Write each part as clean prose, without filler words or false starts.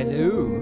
Hello.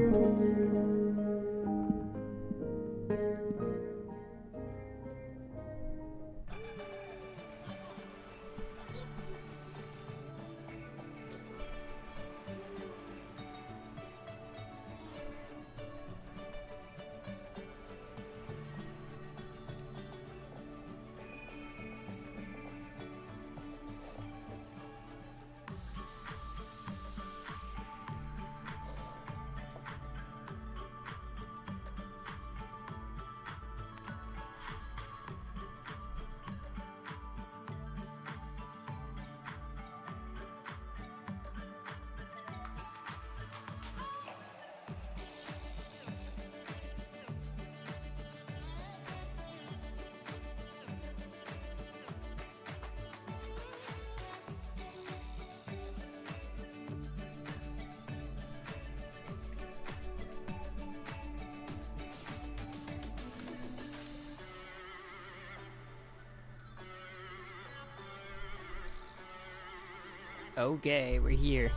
Okay, we're here.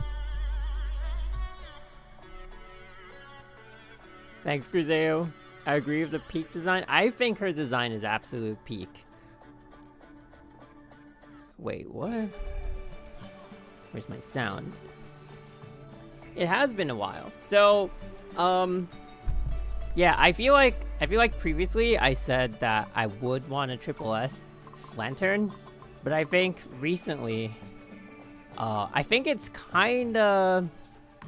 Thanks, Cruzeo. I agree with the peak design. I think her design is absolute peak. Wait, what? Where's my sound? It has been a while. So, yeah, I feel like previously I said that I would want a triple S lantern, but I think recently I think it's kind of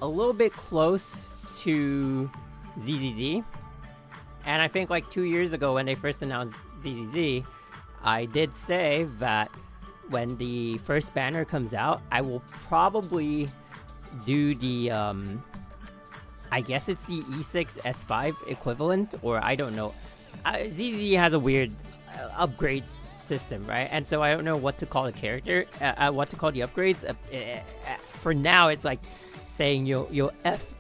a little bit close to ZZZ. And I think like 2 years ago when they first announced ZZZ, I did say that when the first banner comes out, I will probably do the, I guess it's the E6 S5 equivalent, or I don't know. ZZZ has a weird upgrade system, right? And so I don't know what to call the character, what to call the upgrades. For now, it's like saying you'll F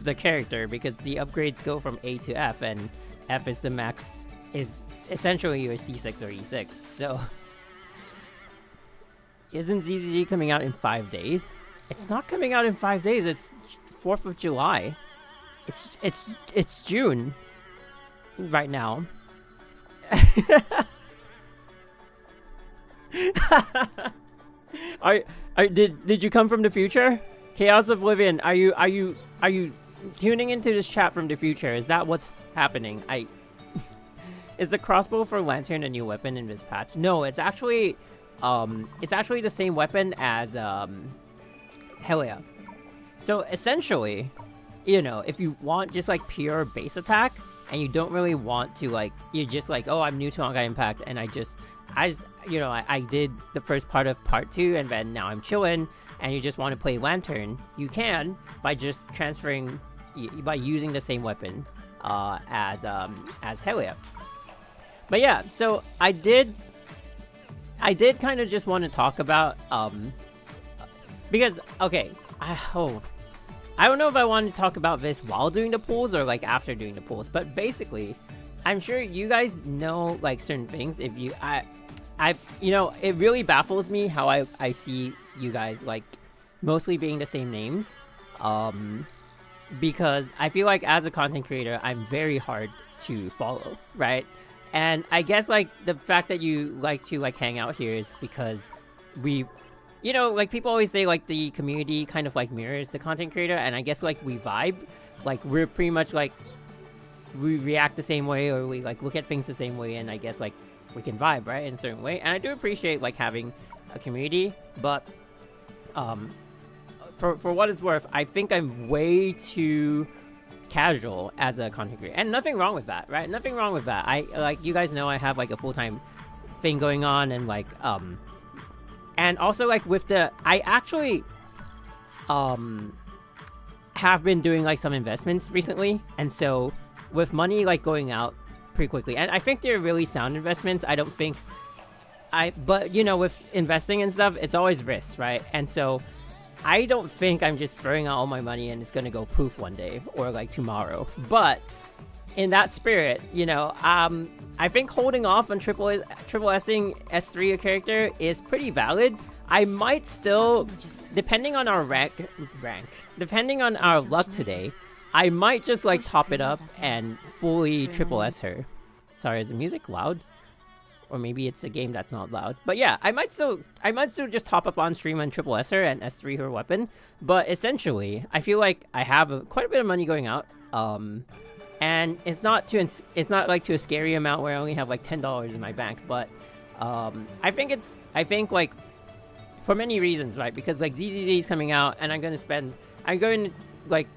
the character, because the upgrades go from A to F, and F is the max, is essentially your C6 or E6. So isn't ZZZ coming out in 5 days? It's not coming out in 5 days. It's 4th of July. It's June right now. Did you come from the future? Chaos Oblivion, are you tuning into this chat from the future? Is that what's happening? Is the crossbow for Lantern a new weapon in this patch? No, it's actually the same weapon as Helia. So essentially, you know, if you want just like pure base attack and you don't really want to, like, you're just like, oh, I'm new to Honkai Impact and I just you know, I did the first part of part 2 and then now I'm chilling, and you just want to play Lantern, you can by just transferring, by using the same weapon as Helia. But yeah, so I did kind of just want to talk about because okay, I don't know if I want to talk about this while doing the pools or like after doing the pools, but basically I'm sure you guys know like certain things. If you you know, it really baffles me how I see you guys like mostly being the same names, because I feel like as a content creator I'm very hard to follow, right? And I guess like the fact that you like to like hang out here is because we, you know, like people always say like the community kind of like mirrors the content creator, and I guess like we vibe, like we're pretty much like we react the same way, or we like look at things the same way, and I guess like we can vibe, right, in a certain way. And I do appreciate like having a community, but for what it's worth, I think I'm way too casual as a content creator, and nothing wrong with that, right? Nothing wrong with that. I like, you guys know I have like a full-time thing going on, and like and also like with the, I actually have been doing like some investments recently, and so with money like going out pretty quickly, and I think they're really sound investments. I don't think but you know, with investing and stuff, it's always risks, right? And so I don't think I'm just throwing out all my money and it's gonna go poof one day or like tomorrow. But in that spirit, you know, I think holding off on triple S-ing S3 a character is pretty valid. I might still, depending on our rank, depending on our luck today, I might just like top it up and fully triple S her. Sorry, is the music loud? Or maybe it's a game that's not loud. But yeah, I might still just top up on stream and triple S her and S3 her weapon. But essentially, I feel like I have quite a bit of money going out. And it's not like to a scary amount where I only have like $10 in my bank. But I think like for many reasons, right? Because like ZZZ is coming out, and I'm going to like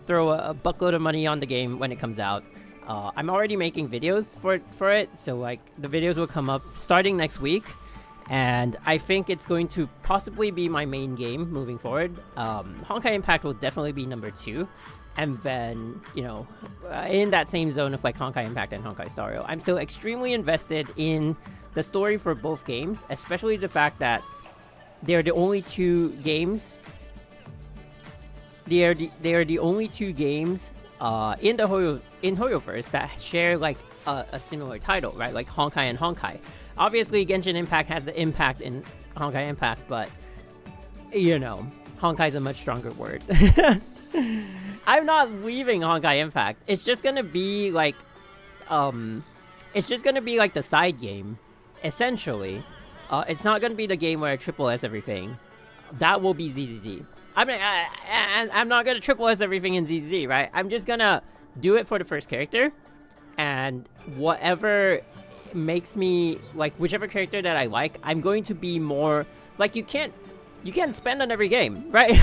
throw a buttload of money on the game when it comes out. I'm already making videos for it, so like the videos will come up starting next week, and I think it's going to possibly be my main game moving forward. Honkai Impact will definitely be number 2, and then, you know, in that same zone of like Honkai Impact and Honkai Star Rail. I'm still extremely invested in the story for both games, especially the fact that they're the only two games. They are the only two games in Hoyoverse that share like a similar title, right? Like Honkai and Honkai. Obviously, Genshin Impact has the impact in Honkai Impact, but you know, Honkai is a much stronger word. I'm not leaving Honkai Impact. It's just gonna be like, the side game, essentially. It's not gonna be the game where I triple S everything. That will be ZZZ. I mean, I'm not gonna triple S everything in ZZZ, right? I'm just gonna do it for the first character, and whatever makes me like whichever character that I like, I'm going to be more like you can't spend on every game, right?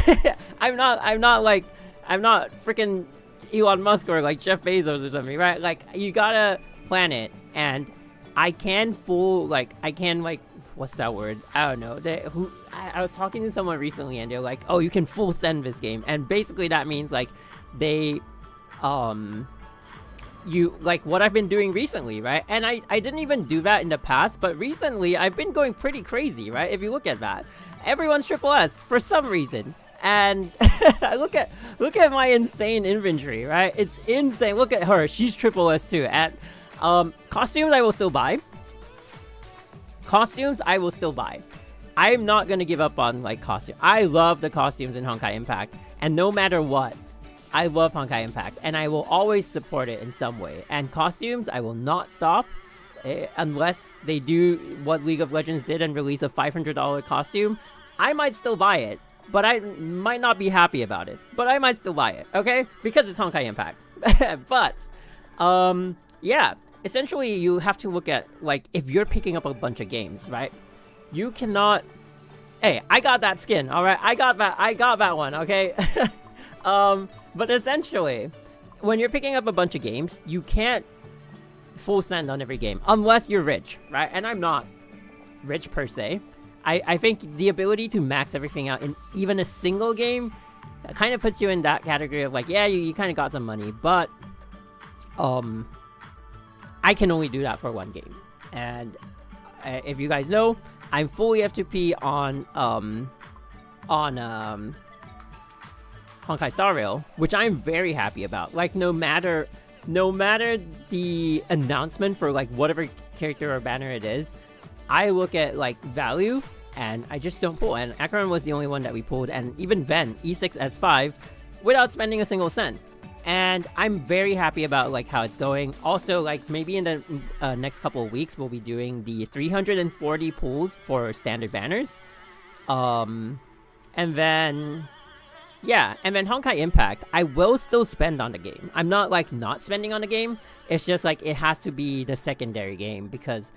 I'm not freaking Elon Musk or like Jeff Bezos or something, right? Like you gotta plan it, and I can what's that word? I don't know. I was talking to someone recently, and they're like, "Oh, you can full send this game," and basically that means like you like what I've been doing recently, right? And I didn't even do that in the past, but recently I've been going pretty crazy, right? If you look at that, everyone's triple S for some reason, and look at my insane inventory, right? It's insane. Look at her; she's triple S too. And costumes I will still buy. I'm not gonna give up on like costume. I love the costumes in Honkai Impact, and no matter what, I love Honkai Impact, and I will always support it in some way. And costumes, I will not stop unless they do what League of Legends did and release a $500 costume. I might still buy it, but I might not be happy about it. But I might still buy it, okay? Because it's Honkai Impact. But yeah. Essentially, you have to look at, like, if you're picking up a bunch of games, right? You cannot... Hey, I got that skin, alright? I got that one, okay? But essentially, when you're picking up a bunch of games, you can't full send on every game, unless you're rich, right? And I'm not rich, per se. I think the ability to max everything out in even a single game kind of puts you in that category of, like, yeah, you kind of got some money, but... I can only do that for one game, and if you guys know, I'm fully F2P on Honkai Star Rail, which I'm very happy about. Like no matter the announcement for like whatever character or banner it is, I look at like value and I just don't pull. And Akron was the only one that we pulled, and even Ven E6 S5 without spending a single cent. And I'm very happy about like how it's going. Also, like maybe in the next couple of weeks, we'll be doing the 340 pulls for standard banners. And then Honkai Impact, I will still spend on the game. I'm not like not spending on the game. It's just like it has to be the secondary game, because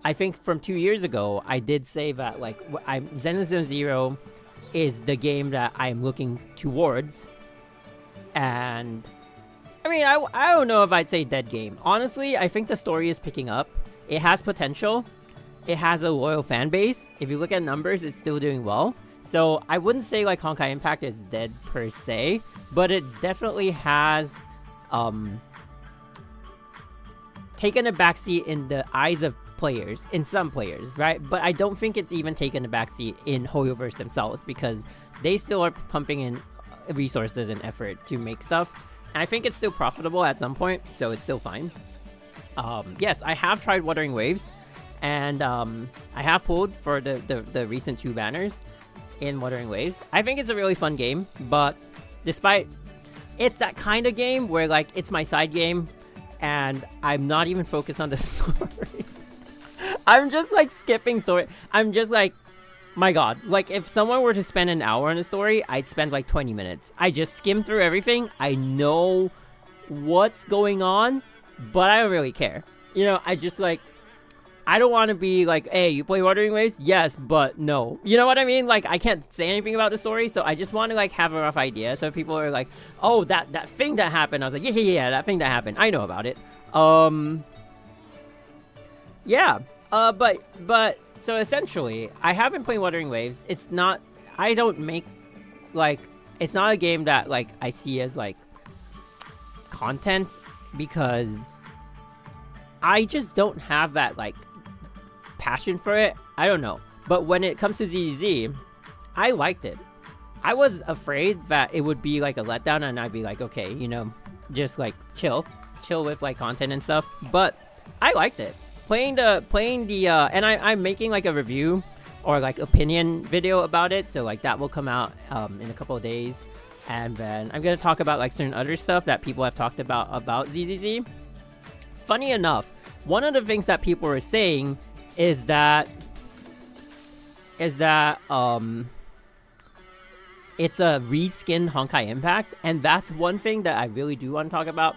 I think from 2 years ago, I did say that like Zenless Zero is the game that I'm looking towards. And I mean, I don't know if I'd say dead game. Honestly, I think the story is picking up. It has potential. It has a loyal fan base. If you look at numbers, it's still doing well. So I wouldn't say like Honkai Impact is dead per se, but it definitely has taken a backseat in the eyes of players, in some players, right? But I don't think it's even taken a backseat in Hoyoverse themselves, because they still are pumping in resources and effort to make stuff, and I think it's still profitable at some point, so it's still fine. Yes, I have tried Wuthering Waves, and I have pulled for the recent 2 banners in Wuthering Waves. I think it's a really fun game, but despite it's that kind of game where like it's my side game and I'm not even focused on the story. I'm just like skipping story. I'm just like, my god, like if someone were to spend an hour on a story, I'd spend like 20 minutes. I just skim through everything. I know what's going on, but I don't really care. You know, I just like, I don't want to be like, hey, you play Wuthering Waves? Yes, but no. You know what I mean? Like, I can't say anything about the story, so I just want to like have a rough idea. So people are like, oh, that thing that happened. I was like, yeah, that thing that happened. I know about it. Yeah. But so essentially, I have been playing Wuthering Waves. It's not, I don't make, like, it's not a game that, like, I see as, like, content, because I just don't have that, like, passion for it. I don't know. But when it comes to ZZZ, I liked it. I was afraid that it would be, like, a letdown, and I'd be like, okay, you know, just, like, chill with, like, content and stuff. But I liked it. Playing the and I'm making like a review or like opinion video about it, so like that will come out in a couple of days, and then I'm gonna talk about like certain other stuff that people have talked about ZZZ. Funny enough, one of the things that people were saying is that it's a reskinned Honkai Impact, and that's one thing that I really do want to talk about.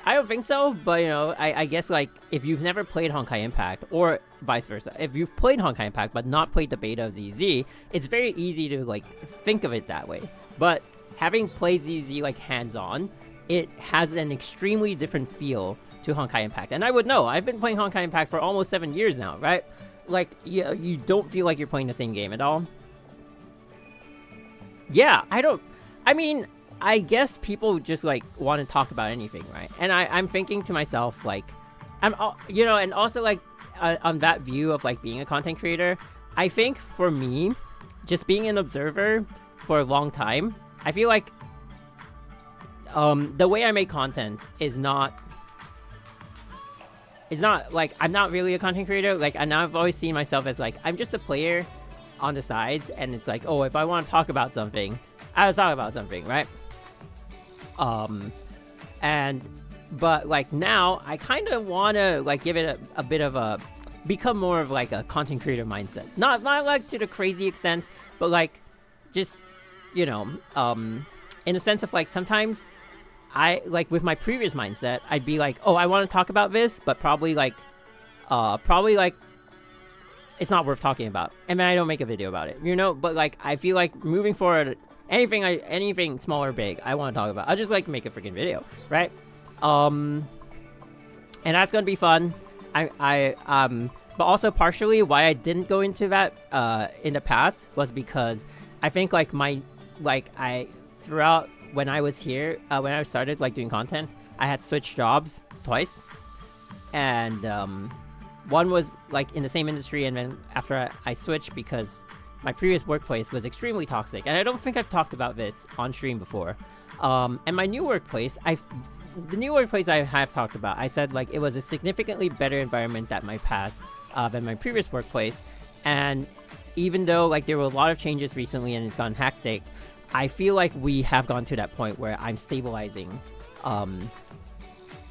I don't think so, but, you know, I guess, like, if you've never played Honkai Impact, or vice versa, if you've played Honkai Impact but not played the beta of ZZ, it's very easy to, like, think of it that way. But having played ZZ, like, hands-on, it has an extremely different feel to Honkai Impact. And I would know, I've been playing Honkai Impact for almost 7 years now, right? Like, you don't feel like you're playing the same game at all. Yeah, I guess people just, like, want to talk about anything, right? And I'm thinking to myself, like, you know, and also, like, on that view of, like, being a content creator, I think, for me, just being an observer for a long time, I feel like, the way I make content is not, like, I'm not really a content creator, like, and I've always seen myself as, like, I'm just a player on the sides, and it's like, oh, if I want to talk about something, I was talking about something, right? But like now I kind of want to like give it a bit of a, become more of like a content creator mindset, not like to the crazy extent, but like just, you know, in a sense of like sometimes I like with my previous mindset, I'd be like, oh, I want to talk about this, but probably like it's not worth talking about, and then I don't make a video about it, you know. But like I feel like moving forward, anything small or big I want to talk about, I'll just like make a freaking video, right? And that's gonna be fun. But also partially why I didn't go into that in the past was because I think like throughout when I was here, when I started like doing content, I had switched jobs twice, and one was like in the same industry, and then after I switched because my previous workplace was extremely toxic, and I don't think I've talked about this on stream before. And my new workplace, the new workplace I have talked about, I said like it was a significantly better environment than my past, than my previous workplace. And even though like there were a lot of changes recently and it's gone hectic, I feel like we have gone to that point where I'm stabilizing,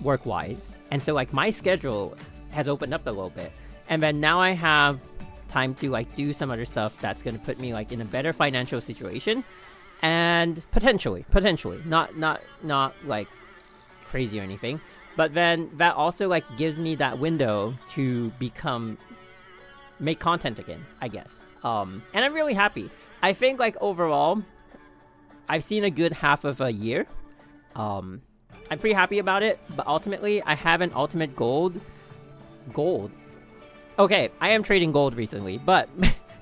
work-wise. And so like my schedule has opened up a little bit, and then now I have time to like do some other stuff that's going to put me like in a better financial situation, and potentially not like crazy or anything, but then that also like gives me that window to make content again, I guess. And I'm really happy. I think like overall I've seen a good half of a year. I'm pretty happy about it, but ultimately I have an ultimate gold. Okay, I am trading gold recently, but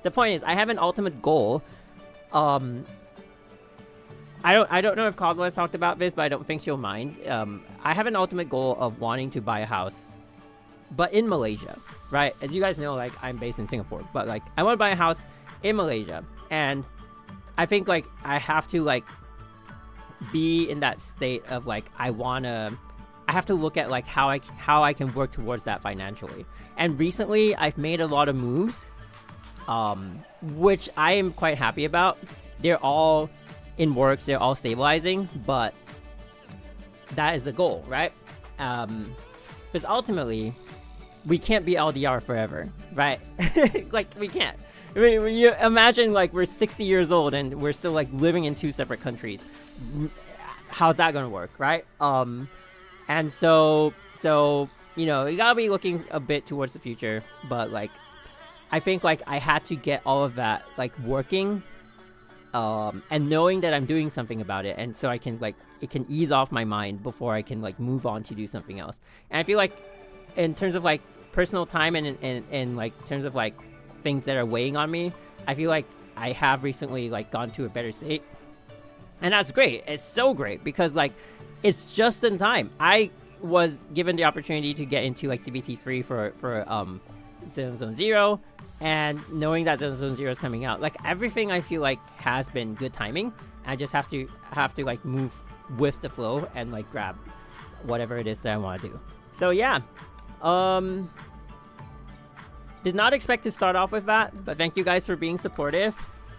the point is I have an ultimate goal. I don't know if Caldwell has talked about this, but I don't think she'll mind. I have an ultimate goal of wanting to buy a house, but in Malaysia, right? As you guys know, like I'm based in Singapore, but like I want to buy a house in Malaysia, and I think like I have to like be in that state of like I have to look at like how I can work towards that financially. And recently I've made a lot of moves, which I am quite happy about. They're all in works, they're all stabilizing, but that is the goal, right? Because ultimately, we can't be LDR forever, right? Like, we can't. I mean, when you imagine, like, we're 60 years old and we're still, like, living in 2 separate countries. How's that gonna work, right? And so, you know, you gotta be looking a bit towards the future, but, like, I think, like, I had to get all of that, like, working, and knowing that I'm doing something about it, and so I can, like, it can ease off my mind before I can, like, move on to do something else. And I feel like, in terms of, like, personal time and like, terms of, like, things that are weighing on me, I feel like I have recently, like, gone to a better state. And that's great. It's so great, because, like, it's just in time. I was given the opportunity to get into, like, CBT3 for Zone 0, and knowing that Zone 0 is coming out, like, everything I feel like has been good timing. I just have to like, move with the flow and, like, grab whatever it is that I want to do. So yeah, did not expect to start off with that, but thank you guys for being supportive.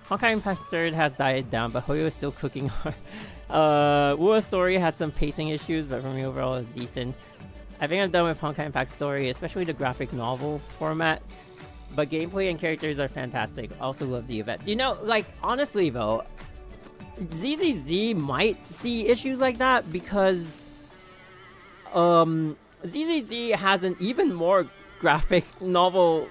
Honkai Impact 3rd has died down, but Hoyo is still cooking hard. Wu's story had some pacing issues, but for me overall it was decent. I think I'm done with Honkai Impact story, especially the graphic novel format. But gameplay and characters are fantastic. Also love the events. You know, like, honestly though, ZZZ might see issues like that because ZZZ has an even more graphic novel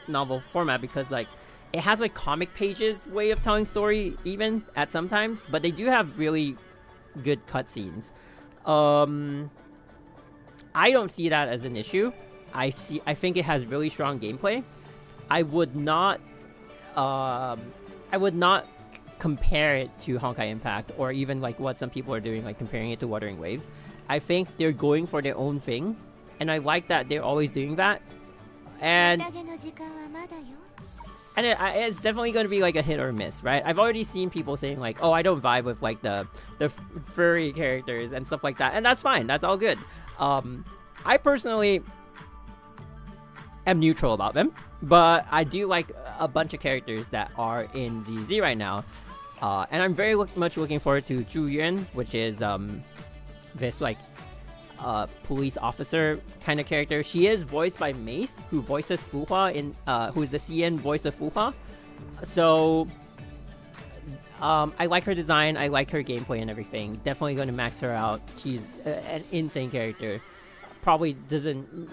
novel format, because, like, it has, like, comic pages way of telling story even at sometimes, but they do have really good cutscenes. I don't see that as an issue. I think it has really strong gameplay. I would not compare it to Honkai Impact, or even, like, what some people are doing, like comparing it to Wuthering Waves. I think they're going for their own thing, and I like that they're always doing that. And it's definitely going to be, like, a hit or miss, right? I've already seen people saying, like, oh, I don't vibe with, like, the furry characters and stuff like that, and that's fine. That's all good. I personally am neutral about them, but I do like a bunch of characters that are in ZZ right now, and I'm very much looking forward to Zhu Yuan, which is this, like, police officer kind of character. She is voiced by Mace, who voices Fuhua in who is the CN voice of Fuhua. So I like her design, I like her gameplay and everything. Definitely going to max her out. She's an insane character. Probably doesn't,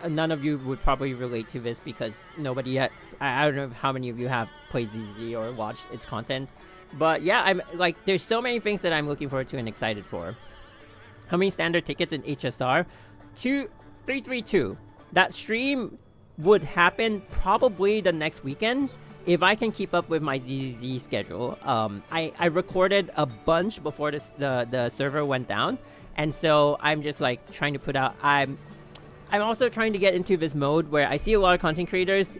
none of you would probably relate to this because nobody yet, I don't know how many of you have played ZZ or watched its content, but yeah, I'm like, there's so many things that I'm looking forward to and excited for. How many standard tickets in HSR? 332. That stream would happen probably the next weekend if I can keep up with my ZZ schedule. I recorded a bunch before the server went down, and so I'm just, like, trying to put out. I'm also trying to get into this mode where I see a lot of content creators,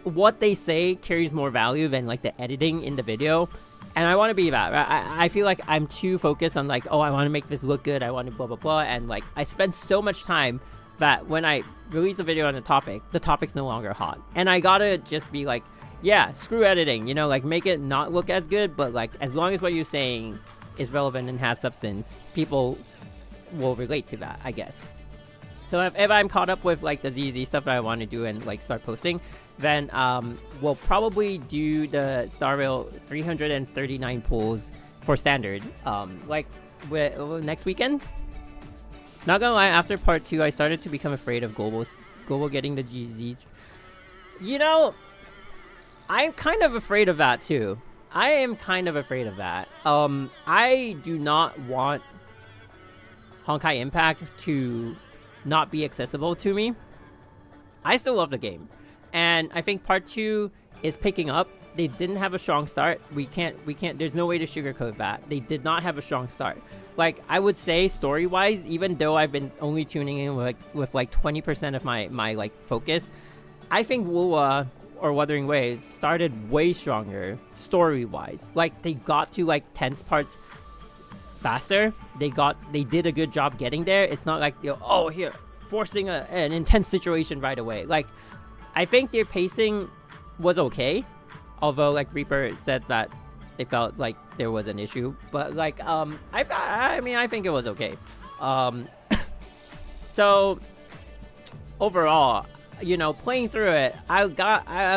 what they say carries more value than, like, the editing in the video. And I want to be that. I feel like I'm too focused on, like, oh, I want to make this look good, I want to blah blah blah, and, like, I spend so much time that when I release a video on a topic, the topic's no longer hot. And I gotta just be like, yeah, screw editing, you know, like, make it not look as good, but, like, as long as what you're saying is relevant and has substance, people will relate to that, I guess. So if I'm caught up with, like, the ZZ stuff that I want to do and, like, start posting, then we'll probably do the Star Rail 339 pulls for standard, like, next weekend. Not gonna lie, after part 2, I started to become afraid of Global getting the GZs. You know, I'm kind of afraid of that too. I am kind of afraid of that. I do not want Honkai Impact to not be accessible to me. I still love the game, and I think part 2 is picking up. They didn't have a strong start. We can't, there's no way to sugarcoat that. They did not have a strong start. Like, I would say story-wise, even though I've been only tuning in with like 20% of my like focus, I think Wuwa or Wuthering Waves started way stronger story-wise. Like, they got to, like, tense parts faster. They did a good job getting there. It's not like, you know, oh, here, forcing an intense situation right away. Like, I think their pacing was okay. Although like Reaper said that they felt like there was an issue, but like I mean I think it was okay. So overall, you know, playing through it, I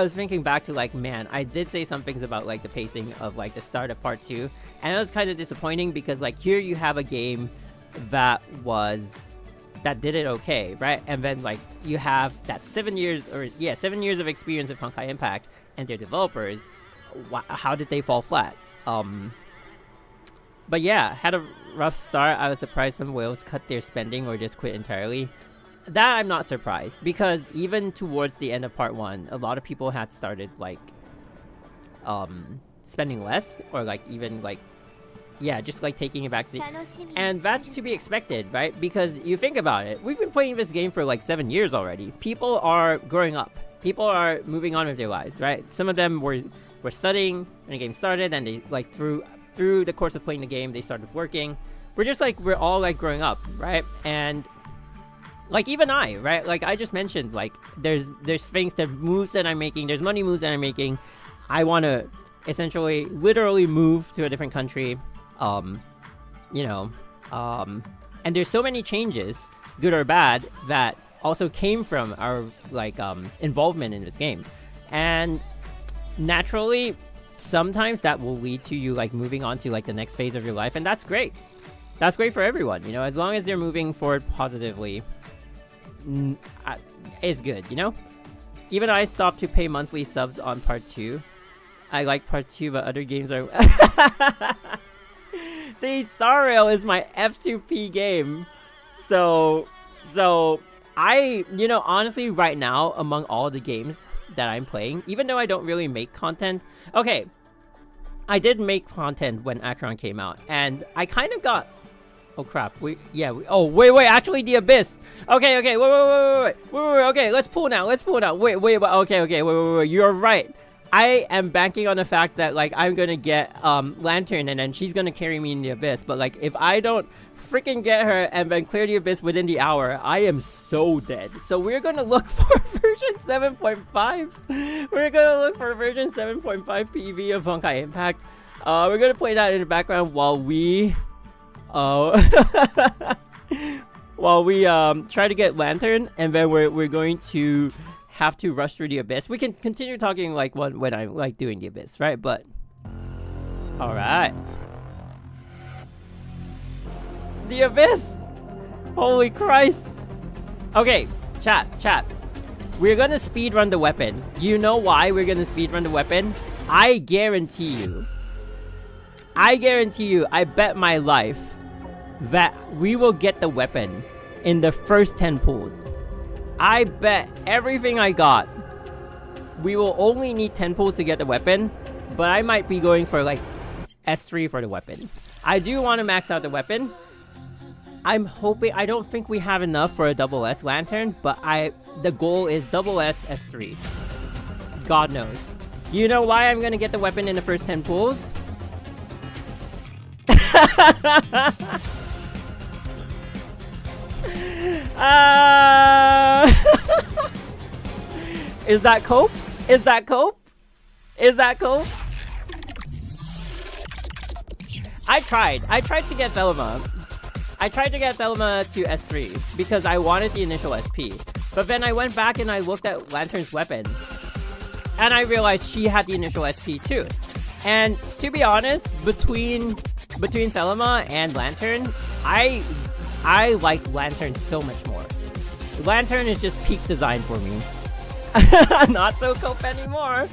was thinking back to like, man, I did say some things about like the pacing of like the start of part 2, and it was kind of disappointing because like here you have a game that did it okay, right? And then like you have that 7 years of experience of Honkai Impact and their developers. How did they fall flat? But yeah, had a rough start. I was surprised some whales cut their spending or just quit entirely. That I'm not surprised, because even towards the end of part 1, a lot of people had started like spending less, or like even like just like taking it back to and that's to be expected, right? Because you think about it, we've been playing this game for like 7 years already. People are growing up, people are moving on with their lives, right? Some of them were studying when the game started, and they like through the course of playing the game they started working. We're all like growing up, right? And like even I, right? Like I just mentioned, like there's things, there's moves that I'm making, there's money moves that I'm making. I want to essentially literally move to a different country, you know, and there's so many changes, good or bad, that also came from our like involvement in this game. And naturally, sometimes that will lead to you like moving on to like the next phase of your life, and that's great. That's great for everyone, you know, as long as they're moving forward positively. It's good, you know? Even I stopped to pay monthly subs on part 2. I like part 2, but other games are... See, Star Rail is my F2P game. So I, you know, honestly, right now, among all the games that I'm playing, even though I don't really make content... Okay, I did make content when Acheron came out, and I kind of got... Oh crap, oh wait, actually the Abyss. Okay, wait, okay, let's pull now, wait, okay, you're right. I am banking on the fact that like I'm gonna get Lantern, and then she's gonna carry me in the Abyss, but like if I don't freaking get her and then clear the Abyss within the hour, I am so dead. So we're gonna look for version 7.5. We're gonna look for version 7.5 PV of Honkai Impact. We're gonna play that in the background while we try to get Lantern, and then we're going to have to rush through the Abyss. We can continue talking like when I'm like doing the Abyss, right? But all right, the Abyss. Holy Christ. Okay, chat. We're gonna speedrun the weapon. Do you know why we're gonna speedrun the weapon? I guarantee you, I bet my life that we will get the weapon in the first 10 pulls. I bet everything I got. We will only need 10 pulls to get the weapon, but I might be going for like S3 for the weapon. I do want to max out the weapon. I'm hoping, I don't think we have enough for a double S Lantern, but the goal is double S, S3. God knows. You know why I'm gonna get the weapon in the first 10 pulls? Is that cope? Is that cope? I tried to get Thelema. I tried to get Thelema to S3 because I wanted the initial SP. But then I went back and I looked at Lantern's weapon, and I realized she had the initial SP too. And to be honest, between Thelema and Lantern, I like Lantern so much more. Lantern is just peak design for me. Not so cope anymore.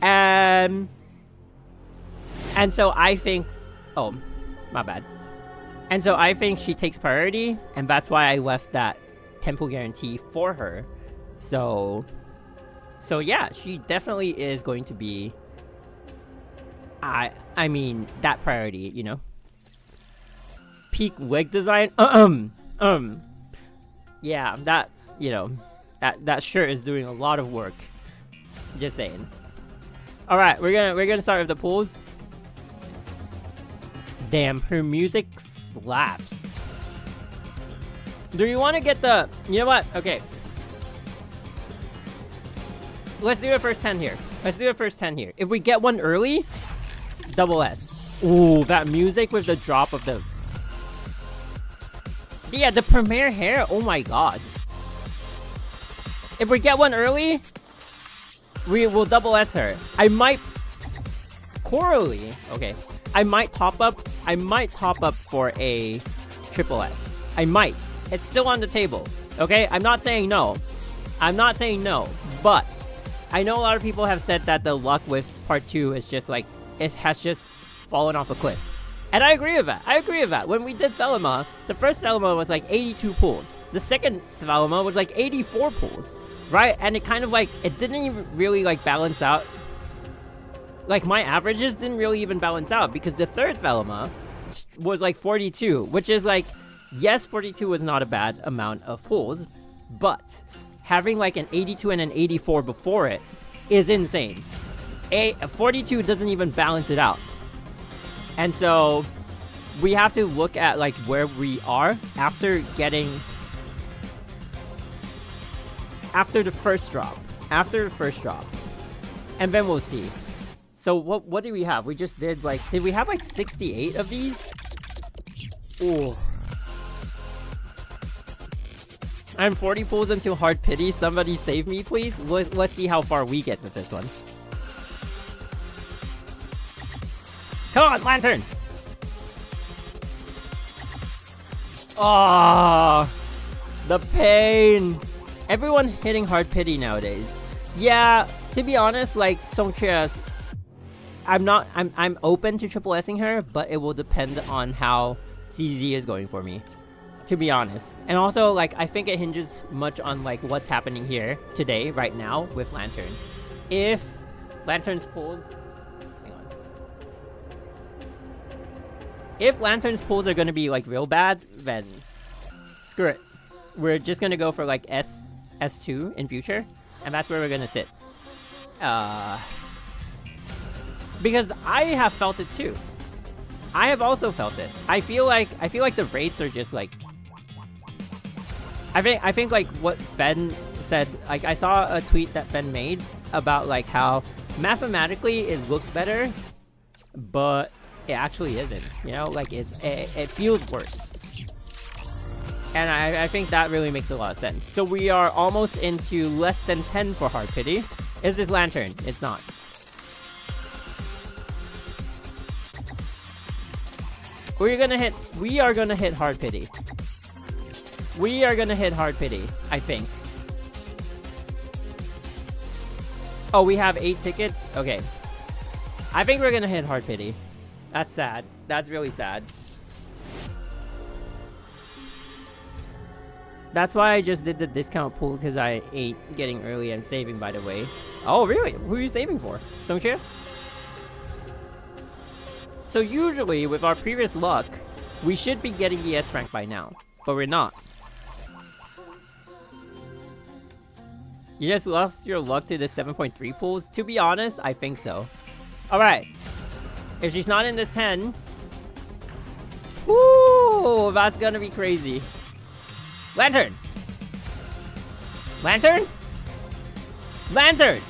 And so I think, oh, my bad. And so I think she takes priority, and that's why I left that tempo guarantee for her. So yeah, she definitely is going to be, I mean, that priority, you know? Peak leg design, yeah, that, you know, that shirt is doing a lot of work. Just saying. All right, we're gonna start with the pulls. Damn, her music slaps. Do you want to get the? You know what? Okay. Let's do the first 10 here. Let's do the first 10 here. If we get one early, double S. Ooh, that music with the drop of the... Yeah, the Premier hair. Oh my god. If we get one early, we will double S her. I might... Corally. Okay. I might top up for a triple S. I might. It's still on the table. Okay? I'm not saying no. But I know a lot of people have said that the luck with part 2 is just like, it has just fallen off a cliff. And I agree with that. When we did Thelema, the first Thelema was like 82 pulls. The second Thelema was like 84 pulls. Right? And it kind of like, it didn't even really like balance out. Like my averages didn't really even balance out because the third Thelema was like 42, which is like, yes, 42 was not a bad amount of pulls, but having like an 82 and an 84 before it is insane. A 42 doesn't even balance it out. And so we have to look at like where we are after getting... After the first drop. And then we'll see. So what do we have? We just did like... Did we have like 68 of these? Ooh. I'm 40 pulls into Hard Pity. Somebody save me, please. Let's see how far we get with this one. Come on, Lantern! Oh, the pain. Everyone hitting Hard Pity nowadays. Yeah, to be honest, like Songchea's, I'm open to triple S-ing her, but it will depend on how CZ is going for me. To be honest. And also, like, I think it hinges much on, like, what's happening here today, right now, with Lantern. If Lantern's pulls... Hang on. If Lantern's pulls are gonna be, like, real bad, then... Screw it. We're just gonna go for, like, S2 in future. And that's where we're gonna sit. Because I have felt it, too. I have also felt it. I feel like the rates are just, like... I think like what Fen said, like I saw a tweet that Fen made about like how mathematically it looks better, but it actually isn't, you know, like it feels worse. And I think that really makes a lot of sense. So we are almost into less than 10 for Hard Pity. Is this Lantern? It's not. We are gonna hit Hard Pity. We are gonna hit Hard Pity, I think. Oh, we have 8 tickets? Okay. I think we're gonna hit Hard Pity. That's sad. That's really sad. That's why I just did the discount pool, because I ate getting early and saving, by the way. Oh, really? Who are you saving for? Songchia? So usually, with our previous luck, we should be getting the S rank by now. But we're not. You just lost your luck to the 7.3 pools? To be honest, I think so. Alright. If she's not in this 10... Woo! That's gonna be crazy. Lantern! Lantern? Lantern!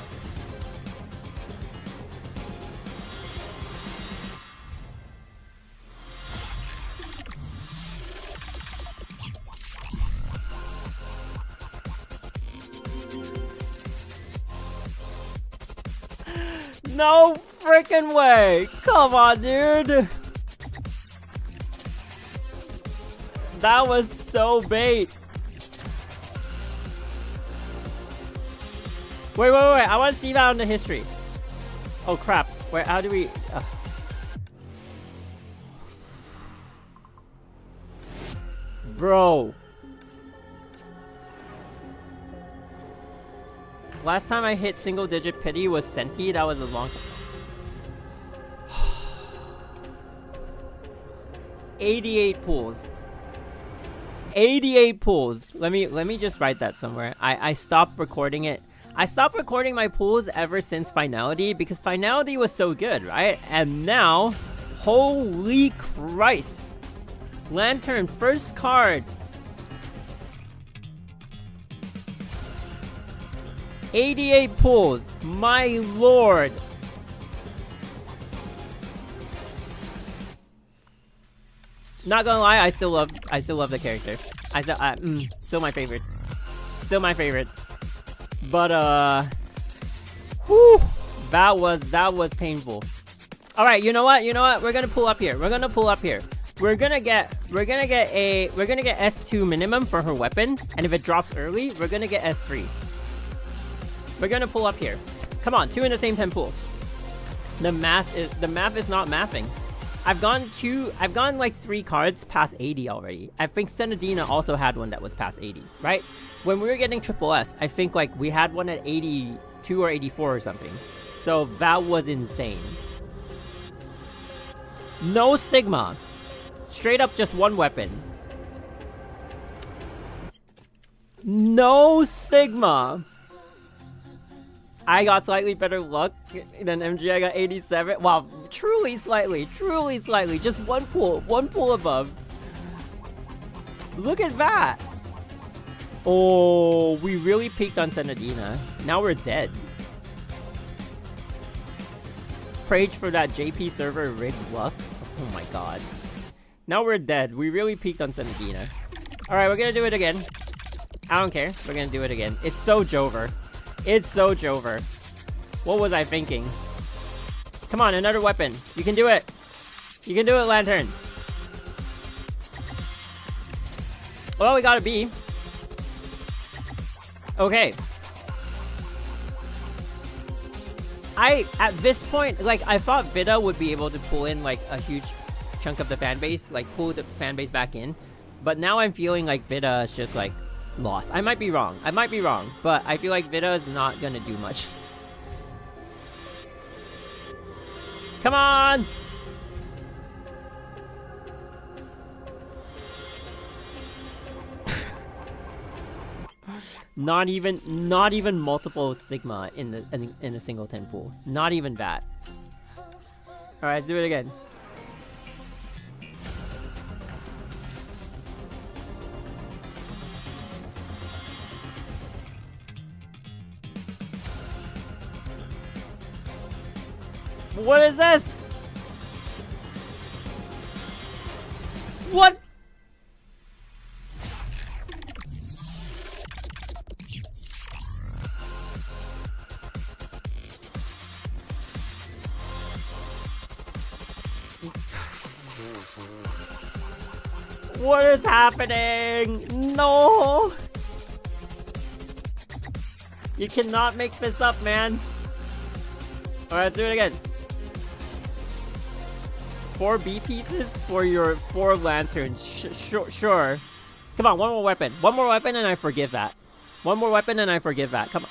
No freaking way! Come on, dude! That was so bait! Wait, I want to see that on the history. Oh crap, wait, how do we... Bro. Last time I hit single digit pity was Senti. That was a long... 88 pools. 88 pools. Let me just write that somewhere. I stopped recording it. I stopped recording my pools ever since Finality because Finality was so good, right? And now, holy Christ. Lantern, first card. 88 pulls. My lord. Not gonna lie, I still love the character. Still my favorite. Still my favorite. But whew, that was painful. All right, you know what? We're gonna pull up here. We're gonna get S2 minimum for her weapon, and if it drops early, we're gonna get S3. We're gonna pull up here. Come on, 2 in the same 10 pool. The math is not mathing. I've gone like 3 cards past 80 already. I think Senadina also had one that was past 80, right? When we were getting triple S, I think like we had one at 82 or 84 or something. So that was insane. No stigma. Straight up just one weapon. No stigma. I got slightly better luck than MG. I got 87. Wow, truly slightly. Just one pool above. Look at that. Oh, we really peaked on Senadina. Now we're dead. Prage for that JP server rigged luck. Oh my god. Now we're dead. We really peaked on Senadina. Alright, we're gonna do it again. I don't care. We're gonna do it again. It's so Jover. It's so Jover. What was I thinking? Come on, another weapon. You can do it. You can do it, Lantern. Well, we got a B. Okay. At this point, like, I thought Vida would be able to pull in, like, a huge chunk of the fan base. Like, pull the fan base back in. But now I'm feeling like Vida is just, like, lost. I might be wrong. But I feel like Vida is not gonna do much. Come on! Not even multiple stigma in a single 10 pool. Not even that. Alright, let's do it again. What is this? What? What is happening? No! You cannot make this up, man. Alright, let's do it again. 4 B pieces for your 4 lanterns. Sure. Come on, one more weapon. One more weapon and I forgive that. One more weapon and I forgive that. Come on.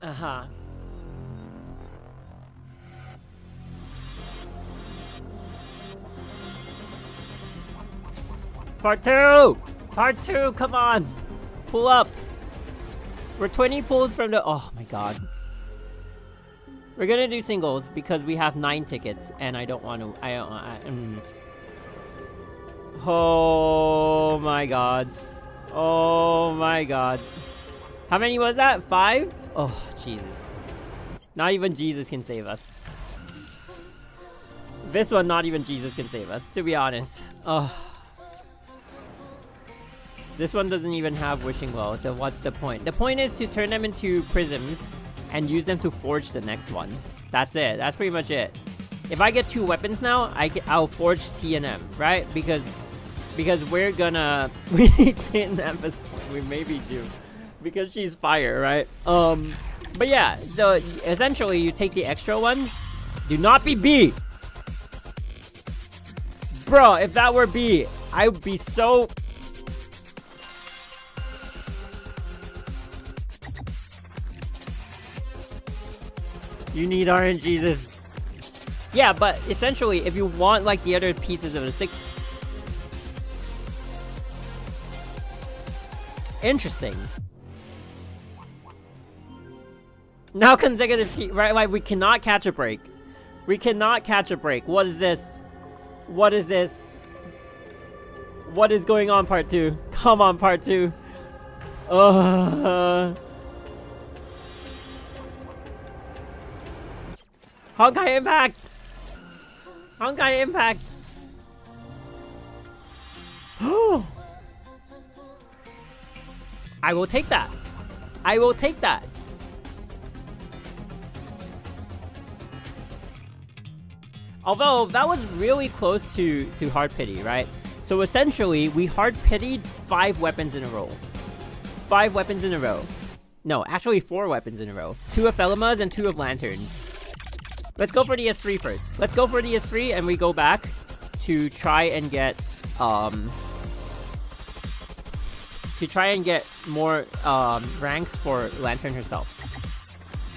Uh-huh. Part 2! Part 2, come on! Pull up! We're 20 pulls from the... Oh my god. We're gonna do singles because we have 9 tickets and I don't want to... Oh my god. Oh my god. How many was that? 5? Oh, Jesus. Not even Jesus can save us. This one, not even Jesus can save us, to be honest. Oh. This one doesn't even have wishing well, so what's the point? The point is to turn them into prisms and use them to forge the next one. That's it. That's pretty much it. If I get 2 weapons now, I'll forge TNM, right? Because we're gonna... We need TNM as we maybe do. Because she's fire, right? But yeah, so essentially you take the extra one. Do not be B! Bro, if that were B, I would be so... You need RNGesus. Yeah, but essentially, if you want like the other pieces of the stick... Interesting. Now consecutive right, like we cannot catch a break. We cannot catch a break. What is this? What is this? What is going on, part 2? Come on, part 2. Honkai Impact! Honkai Impact! I will take that. I will take that. Although, that was really close to hard pity, right? So essentially, we hard pitied 5 weapons in a row. 5 weapons in a row. No, actually 4 weapons in a row. 2 of Thelamas and 2 of Lanterns. Let's go for the S3 first. Let's go for the S3 and we go back to try and get, more, ranks for Lantern herself.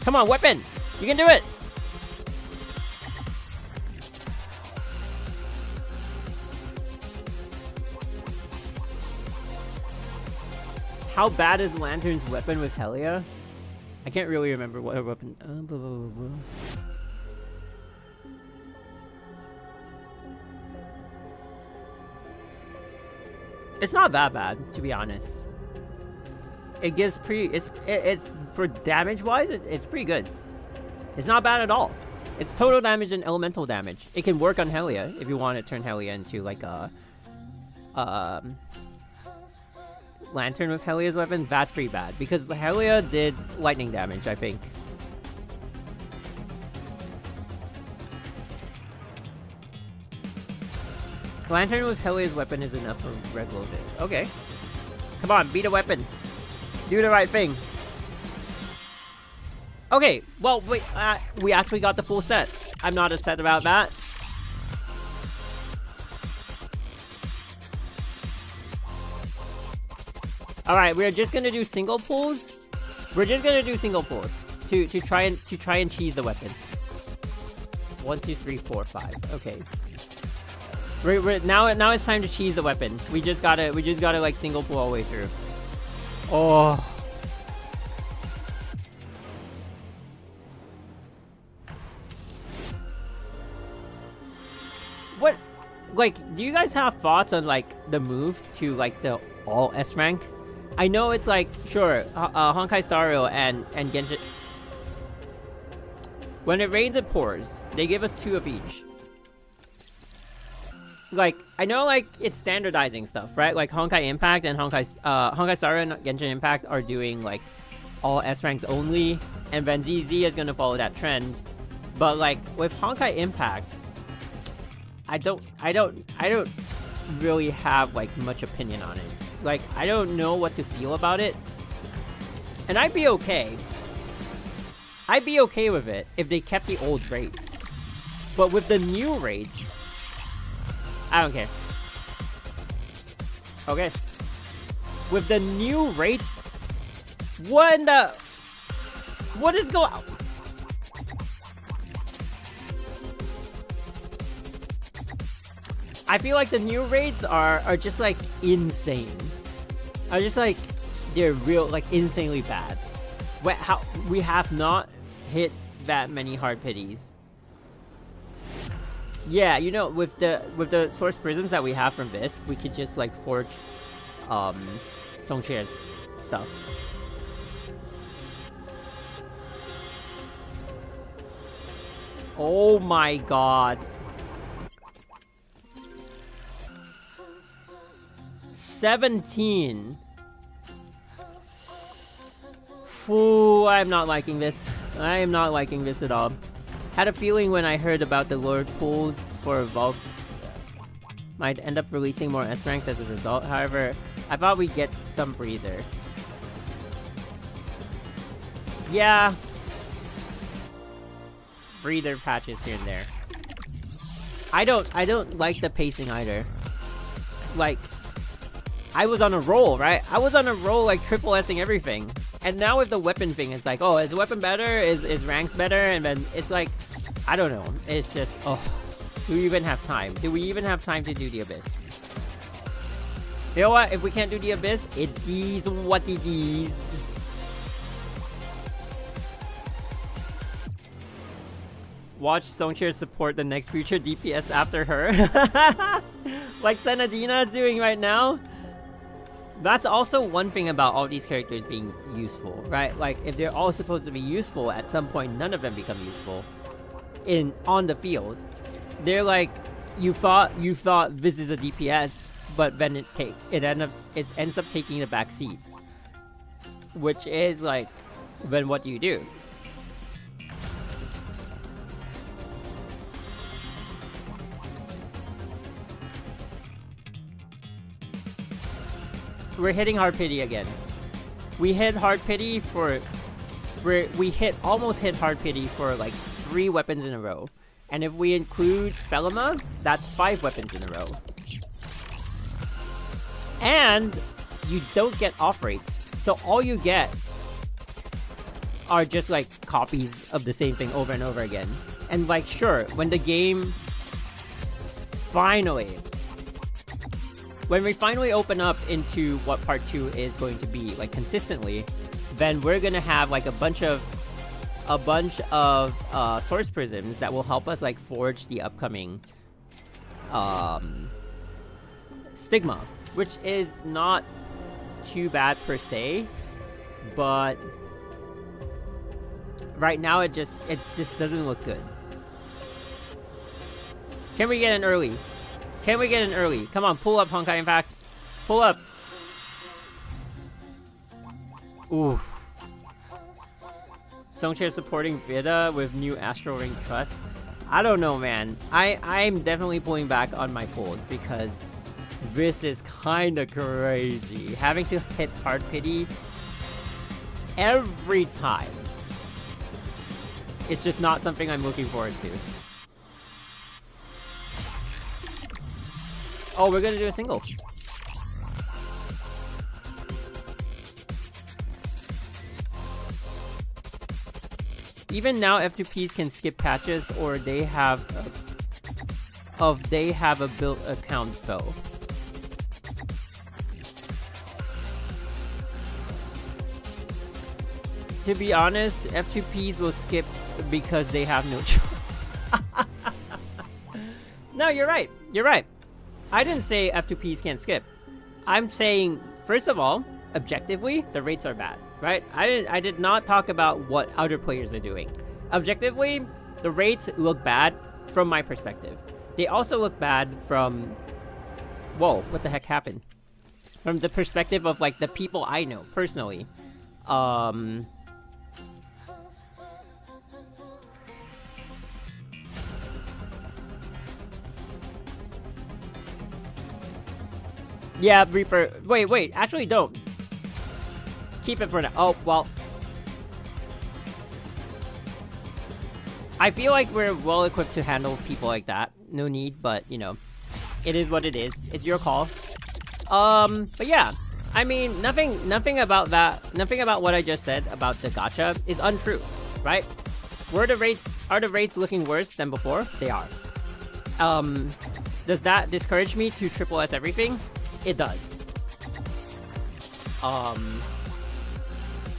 Come on, weapon! You can do it! How bad is Lantern's weapon with Helia? I can't really remember what her weapon... blah, blah, blah, blah. It's not that bad, to be honest. It gives it's for damage wise, it's pretty good. It's not bad at all. It's total damage and elemental damage. It can work on Helia if you want to turn Helia into like a Lantern with Helia's weapon. That's pretty bad because Helia did lightning damage, I think. Lantern with Helia's weapon is enough for Red Lotus. Okay. Come on, beat a weapon. Do the right thing. Okay, well, wait, we actually got the full set. I'm not upset about that. Alright, we're just gonna do single pulls. We're just gonna do single pulls to try and cheese the weapon. 1, 2, 3, 4, 5. Okay. Now it's time to cheese the weapon. We just gotta like single pull all the way through. Oh. What, like, do you guys have thoughts on like the move to like the all S rank? I know it's like, sure, Honkai Star Rail and Genshin. When it rains, it pours. They give us 2 of each. Like, I know, like, it's standardizing stuff, right? Like, Honkai Impact and Honkai Star Rail and Genshin Impact are doing, like, all S ranks only, and then ZZ is gonna follow that trend. But, like, with Honkai Impact, I don't really have, like, much opinion on it. Like, I don't know what to feel about it. And I'd be okay. I'd be okay with it if they kept the old rates. But with the new rates, I don't care. Okay. With the new rates, what in the... What is going on? I feel like the new rates are just like insane. Are just like, they're real, like insanely bad. We have not hit that many hard pities. Yeah, you know, with the source prisms that we have from this, we could just like forge Songche's stuff. Oh my god. 17. Ooh, I'm not liking this. I am not liking this at all. Had a feeling when I heard about the Lord pools for Evolve might end up releasing more S ranks as a result. However, I thought we'd get some breather. Yeah. Breather patches here and there. I don't like the pacing either. Like, I was on a roll, right? I was on a roll, like triple S-ing everything. And now with the weapon thing, it's like, oh, is the weapon better? Is ranks better? And then it's like, I don't know. It's just, oh, do we even have time? Do we even have time to do the Abyss? You know what? If we can't do the Abyss, it is what it is. Watch Songcheer support the next future DPS after her. Like Senadina is doing right now. That's also one thing about all these characters being useful, right? Like, if they're all supposed to be useful, at some point none of them become useful on the field. They're like, you thought this is a DPS, but then it ends up taking the back seat. Which is like, then what do you do? We're hitting hard pity again. We hit hard pity for... almost hit hard pity for like 3 weapons in a row. And if we include Thelema, that's 5 weapons in a row. And you don't get off rates. So all you get are just like copies of the same thing over and over again. And like, sure, when the game when we finally open up into what part 2 is going to be, like consistently, then we're gonna have like a bunch of source prisms that will help us like forge the upcoming stigma, which is not too bad per se, but right now it just doesn't look good. Can we get an early? Can we get an early? Come on, pull up, Honkai Impact. Pull up. Ooh. Songcheer supporting Vida with new Astral Ring Trust. I don't know, man. I'm definitely pulling back on my pulls because this is kinda crazy. Having to hit hard pity every time. It's just not something I'm looking forward to. Oh, we're gonna do a single. Even now, F2Ps can skip patches, or they have a built account though. To be honest, F2Ps will skip because they have no choice. No, you're right. You're right. I didn't say F2Ps can't skip. I'm saying, first of all, objectively, the rates are bad, right? I did not talk about what other players are doing. Objectively, the rates look bad from my perspective. They also look bad from... Whoa, what the heck happened? From the perspective of, like, the people I know, personally. Yeah, Reaper. Wait, actually don't. Keep it for now. Oh, well. I feel like we're well equipped to handle people like that. No need, but, you know, it is what it is. It's your call. But yeah. I mean, nothing about what I just said about the gacha is untrue, right? Are the rates looking worse than before? They are. Does that discourage me to triple S everything? It does.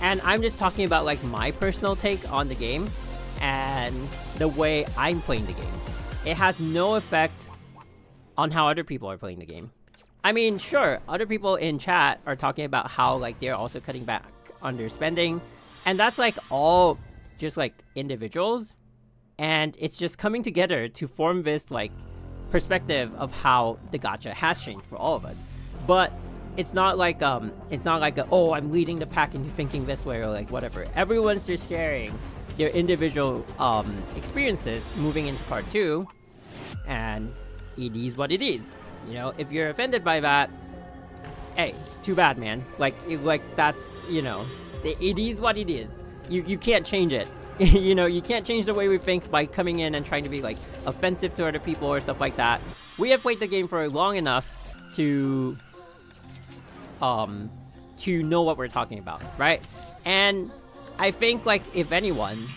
And I'm just talking about like my personal take on the game and the way I'm playing the game. It has no effect on how other people are playing the game. I mean, sure, other people in chat are talking about how like they're also cutting back on their spending, and that's like all just like individuals, and it's just coming together to form this like perspective of how the gacha has changed for all of us. But it's not like oh, I'm leading the pack into thinking this way or like whatever. Everyone's just sharing their individual experiences moving into part 2, and it is what it is. You know, if you're offended by that, hey, too bad, man. Like that's, you know, it is what it is. You can't change it. You know, you can't change the way we think by coming in and trying to be like offensive to other people or stuff like that. We have played the game for long enough to know what we're talking about, right? And I think like if anyone,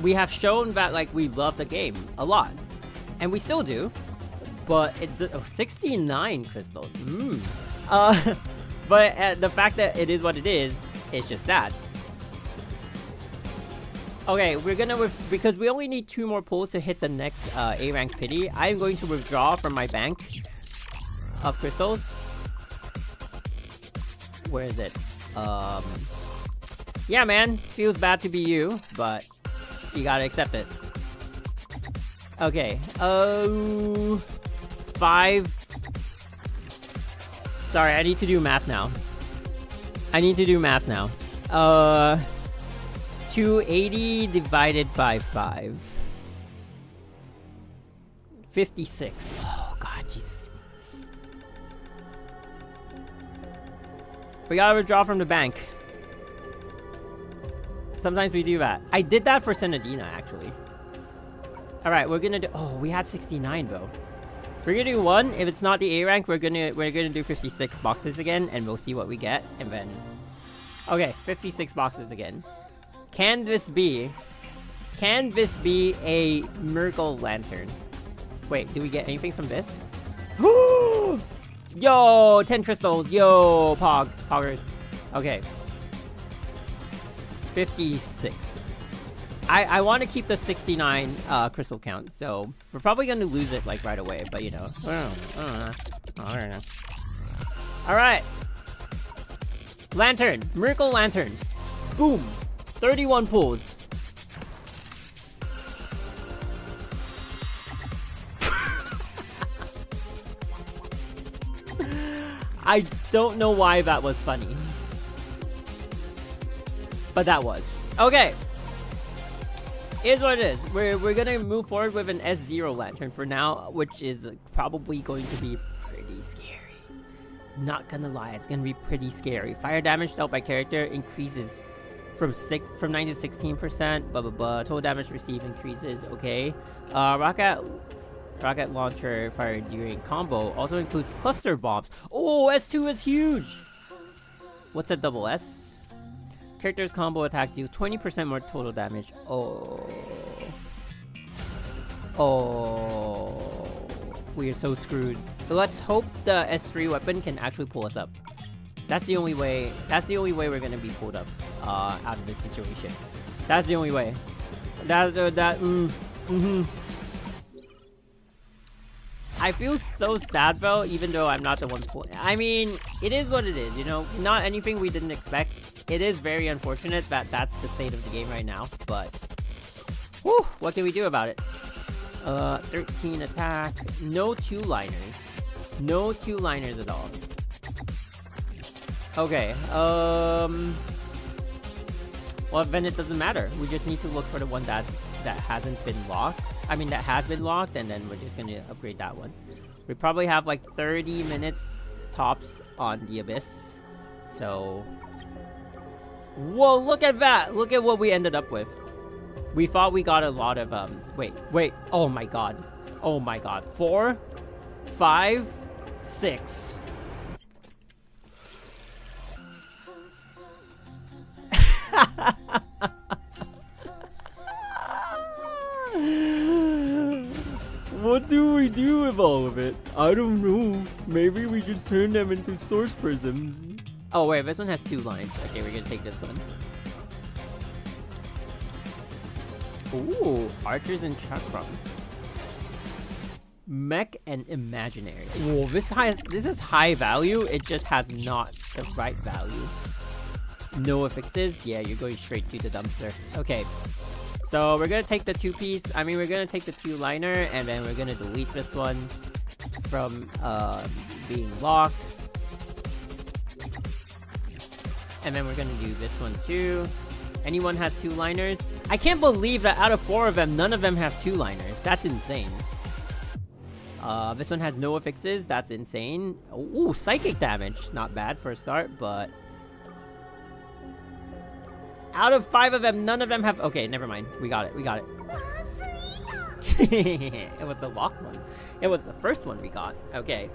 we have shown that like we love the game a lot, and we still do. But 69 crystals. But the fact that it is what it is just sad. Okay, we're gonna because we only need 2 more pulls to hit the next A rank pity. I'm going to withdraw from my bank of crystals. Where is it? Yeah, man, feels bad to be you, but you gotta accept it. Okay, 5. Sorry, I need to do math now. 280 divided by 5. 56. Oh, God, Jesus. We gotta withdraw from the bank. Sometimes we do that. I did that for Senadina, actually. Alright, we're gonna do... Oh, we had 69, though. We're gonna do 1. If it's not the A rank, we're gonna do 56 boxes again, and we'll see what we get, and then... Okay, 56 boxes again. Can this be a miracle lantern? Wait, do we get anything from this? Yo, 10 crystals. Yo, poggers. Okay. 56. I want to keep the 69 crystal count, so we're probably going to lose it like right away, but you know. I don't know. Alright. Lantern. Miracle lantern. Boom. 31 pulls. I don't know why that was funny. But that was. Okay. Here's what it is. We're gonna move forward with an S0 lantern for now, which is probably going to be pretty scary. Not gonna lie, it's gonna be pretty scary. Fire damage dealt by character increases from 9 to 16%. Blah blah blah. Total damage received increases. Okay. Rocket launcher fire during combo also includes cluster bombs. Oh, S2 is huge. What's a double S? Character's combo attack deal 20% more total damage. Oh. We are so screwed. Let's hope the S3 weapon can actually pull us up. That's the only way. That's the only way we're gonna be pulled up out of this situation. That's the only way. I feel so sad though, even though I'm not the one pulling. I mean, it is what it is, you know. Not anything we didn't expect. It is very unfortunate that that's the state of the game right now, but whew, what can we do about it? 13 attack. No 2-liners. No 2-liners at all. Okay, well then it doesn't matter. We just need to look for the one that hasn't been locked. I mean, that has been locked, and then we're just gonna upgrade that one. We probably have like 30 minutes tops on the Abyss. So... Whoa, look at that! Look at what we ended up with. We thought we got a lot of, wait. Oh my god. Oh my god. 4, 5, 6. What do we do with all of it? I don't know. Maybe we just turn them into source prisms. Oh wait, this one has 2 lines. Okay, we're gonna take this one. Ooh, archers and chakram. Mech and imaginary. Whoa, this is high value. It just has not the right value. No affixes. Yeah, you're going straight to the dumpster. Okay. So we're gonna take the 2-piece. I mean, we're gonna take the 2-liner, and then we're gonna delete this one from being locked. And then we're gonna do this one too. Anyone has 2-liners? I can't believe that out of 4 of them, none of them have 2-liners. That's insane. This one has no affixes. That's insane. Ooh, psychic damage. Not bad for a start, but... Out of 5 of them, none of them have... Okay, never mind. We got it. We got it. It was the locked one. It was the first one we got. Okay.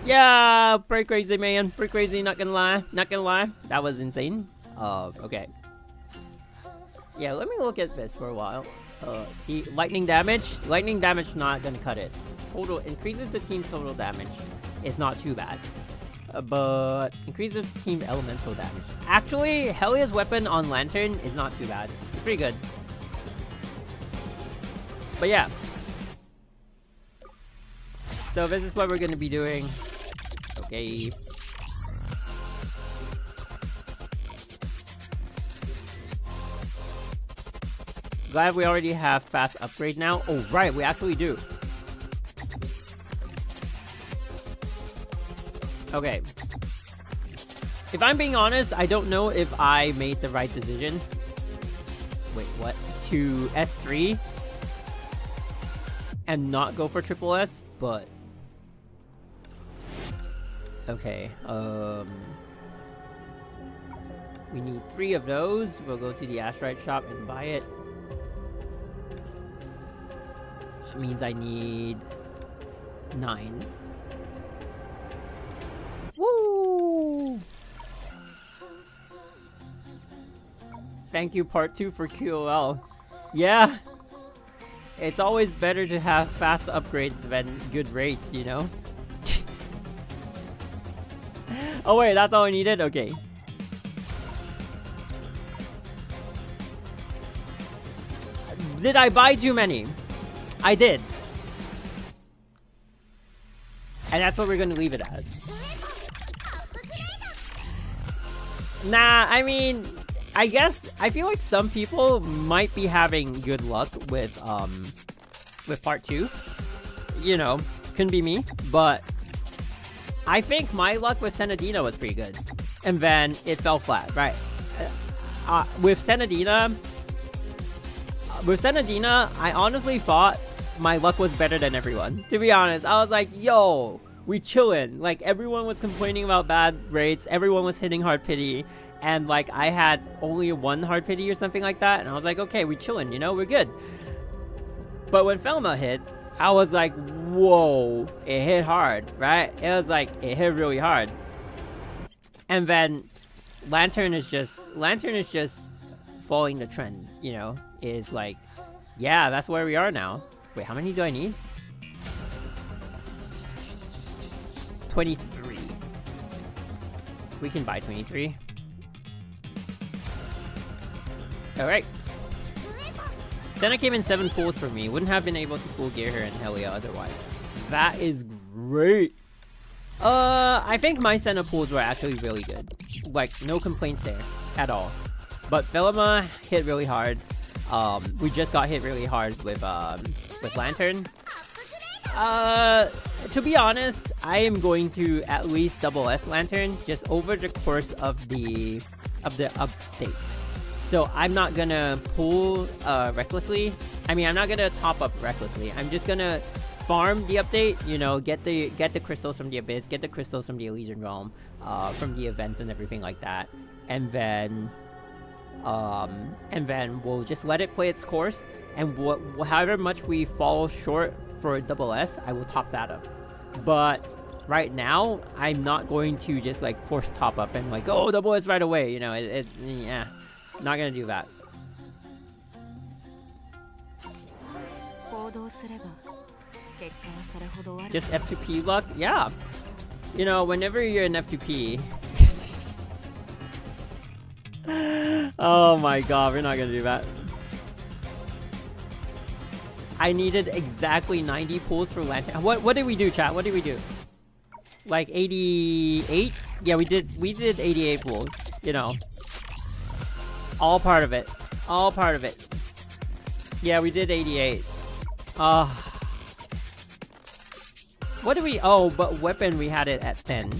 Yeah, pretty crazy, man. Pretty crazy, not gonna lie. Not gonna lie. That was insane. Okay. Yeah, let me look at this for a while. See, lightning damage. Lightning damage not gonna cut it. Total increases the team's total damage. It's not too bad. but increases team elemental damage. Actually, Helia's weapon on Lantern is not too bad. It's pretty good. But yeah. So this is what we're gonna be doing. Okay. Glad we already have fast upgrade now. Oh, right, we actually do. Okay. If I'm being honest, I don't know if I made the right decision. Wait, what? To S3 and not go for triple S, but okay. We need 3 of those. We'll go to the asteroid shop and buy it. That means I need 9. Woo! Thank you, part 2 for QOL. Yeah! It's always better to have fast upgrades than good rates, you know? Oh wait, that's all I needed? Okay. Did I buy too many? I did. And that's what we're gonna leave it as. Nah, I mean, I guess I feel like some people might be having good luck with part 2. You know, couldn't be me, but I think my luck with Senadina was pretty good. And then it fell flat, right? With Senadina, I honestly thought my luck was better than everyone. To be honest, I was like, yo, we chillin'. Like, everyone was complaining about bad rates. Everyone was hitting hard pity. And, like, I had only 1 hard pity or something like that. And I was like, okay, we chillin', you know? We're good. But when Felma hit, I was like, whoa. It hit hard, right? It was like, it hit really hard. And then Lantern is just following the trend, you know? Is like, yeah, that's where we are now. Wait, how many do I need? 23. We can buy 23. Alright. Senna came in 7 pulls for me. Wouldn't have been able to pull Gear her and Helia otherwise. That is great. I think my Senna pulls were actually really good. Like, no complaints there at all. But Velima hit really hard. We just got hit really hard with Lantern. To be honest, I am going to at least double S Lantern just over the course of the update. So I'm not gonna pull recklessly. I mean, I'm not gonna top up recklessly. I'm just gonna farm the update. You know, get the crystals from the Abyss, get the crystals from the Elysian Realm, from the events and everything like that, and then we'll just let it play its course. And however much we fall short for double S, I will top that up. But right now, I'm not going to just like force top up and like, oh, double S right away. You know, yeah, not gonna do that. Just F2P luck? Yeah. You know, whenever you're in F2P. Oh my god, we're not gonna do that. I needed exactly 90 pulls for Lantern. What did we do, chat? What did we do? Like 88? Yeah, we did 88 pulls. You know. All part of it. All part of it. Yeah, we did 88. What did we... Oh, but weapon, we had it at 10.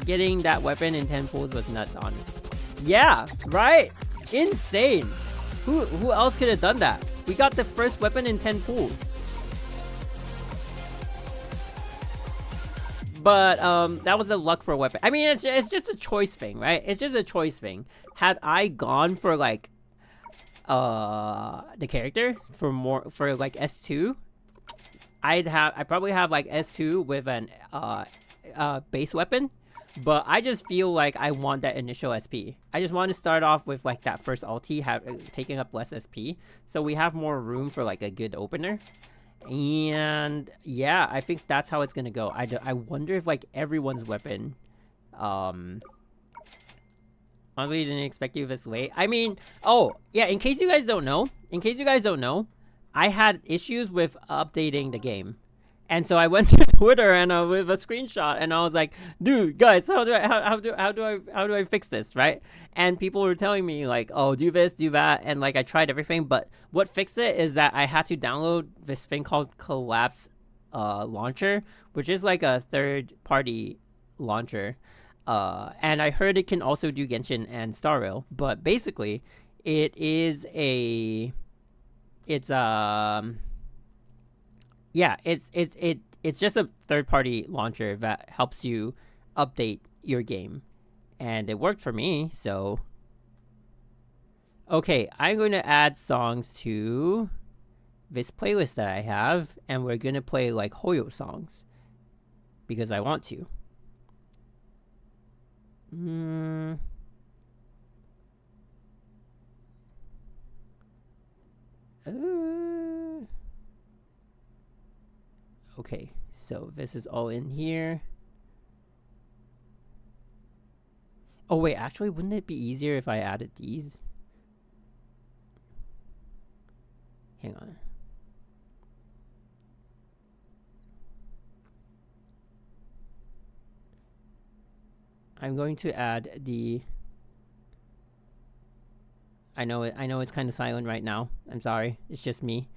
Getting that weapon in 10 pulls was nuts, honestly. Yeah, right? Insane. Who else could have done that? We got the first weapon in 10 pulls. But that was a luck for a weapon. I mean, it's just a choice thing, right? It's just a choice thing. Had I gone for like the character for like S2, I'd probably have like S2 with an base weapon. But I just feel like I want that initial SP. I just want to start off with like that first ulti taking up less SP, so we have more room for like a good opener. And yeah, I think that's how it's gonna go. I wonder if like everyone's weapon Honestly, didn't expect you this late. I mean, oh, yeah, in case you guys don't know, I had issues with updating the game. And so I went to Twitter and with a screenshot, and I was like, "Dude, guys, how do I fix this, right?" And people were telling me like, "Oh, do this, do that," and like I tried everything, but what fixed it is that I had to download this thing called Collapse launcher, which is like a third-party launcher, and I heard it can also do Genshin and Star Rail, but basically, it's just a third-party launcher that helps you update your game, and it worked for me. So, okay, I'm going to add songs to this playlist that I have, and we're gonna play like Hoyo songs because I want to. Okay, so this is all in here. Oh wait, actually, wouldn't it be easier if I added these? Hang on. I'm going to add the... I know it's kind of silent right now. I'm sorry. It's just me.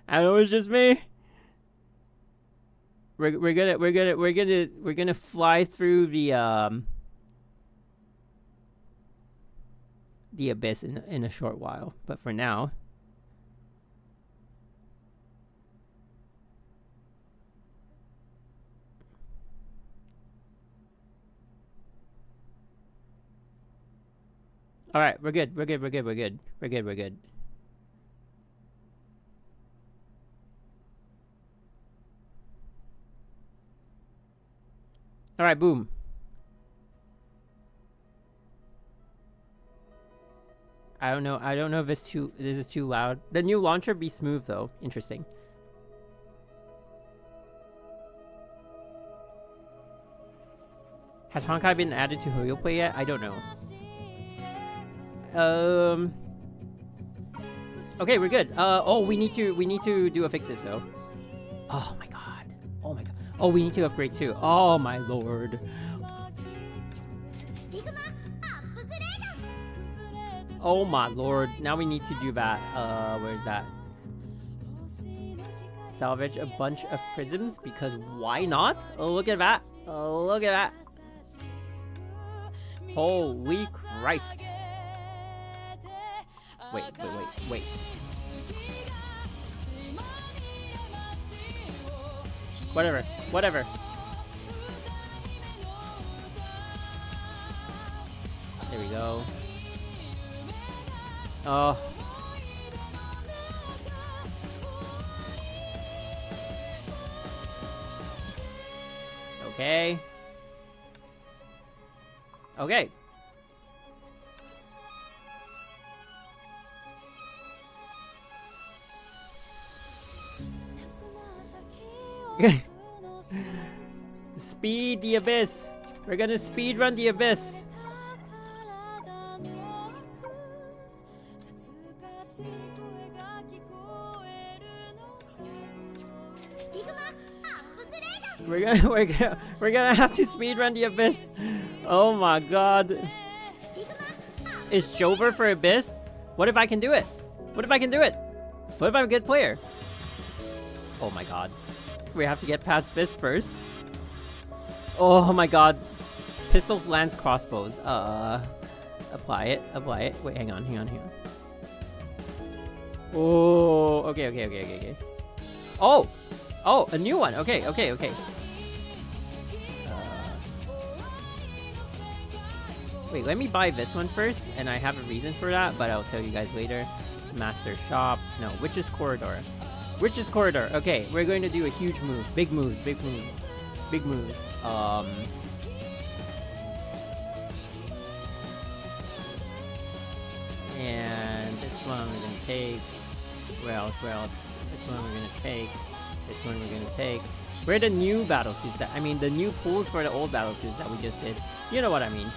I know it's just me. We're gonna fly through the abyss in a short while. But for now, all right, we're good. All right, boom. I don't know if this is too loud. The new launcher be smooth though. Interesting. Has Honkai been added to Hoyo Play yet? I don't know. Okay, we're good. Oh, we need to do a fix it though. Oh my god. Oh, we need to upgrade too. Oh my lord. Oh my lord. Now we need to do that. Where's that? Salvage a bunch of prisms because why not? Oh, look at that. Oh, look at that. Holy Christ. Wait. Whatever. There we go. Oh. Okay. Speed the abyss. We're gonna speedrun the abyss. We're gonna have to speedrun the abyss. Oh my god. Is Jover for abyss? What if I can do it? What if I'm a good player? Oh my god. We have to get past this first. Oh my god. Pistols, lance, crossbows. Apply it. Wait, hang on. Oh, okay. Oh, a new one. Okay. Wait, let me buy this one first, and I have a reason for that, but I'll tell you guys later. Master shop. No, Witch's Corridor. Okay, we're going to do a huge move. Big moves. And this one we're gonna take. Where else? This one we're gonna take. Where are the new battle suits that, I mean, the new pools for the old battle suits that we just did. You know what I mean.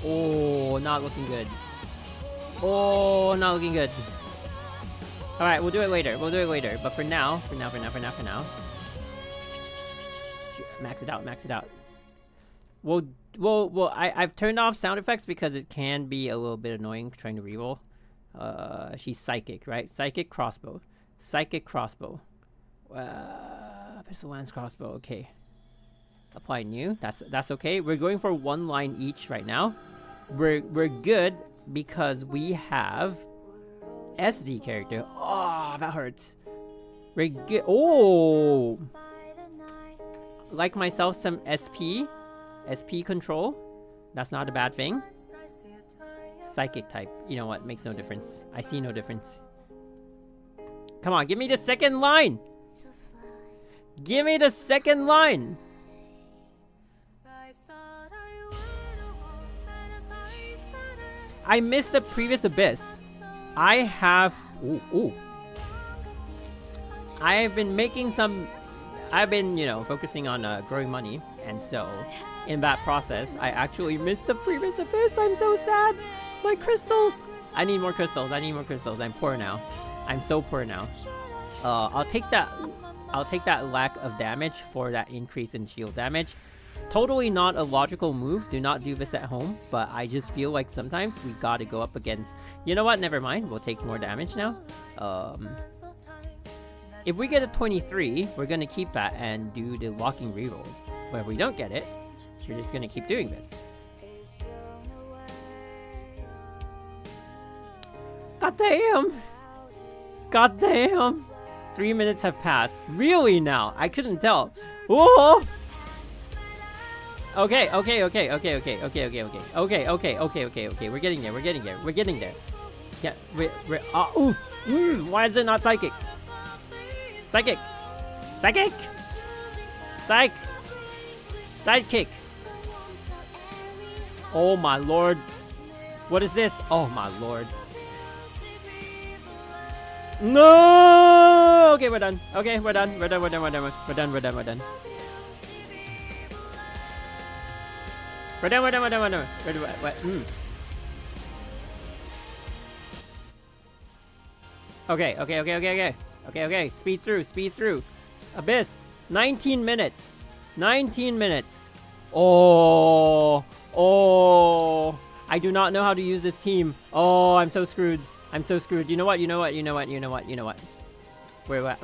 Oh, not looking good. Oh, not looking good. Alright, we'll do it later. We'll do it later. But for now. Max it out, max it out. I've turned off sound effects because it can be a little bit annoying trying to reroll. She's psychic, right? Psychic crossbow. Psychic crossbow. Pistol lance crossbow, okay. Apply new. That's okay. We're going for 1 line each right now. We're good because we have SD character. Oh, that hurts. We're good. Oh, like myself some SP control. That's not a bad thing. Psychic type. You know what? Makes no difference. I see no difference. Come on, give me the second line. Give me the second line. I missed the previous abyss. I have... Ooh. I have been making some... I've been, you know, focusing on growing money. And so, in that process, I actually missed the previous abyss. I'm so sad. My crystals. I need more crystals. I need more crystals. I'm poor now. I'm so poor now. I'll take that lack of damage for that increase in shield damage. Totally not a logical move. Do not do this at home. But I just feel like sometimes we gotta go up against... You know what? Never mind. We'll take more damage now. If we get a 23, we're gonna keep that and do the locking rerolls. But if we don't get it, we're just gonna keep doing this. God damn! God damn! 3 minutes have passed. Really now? I couldn't tell. Whoa! Okay. We're getting there. Yeah, why is it not psychic? Psychic! Psych! Sidekick! Oh my lord. What is this? Oh my lord. No! Okay, we're done. Okay, we're done. We're done. Okay. Speed through. Abyss. 19 minutes. 19 minutes. Oh. I do not know how to use this team. Oh, I'm so screwed. You know what? Where at?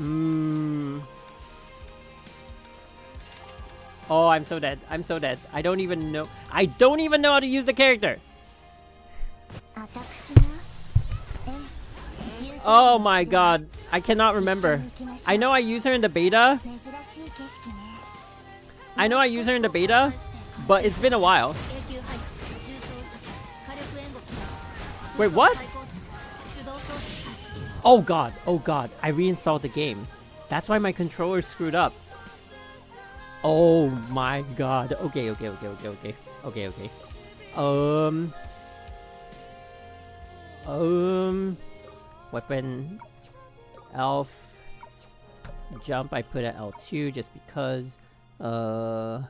Oh, I'm so dead. I don't even know how to use the character. Oh my god. I cannot remember. I know I use her in the beta. But it's been a while. Wait, what? Oh god. I reinstalled the game. That's why my controller's screwed up. Oh my god. Okay. Weapon. Elf. Jump I put at L2 just because. I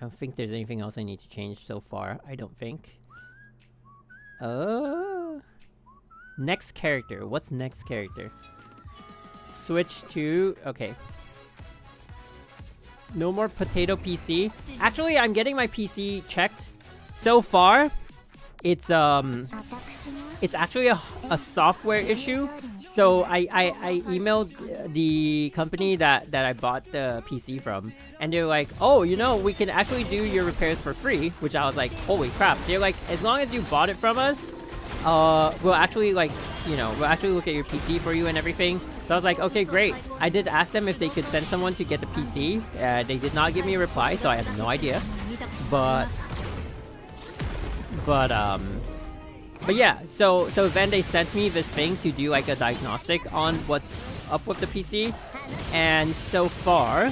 don't think there's anything else I need to change so far. I don't think. Next character. What's next character? Switch to... Okay. No more potato PC. Actually, I'm getting my PC checked. So far, it's actually a software issue. So I emailed the company that I bought the PC from, and they're like, oh, you know, we can actually do your repairs for free, which I was like, holy crap. They're like, as long as you bought it from us, we'll actually look at your PC for you and everything. So I was like, okay, great. I did ask them if they could send someone to get the PC. They did not give me a reply, so I have no idea. But yeah, so then they sent me this thing to do like a diagnostic on what's up with the PC. And so far,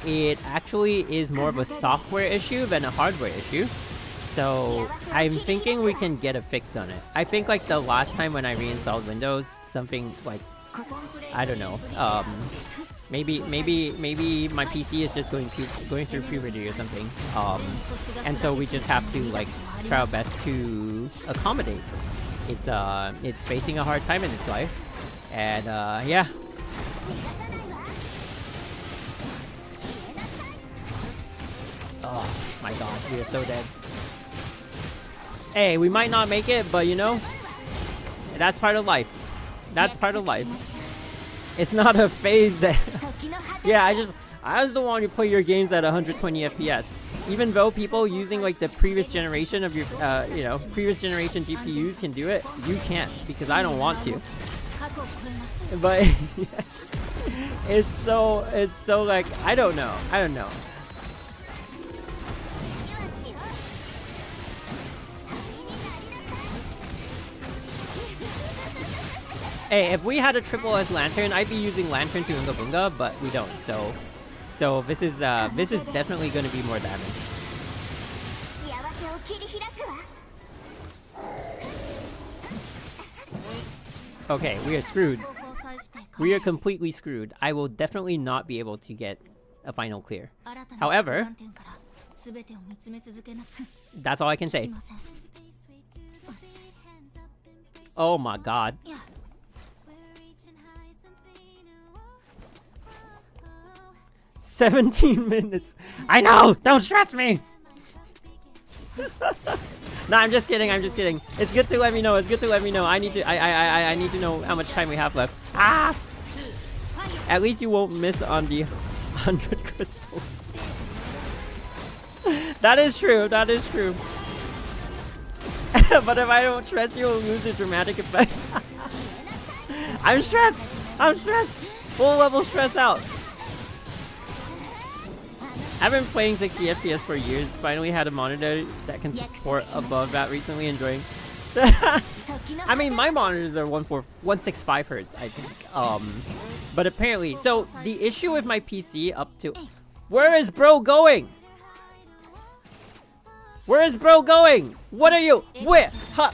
it actually is more of a software issue than a hardware issue. So I'm thinking we can get a fix on it. I think like the last time when I reinstalled Windows, something like I don't know. Maybe my PC is just going through puberty or something. And so we just have to like try our best to accommodate. It's facing a hard time in its life, and yeah. Oh my god, we are so dead. Hey, we might not make it, but you know, that's part of life. That's part of life. It's not a phase that... Yeah, I was the one who play your games at 120 FPS. Even though people using like the previous generation of your, you know, previous generation GPUs can do it, you can't because I don't want to. But it's so like, I don't know. Hey, if we had a triple S lantern, I'd be using lantern to Unga Bunga, but we don't. So this is definitely going to be more damage. Okay, we are screwed. We are completely screwed. I will definitely not be able to get a final clear. However, that's all I can say. Oh my god. 17 minutes. I know. Don't stress me. No, I'm just kidding. It's good to let me know. I need to know how much time we have left. Ah! At least you won't miss on the 100 crystals. That is true. But if I don't stress, you'll lose the dramatic effect. I'm stressed. Full level stress out. I've been playing 60 FPS for years. Finally had a monitor that can support above that recently. Enjoying. I mean, my monitors are 165 hertz, I think. But apparently, so the issue with my PC up to... Where is bro going? What are you? Where? Huh?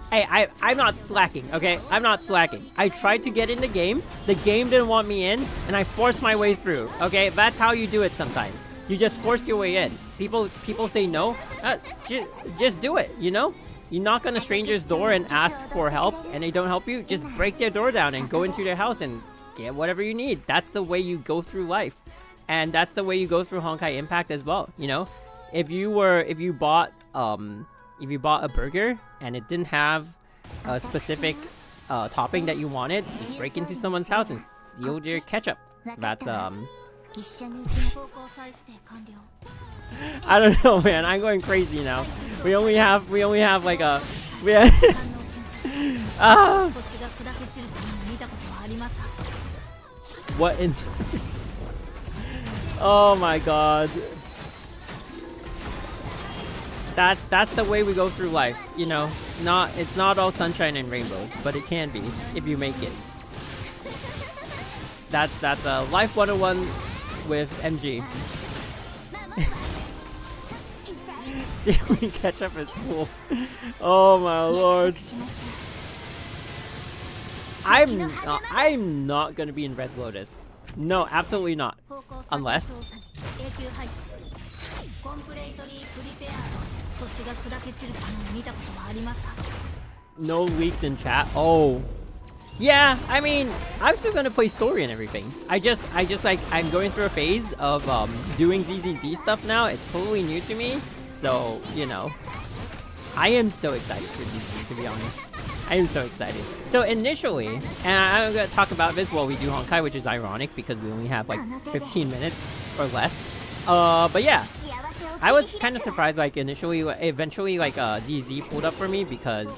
Hey, I'm not slacking, okay? I'm not slacking. I tried to get in the game didn't want me in, and I forced my way through, okay? That's how you do it sometimes. You just force your way in. People say no, just do it, you know? You knock on a stranger's door and ask for help, and they don't help you, just break their door down and go into their house and get whatever you need. That's the way you go through life. And that's the way you go through Honkai Impact as well, you know? If you bought a burger and it didn't have a specific topping that you wanted, just break into someone's house and steal their ketchup. That's I don't know, man. I'm going crazy now. We only have like a what in Oh my god. That's the way we go through life, you know. It's not all sunshine and rainbows, but it can be if you make it. That's a life 101 with MG. Stealing ketchup is cool. Oh my lord. I'm not gonna be in Red Lotus. No, absolutely not. Unless. No leaks in chat. Oh. Yeah, I mean, I'm still gonna play story and everything. I just like, I'm going through a phase of doing ZZZ stuff now. It's totally new to me. So, you know, I am so excited for ZZZ, to be honest. I am so excited. So initially, and I'm gonna talk about this while we do Honkai, which is ironic because we only have like 15 minutes or less. But yeah, I was kind of surprised, like eventually like ZZ pulled up for me, because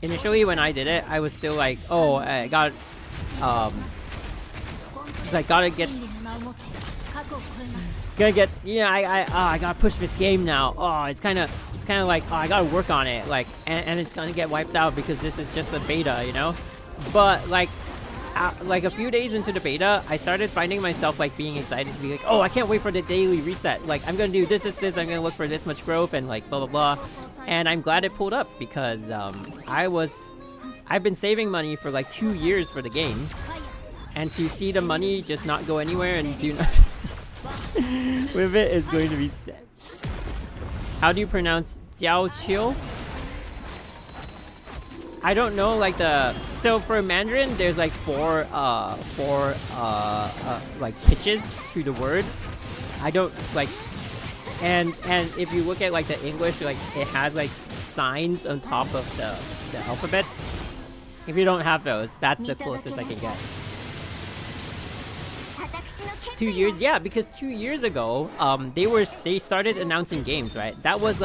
initially when I did it, I was still like, oh, I got, just like gotta get, yeah, I gotta push this game now. Oh, it's kind of like, oh, I gotta work on it, like, and it's gonna get wiped out because this is just a beta, you know. But like, like a few days into the beta, I started finding myself like being excited to be like, oh, I can't wait for the daily reset. Like I'm gonna do this, I'm gonna look for this much growth and like blah blah blah. And I'm glad it pulled up because I've been saving money for like 2 years for the game, and to see the money just not go anywhere and do nothing with it is going to be sad. How do you pronounce Jiao Qiu? I don't know, like so for Mandarin there's like four like pitches to the word. I don't like, and if you look at like the English, like it has like signs on top of the alphabets. If you don't have those, that's the closest I can get. 2 years, yeah, because 2 years ago, they started announcing games, right? That was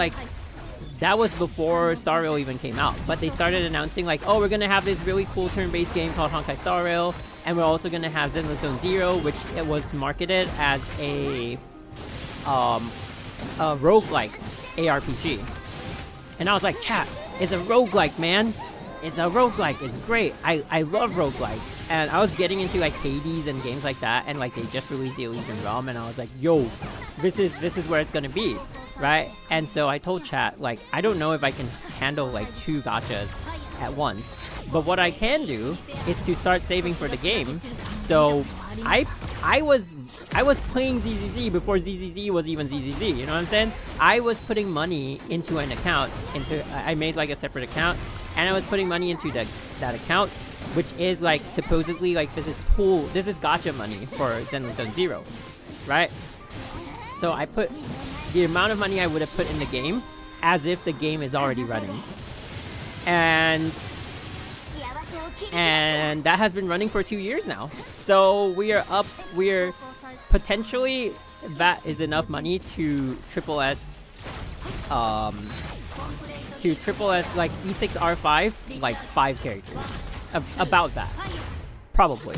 before Star Rail even came out. But they started announcing like, oh, we're gonna have this really cool turn-based game called Honkai Star Rail, and we're also gonna have Zenless Zone Zero, which it was marketed as a roguelike ARPG. And I was like, chat, it's a roguelike, man. It's a roguelike. It's great. I love roguelike. And I was getting into like Hades and games like that, and like they just released the Elysian Realm, and I was like, yo, this is where it's gonna be, right? And so I told chat, like, I don't know if I can handle like 2 gachas at once, but what I can do is to start saving for the game. So I was playing ZZZ before ZZZ was even ZZZ. You know what I'm saying? I was putting money into an account. I made like a separate account, and I was putting money into that account, which is like supposedly like this is gacha money for Zenless Zone Zero, right? So I put the amount of money I would have put in the game as if the game is already running, and that has been running for 2 years now. So we're potentially, that is enough money to triple S like E6R5, like 5 characters. About that. Probably.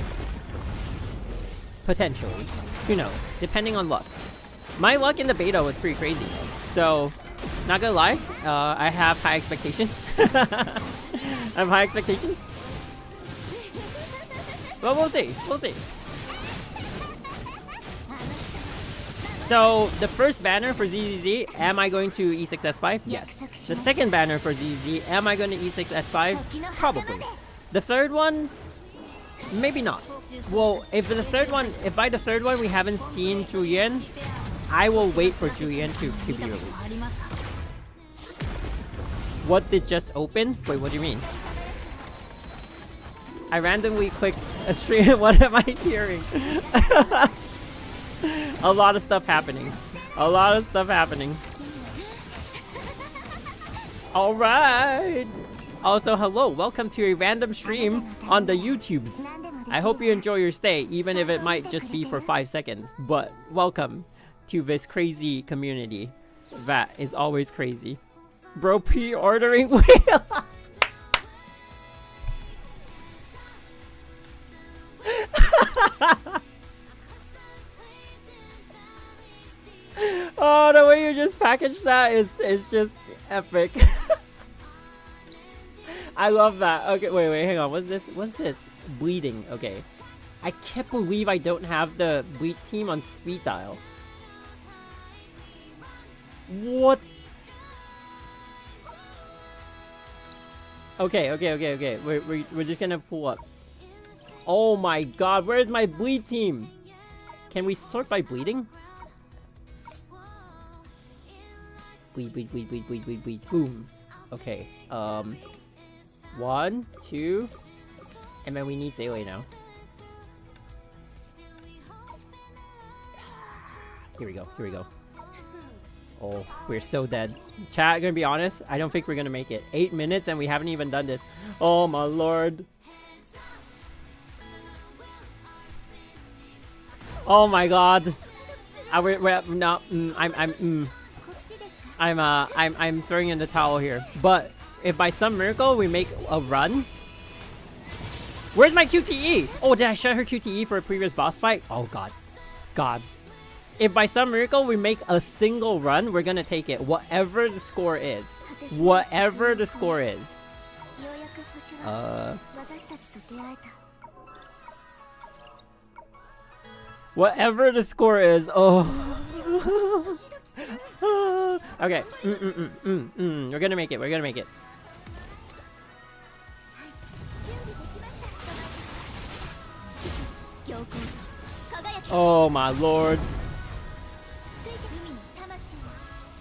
Potentially. Who knows? Depending on luck. My luck in the beta was pretty crazy though. So, not gonna lie, I have high expectations. I have high expectations. Well, we'll see. We'll see. So, the first banner for ZZZ, am I going to E6S5? Yes. The second banner for ZZZ, am I going to E6S5? Probably. The third one, maybe not. Well, if by the third one we haven't seen Julian, I will wait for Julian to be released. What did just open? Wait, what do you mean? I randomly clicked a stream. What am I hearing? A lot of stuff happening. A lot of stuff happening. Alright. Also, hello. Welcome to a random stream on the YouTubes. I hope you enjoy your stay, even if it might just be for 5 seconds. But welcome to this crazy community that is always crazy. Bro, pre-ordering whale. Oh, the way you just packaged that is just epic. I love that. Okay, wait, hang on. What's this? What's this? Bleeding. Okay. I can't believe I don't have the bleed team on speed dial. What? Okay. We're just gonna pull up. Oh my god, where's my bleed team? Can we sort by bleeding? Bleed. Boom. Okay. 1, 2, and then we need Zaylee now. Here we go. Oh, we're so dead. Chat, gonna be honest, I don't think we're gonna make it. 8 minutes and we haven't even done this. Oh my lord. Oh my god. I'm throwing in the towel here. But if by some miracle we make a run. Where's my QTE? Oh, did I shut her QTE for a previous boss fight? Oh god. If by some miracle we make a single run, we're gonna take it. Whatever the score is. Whatever the score is, oh. Okay, we're gonna make it, we're gonna make it. Oh my lord.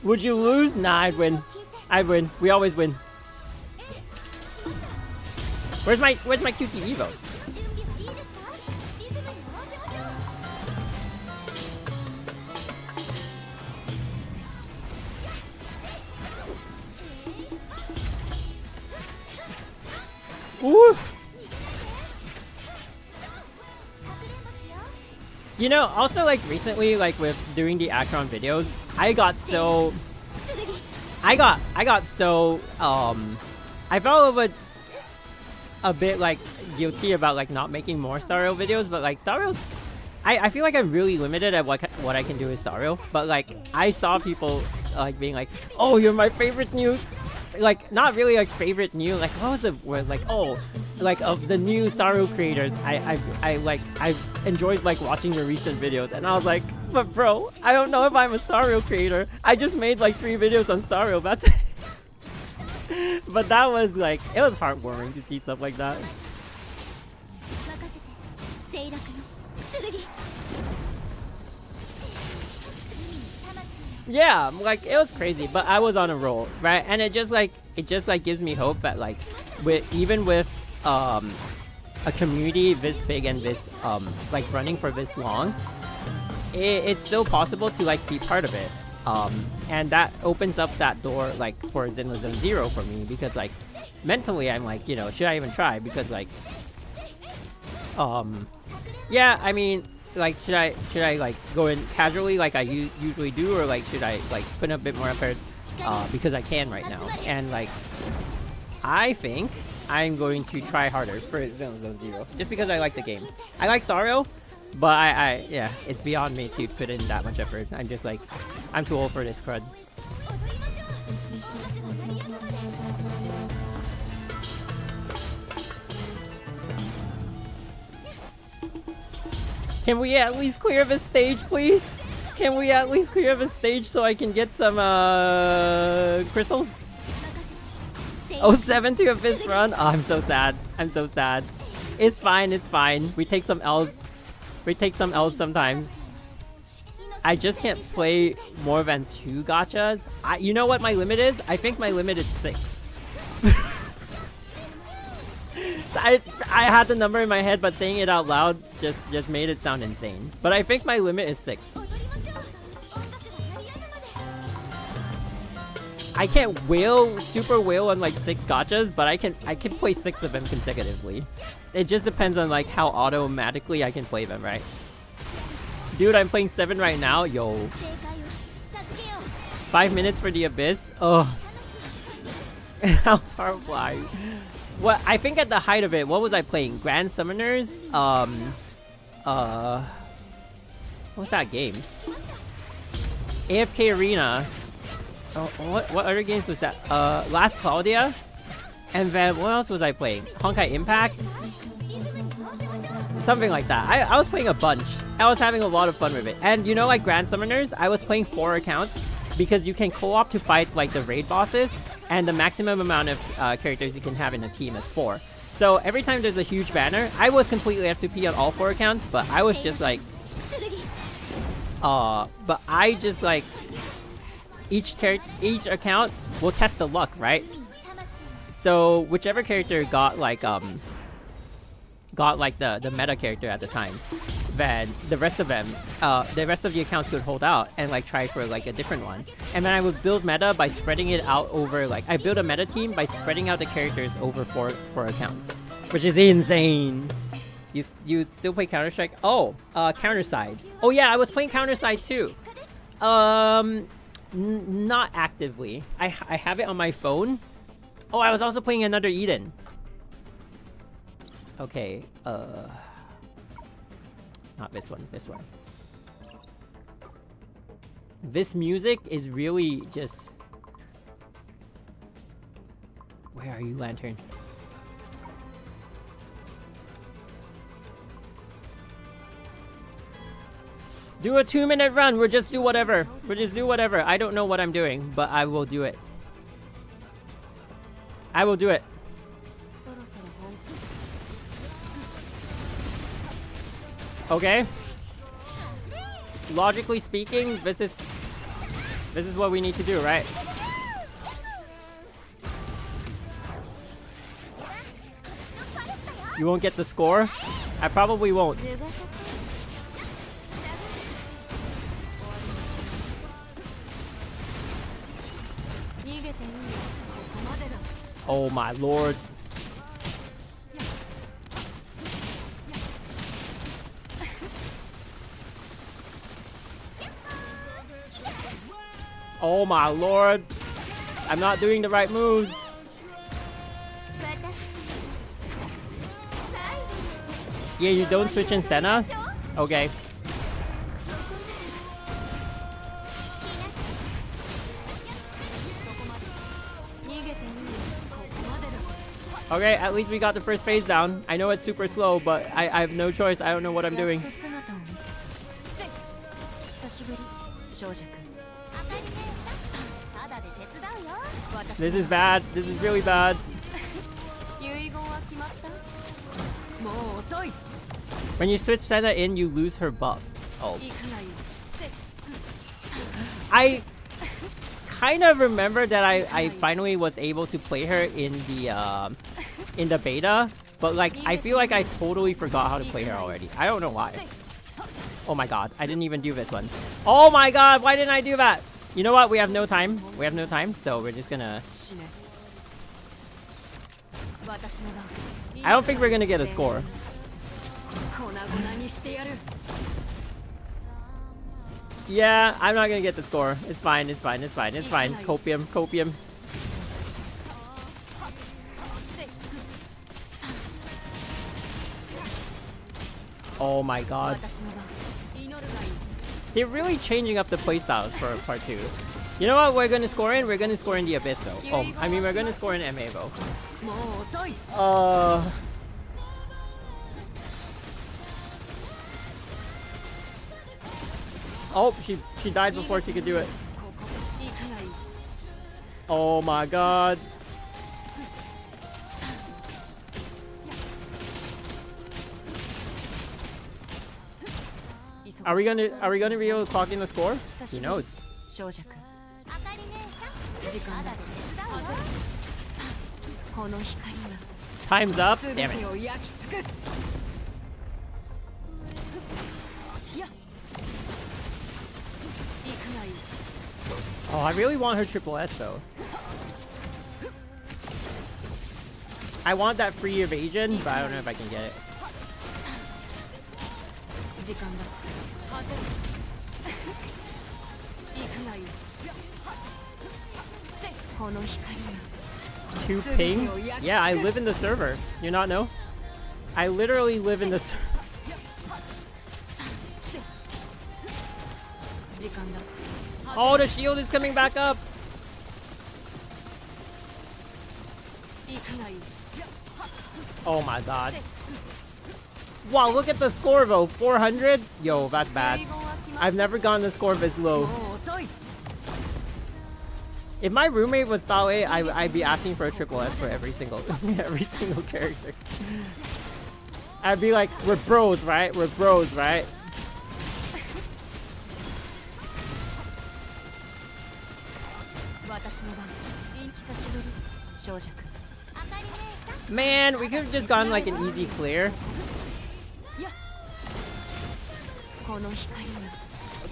Would you lose? Nah, I'd win. I'd win. We always win. Where's my QT Evo? Ooh. You know, also like recently, like with doing the Akron videos, I got so I felt a bit like guilty about like not making more Star Rail videos, but like Star Rail's, I feel like I'm really limited at what I can do with Star Rail. But like I saw people like being like, oh, you're my favorite new, like not really like favorite new, like what was the word, like, oh, like of the new Star Rail creators, I've enjoyed like watching your recent videos. And I was like, but bro, I don't know if I'm a Star Rail creator. I just made like 3 videos on Star Rail, that's it. But that was like, it was heartwarming to see stuff like that. Yeah, like it was crazy, but I was on a roll, right? And it just like gives me hope that like even with a community this big and this like running for this long, it's still possible to like be part of it. And that opens up that door like for Zenless Zone Zero for me, because like mentally I'm like, you know, should I even try? Because like yeah, I mean, like should I like go in casually like I usually do, or like should I like put in a bit more effort because I can right now? And like I think I'm going to try harder for Zenless Zone Zero just because I like the game. I like Star Rail, but I yeah, it's beyond me to put in that much effort. I'm just like, I'm too old for this crud. Can we at least clear this stage, please? Can we at least clear this stage so I can get some crystals? Oh, 7 to a fist run? Oh, I'm so sad. I'm so sad. It's fine, it's fine. We take some L's. We take some L's sometimes. I just can't play more than 2 gachas. You know what my limit is? I think my limit is 6. I had the number in my head, but saying it out loud just made it sound insane. But I think my limit is 6. I can't super whale on like 6 gachas, but I can play 6 of them consecutively. It just depends on like how automatically I can play them, right? Dude, I'm playing 7 right now. Yo. 5 minutes for the Abyss. Oh. How far fly? What I think at the height of it, what was I playing? Grand Summoners? What's that game? AFK Arena. Oh, what other games was that? Last Claudia? And then what else was I playing? Honkai Impact? Something like that. I was playing a bunch. I was having a lot of fun with it. And you know, like Grand Summoners, I was playing 4 accounts because you can co-op to fight like the raid bosses, and the maximum amount of characters you can have in a team is 4. So every time there's a huge banner, I was completely F2P on all 4 accounts, but I was just like, but I just like, each account will test the luck, right? So whichever character got like the meta character at the time, then the rest of them, the rest of the accounts could hold out and like try for like a different one. And then I would build meta by spreading it out over like, I built a meta team by spreading out the characters over four accounts, which is insane. You still play Counter-Strike? Oh, Counter-Side. Oh yeah, I was playing Counter-Side too. Not actively. I have it on my phone. Oh, I was also playing another Eden. Okay, not this one, this one. This music is really just... Where are you, Lantern? Do a 2-minute run. We'll just do whatever. We'll just do whatever. I don't know what I'm doing, but I will do it. I will do it. Okay. Logically speaking, this is what we need to do, right? You won't get the score? I probably won't. Oh my lord. Oh my lord. I'm not doing the right moves. Yeah, you don't switch in Senna? Okay. Okay, at least we got the first phase down. I know it's super slow, but I have no choice. I don't know what I'm doing. This is bad. This is really bad. When you switch Senna in, you lose her buff. Oh. I kind of remember that I finally was able to play her in the beta, but like I feel like I totally forgot how to play her already. I don't know why. Oh my god, I didn't even do this one. Oh my god, why didn't I do that? You know what? We have no time. We have no time, so we're just gonna... I don't think we're gonna get a score. Yeah, I'm not gonna get the score. It's fine, it's fine, it's fine, it's fine. Copium, copium. Oh my god. They're really changing up the playstyles for part 2. You know what we're gonna score in? We're gonna score in the Abyss though. Oh, I mean we're gonna score in MA though. Oh, she died before she could do it. Oh my god. Are we gonna be able to clock in the score? Who knows? Time's up. Damn it. Oh, I really want her triple S though. I want that free evasion, but I don't know if I can get it. Two ping? Yeah, I live in the server. You not know? I literally live in the server. Oh, the shield is coming back up. Oh my god. Wow, look at the score though. 400? Yo, that's bad. I've never gotten the score this low. If my roommate was Taoe, I'd be asking for a triple S for every single character. I'd be like, we're bros, right? We're bros, right? Man, we could have just gone like an easy clear.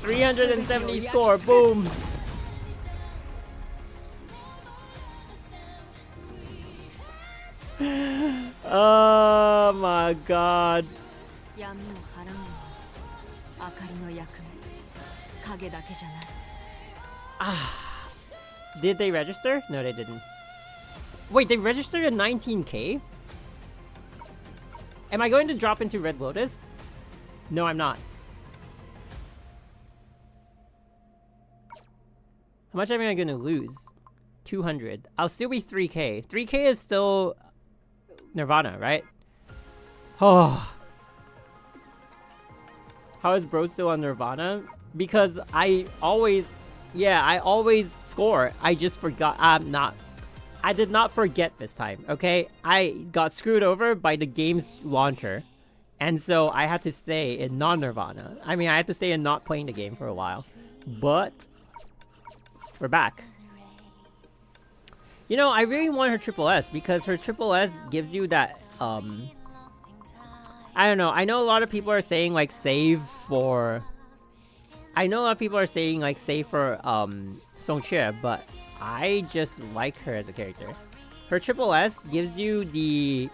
370 score, boom. Oh my god. Did they register? No, they didn't. Wait, they registered at 19k? Am I going to drop into Red Lotus? No, I'm not. How much am I going to lose? 200. I'll still be 3k. 3k is still Nirvana, right? Oh. How is bro still on Nirvana? Because I always score. I just forgot. I did not forget this time, okay? I got screwed over by the game's launcher. And so I had to stay in non-Nirvana. I mean, I had to stay in not playing the game for a while. But we're back. You know, I really want her triple S because her triple S gives you that, I don't know. I know a lot of people are saying, like, save for... Song Chia, but I just like her as a character. Her triple S gives you the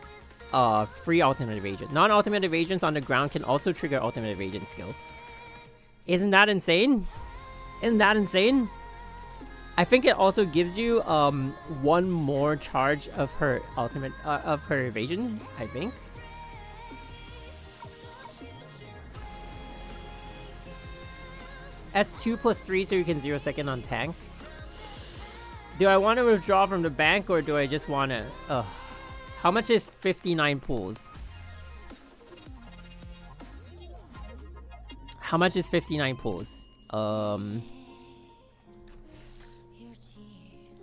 free ultimate evasion. Non-ultimate evasions on the ground can also trigger ultimate evasion skill. Isn't that insane? Isn't that insane? I think it also gives you one more charge of her ultimate of her evasion, I think. S2 plus 3 so you can 0 second on tank. Do I want to withdraw from the bank or do I just want to... How much is 59 pools? How much is 59 pools?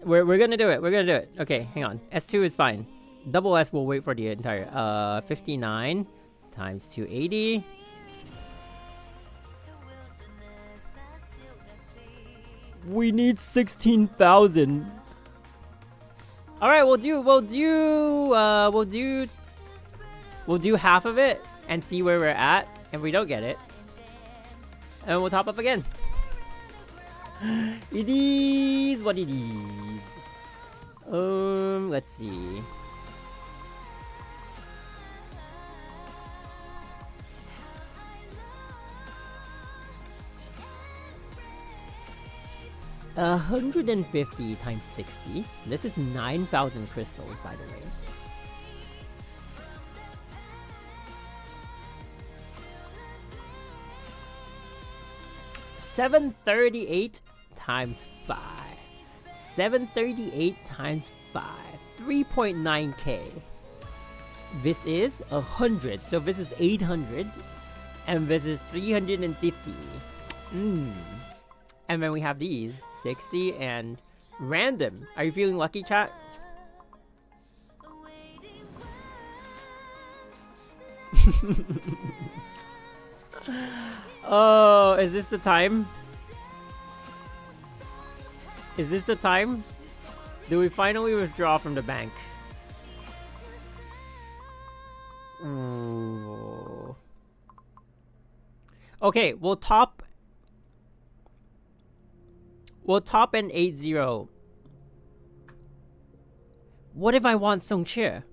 We're gonna do it. We're gonna do it. Okay, hang on. S2 is fine. Double S will wait for the entire... 59 times 280. We need 16,000. All right, we'll do half of it and see where we're at. If we don't get it, and we'll top up again. It is what it is. Let's see. $150 times 60. This is 9,000 crystals, by the way. $738 times 5. 738 times 5. 3.9k. This is 100. So this is 800. And this is 350. And then we have these 60 and random. Are you feeling lucky, chat? Oh, is this the time? Is this the time? Do we finally withdraw from the bank? Ooh. Okay, we'll top an 8-0. What if I want Song Chia?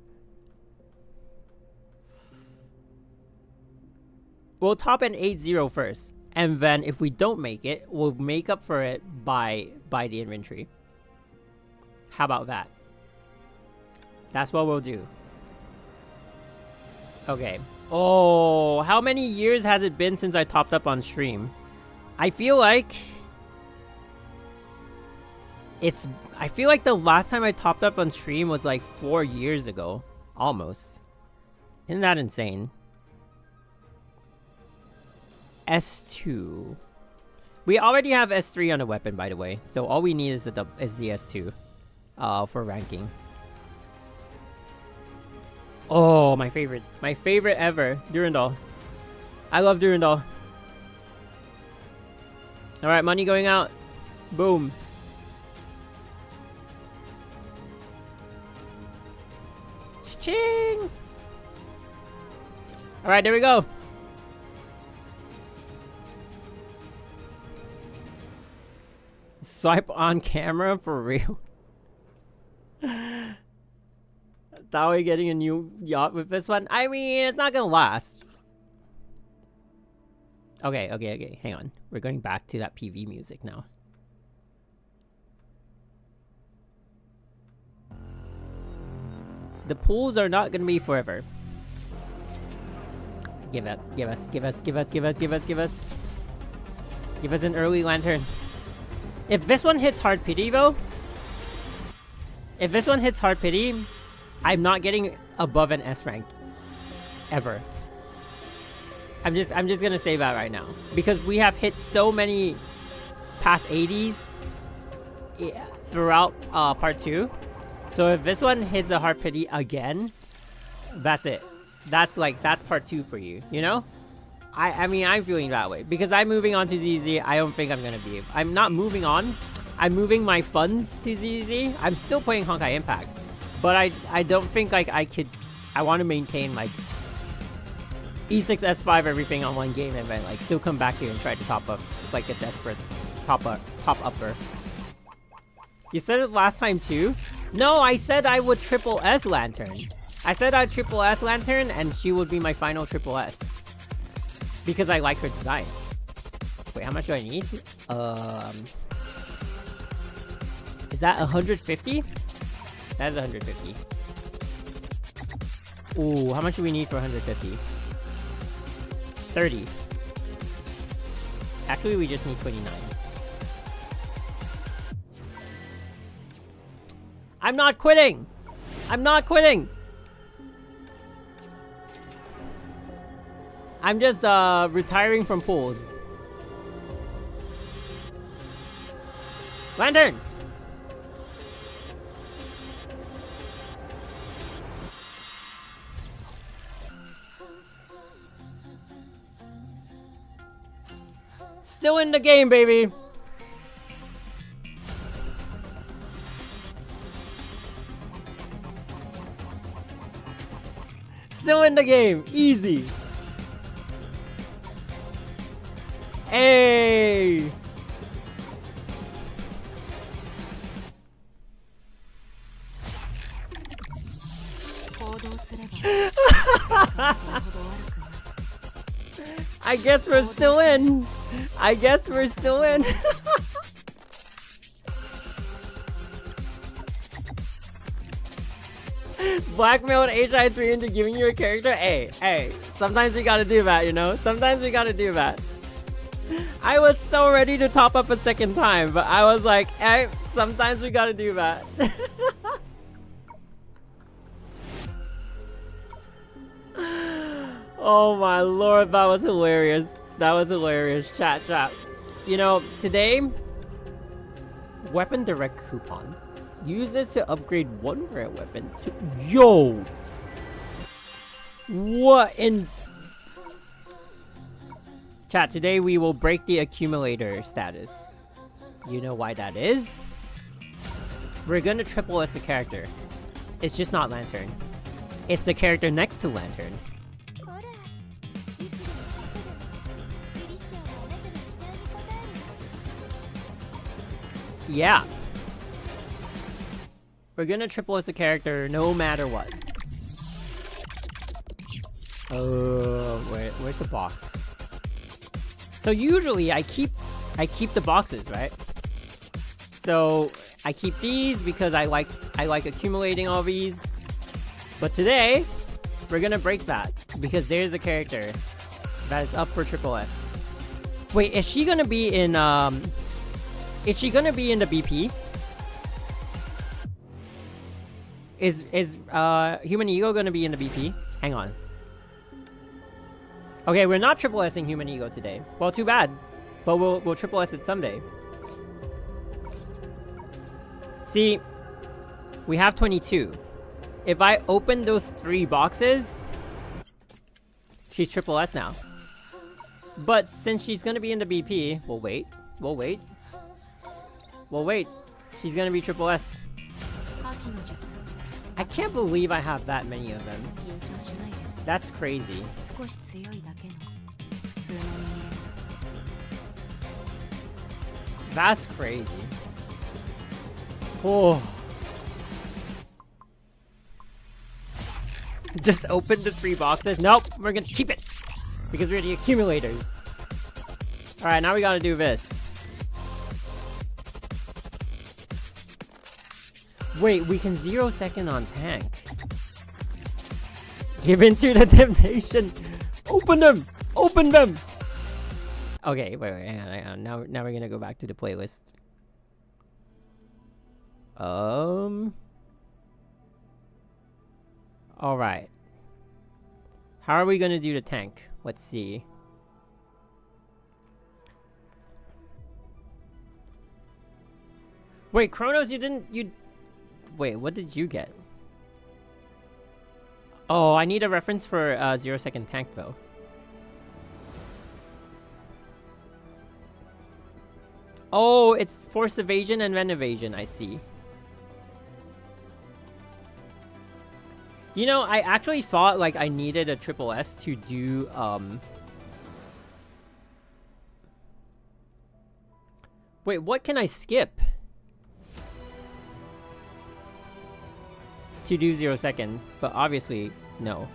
We'll top an 8-0 first. And then if we don't make it, we'll make up for it by the inventory. How about that? That's what we'll do. Okay. Oh, how many years has it been since I topped up on stream? I feel like the last time I topped up on stream was like 4 years ago. Almost. Isn't that insane? S2. We already have S3 on the weapon, by the way. So all we need is the S2 for ranking. Oh, my favorite. My favorite ever. Durandal. I love Durandal. Alright, money going out. Boom. Ching! Alright, there we go. Swipe on camera for real. Thought we getting a new yacht with this one. I mean, it's not gonna last. Okay. Hang on. We're going back to that PV music now. The pools are not gonna be forever. Give us an early lantern. If this one hits hard pity though, I'm not getting above an S rank. Ever. I'm just gonna say that right now because we have hit so many past 80s throughout part 2. So if this one hits a hard pity again, that's it. That's part 2 for you, you know? I mean, I'm feeling that way because I'm moving on to ZZ. I don't think I'm gonna be. I'm not moving on. I'm moving my funds to ZZ. I'm still playing Honkai Impact, but I don't think like I could. I want to maintain like E6 S5 everything on one game and then like still come back here and try to top up like a desperate top upper. You said it last time too? No, I said I would triple S Lantern. I said I'd triple S Lantern and she would be my final triple S. Because I like her design. Wait, how much do I need? Is that 150? That is 150. Ooh, how much do we need for 150? 30. Actually, we just need 29. I'm not quitting! I'm not quitting! I'm just retiring from pools. Lantern! Still in the game, baby! Still in the game! Easy! Hey! I guess we're still in. I guess we're still in. Blackmailed HI3 into giving you a character? Hey, sometimes we gotta do that, you know? Sometimes we gotta do that. I was so ready to top up a second time, but I was like, hey, sometimes we gotta do that. Oh my lord, that was hilarious. That was hilarious. Chat. You know, today, Weapon Direct coupon. Use this to upgrade one rare weapon to... Yo! What in... Chat, today we will break the accumulator status. You know why that is? We're gonna triple S a character. It's just not Lantern. It's the character next to Lantern. Yeah. We're gonna triple S a character no matter what. Where's the box? So usually I keep the boxes, right? So I keep these because I like accumulating all these. But today we're gonna break that because there's a character that is up for triple S. Wait, is she gonna be in is she gonna be in the BP? Is Human Ego gonna be in the BP? Hang on. Okay, we're not triple S-ing Human Ego today. Well, too bad. But we'll triple S it someday. See, we have 22. If I open those 3 boxes, she's triple S now. But since she's gonna be in the BP, we'll wait. She's gonna be triple S. I can't believe I have that many of them. That's crazy. That's crazy. Oh. Just open the 3 boxes. Nope, we're gonna keep it. Because we're the accumulators. Alright, now we gotta do this. Wait, we can 0-second on tank. Give in to the temptation. Open them! Open them! Okay, wait, hang on. Now we're gonna go back to the playlist. Alright. How are we gonna do the tank? Let's see. Wait, Kronos, you... Wait, what did you get? Oh, I need a reference for 0-second tank, though. Oh, it's force evasion and then evasion, I see. You know, I actually thought, like, I needed a triple S to do, Wait, what can I skip? To do 0-second, but obviously, no.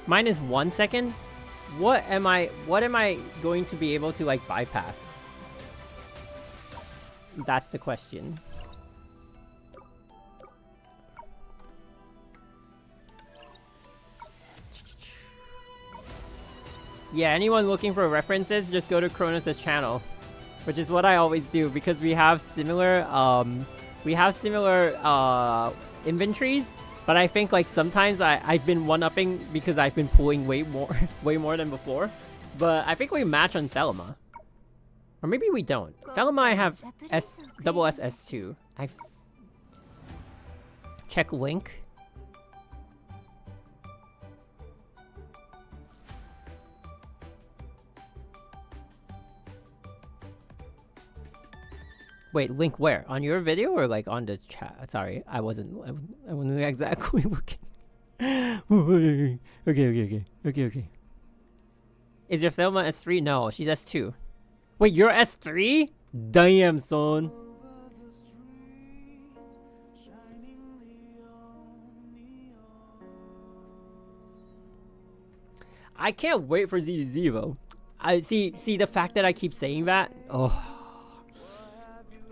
Mine is 1 second? What am I going to be able to, like, bypass? That's the question. Yeah, anyone looking for references, just go to Kronos' channel. Which is what I always do, because we have similar, inventories. But I think, like, sometimes I've been one-upping because I've been pulling way more than before. But I think we match on Thelma. Or maybe we don't. Thelma I have double SS2. Check link. Wait, link where? On your video or like on the chat? Sorry, I wasn't exactly looking. Okay. Is your Thelma S3? No, she's S2. Wait, you're S3? Damn, son. I can't wait for Z0. I see the fact that I keep saying that. Oh.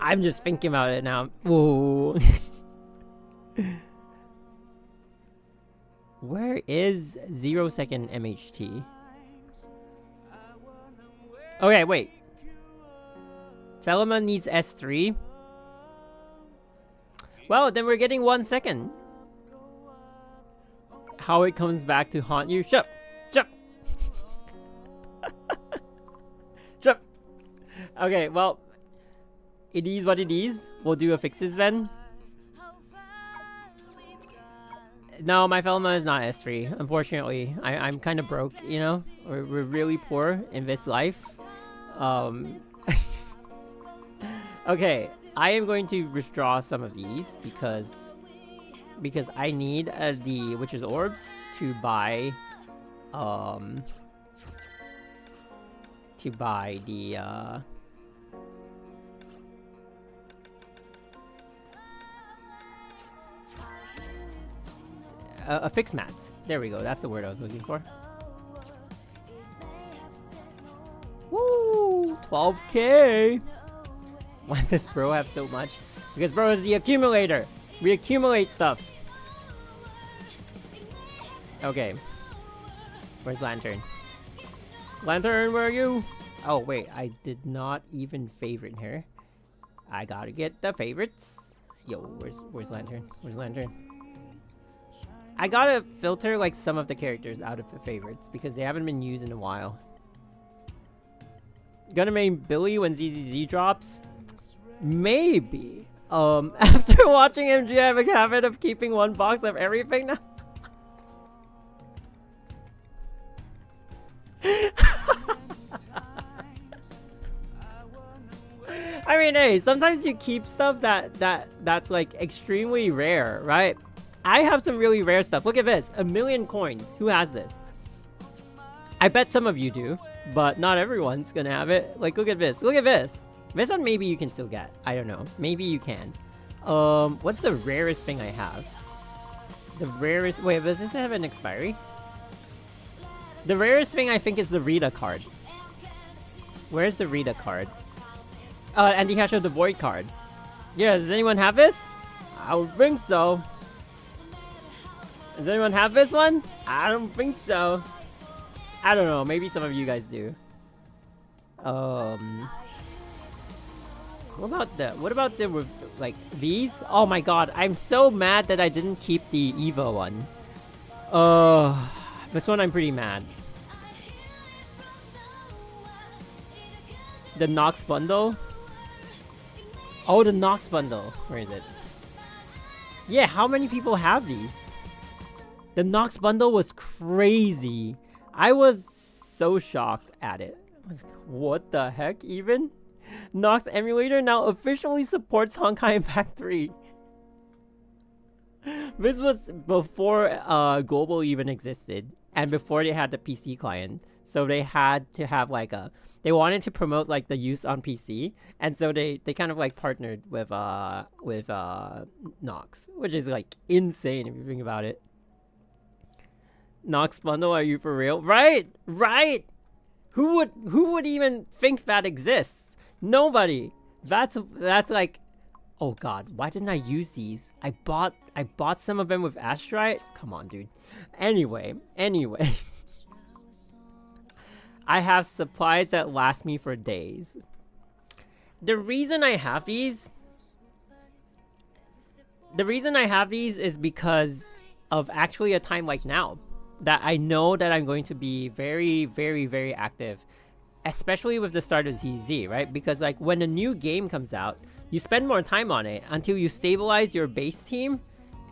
I'm just thinking about it now. Whoa. Where is 0-second MHT? Okay, wait. Thelma needs S3. Well, then we're getting 1 second. How it comes back to haunt you? Shut up! Shut up! Okay, well. It is what it is. We'll do a fixes then. No, my Thelma is not S3. Unfortunately, I'm kind of broke, you know? We're really poor in this life. Okay, I am going to withdraw some of these because I need the Witcher's Orbs to buy the a fixed mats. There we go. That's the word I was looking for. Woo! 12K! Why does bro have so much? Because bro is the accumulator. We accumulate stuff. Okay. Where's Lantern? Lantern, where are you? Oh, wait. I did not even favorite her. I gotta get the favorites. Yo, where's Lantern? Where's Lantern? I gotta filter like some of the characters out of the favorites because they haven't been used in a while. Gonna main Billy when ZZZ drops? Maybe. After watching MG, I have a habit of keeping one box of everything now. I mean, hey, sometimes you keep stuff that's like extremely rare, right? I have some really rare stuff. Look at this. 1,000,000 coins. Who has this? I bet some of you do, but not everyone's gonna have it. Like, look at this. Look at this. This one maybe you can still get. I don't know. Maybe you can. What's the rarest thing I have? The rarest... Wait, does this have an expiry? The rarest thing I think is the Rita card. Where's the Rita card? Anti-Cash of the Void card. Yeah, does anyone have this? I don't think so. Does anyone have this one? I don't think so. I don't know. Maybe some of you guys do. What about the like these? Oh my god, I'm so mad that I didn't keep the Evo one. This one I'm pretty mad. The Nox bundle? Oh, the Nox bundle. Where is it? Yeah, how many people have these? The Nox bundle was crazy. I was so shocked at it. I was like, what the heck even? Nox emulator now officially supports Honkai Impact 3. This was before Global even existed, and before they had the PC client. So they had to have like they wanted to promote like the use on PC, and so they kind of like partnered with Nox, which is like insane if you think about it. Nox bundle, are you for real? Right. Who would even think that exists? Nobody. That's like, oh god, why didn't I use these? I bought some of them with Astrite. Come on, dude. Anyway. I have supplies that last me for days. The reason I have these is because of actually a time like now, that I know that I'm going to be very, very, very active, especially with the start of ZZ, right? Because like when a new game comes out, you spend more time on it until you stabilize your base team,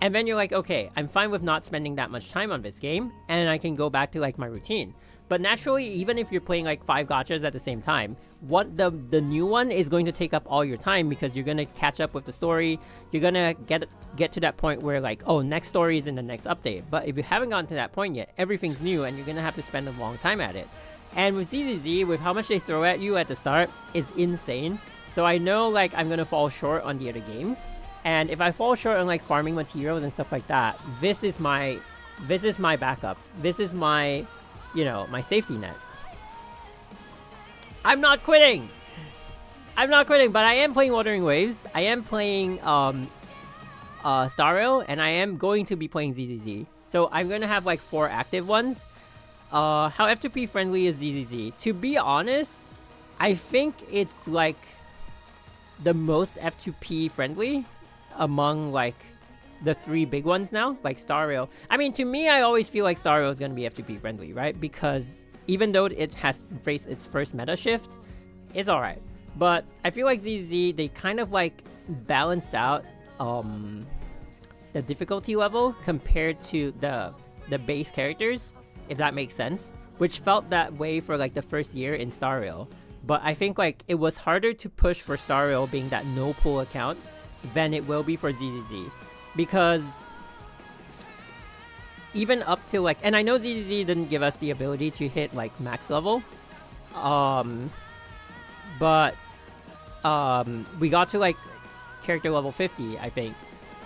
and then you're like, okay, I'm fine with not spending that much time on this game, and I can go back to like my routine. But naturally, even if you're playing like 5 gachas at the same time, the new one is going to take up all your time, because you're gonna catch up with the story. You're gonna get to that point where like, oh, next story is in the next update. But if you haven't gotten to that point yet, everything's new, and you're gonna have to spend a long time at it. And with ZZZ, with how much they throw at you at the start, it's insane. So I know like I'm gonna fall short on the other games, and if I fall short on like farming materials and stuff like that, this is my backup. This is my, you know, my safety net. I'm not quitting, but I am playing Wuthering Waves. I am playing Star Rail, and I am going to be playing ZZZ. So I'm gonna have like 4 active ones. How F2P friendly is ZZZ? To be honest, I think it's like the most F2P friendly among like the 3 big ones now, like Star Rail. I mean, to me, I always feel like Star Rail is gonna be F2P friendly, right? Because even though it has faced its first meta shift, it's alright. But I feel like ZZ, they kind of like balanced out the difficulty level compared to the base characters, if that makes sense. Which felt that way for like the first year in Star Rail. But I think like it was harder to push for Star Rail being that no pull account than it will be for ZZZ. Because even up to like, and I know ZZZ didn't give us the ability to hit like max level, but we got to like character level 50, I think.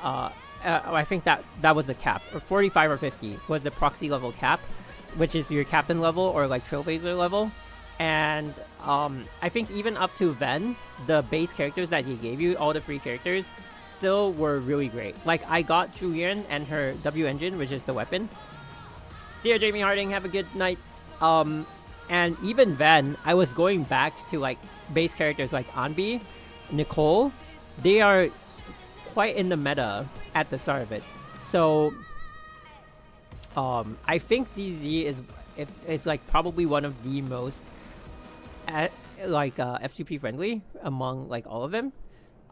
I think that was the cap, or 45 or 50 was the proxy level cap, which is your captain level or like trailblazer level. And I think even up to then, the base characters that he gave you, all the free characters, still were really great. Like, I got Julian and her W engine, which is the weapon. See ya, Jamie Harding. Have a good night. And even then, I was going back to like base characters like Anbi, Nicole. They are quite in the meta at the start of it. So, I think ZZ is like probably one of the most F2P friendly among like all of them.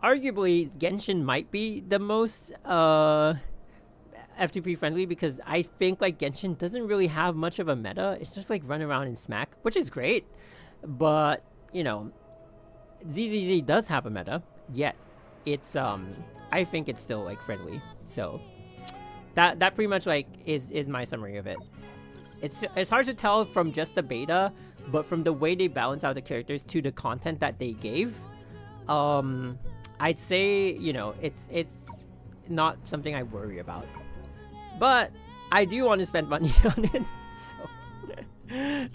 Arguably, Genshin might be the most F2P friendly, because I think like Genshin doesn't really have much of a meta. It's just like run around and smack, which is great. But, you know, ZZZ does have a meta, yet it's I think it's still like friendly. So that pretty much like is my summary of it. It's hard to tell from just the beta, but from the way they balance out the characters to the content that they gave, I'd say, you know, it's not something I worry about. But I do want to spend money on it,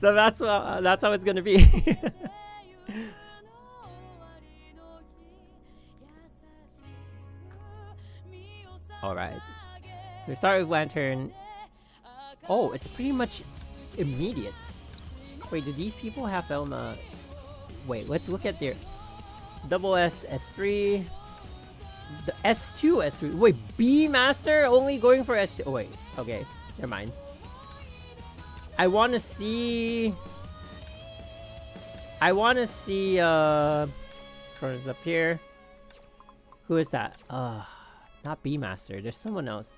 so that's how it's gonna be. All right. So we start with Lantern. Oh, it's pretty much immediate. Wait, do these people have Elma? Wait, let's look at their double S, S3, the S2, S3. Wait, B Master only going for S2. Oh, wait, okay, never mind. I want to see. I want to see Kronos up here. Who is that? Not B-Master. There's someone else.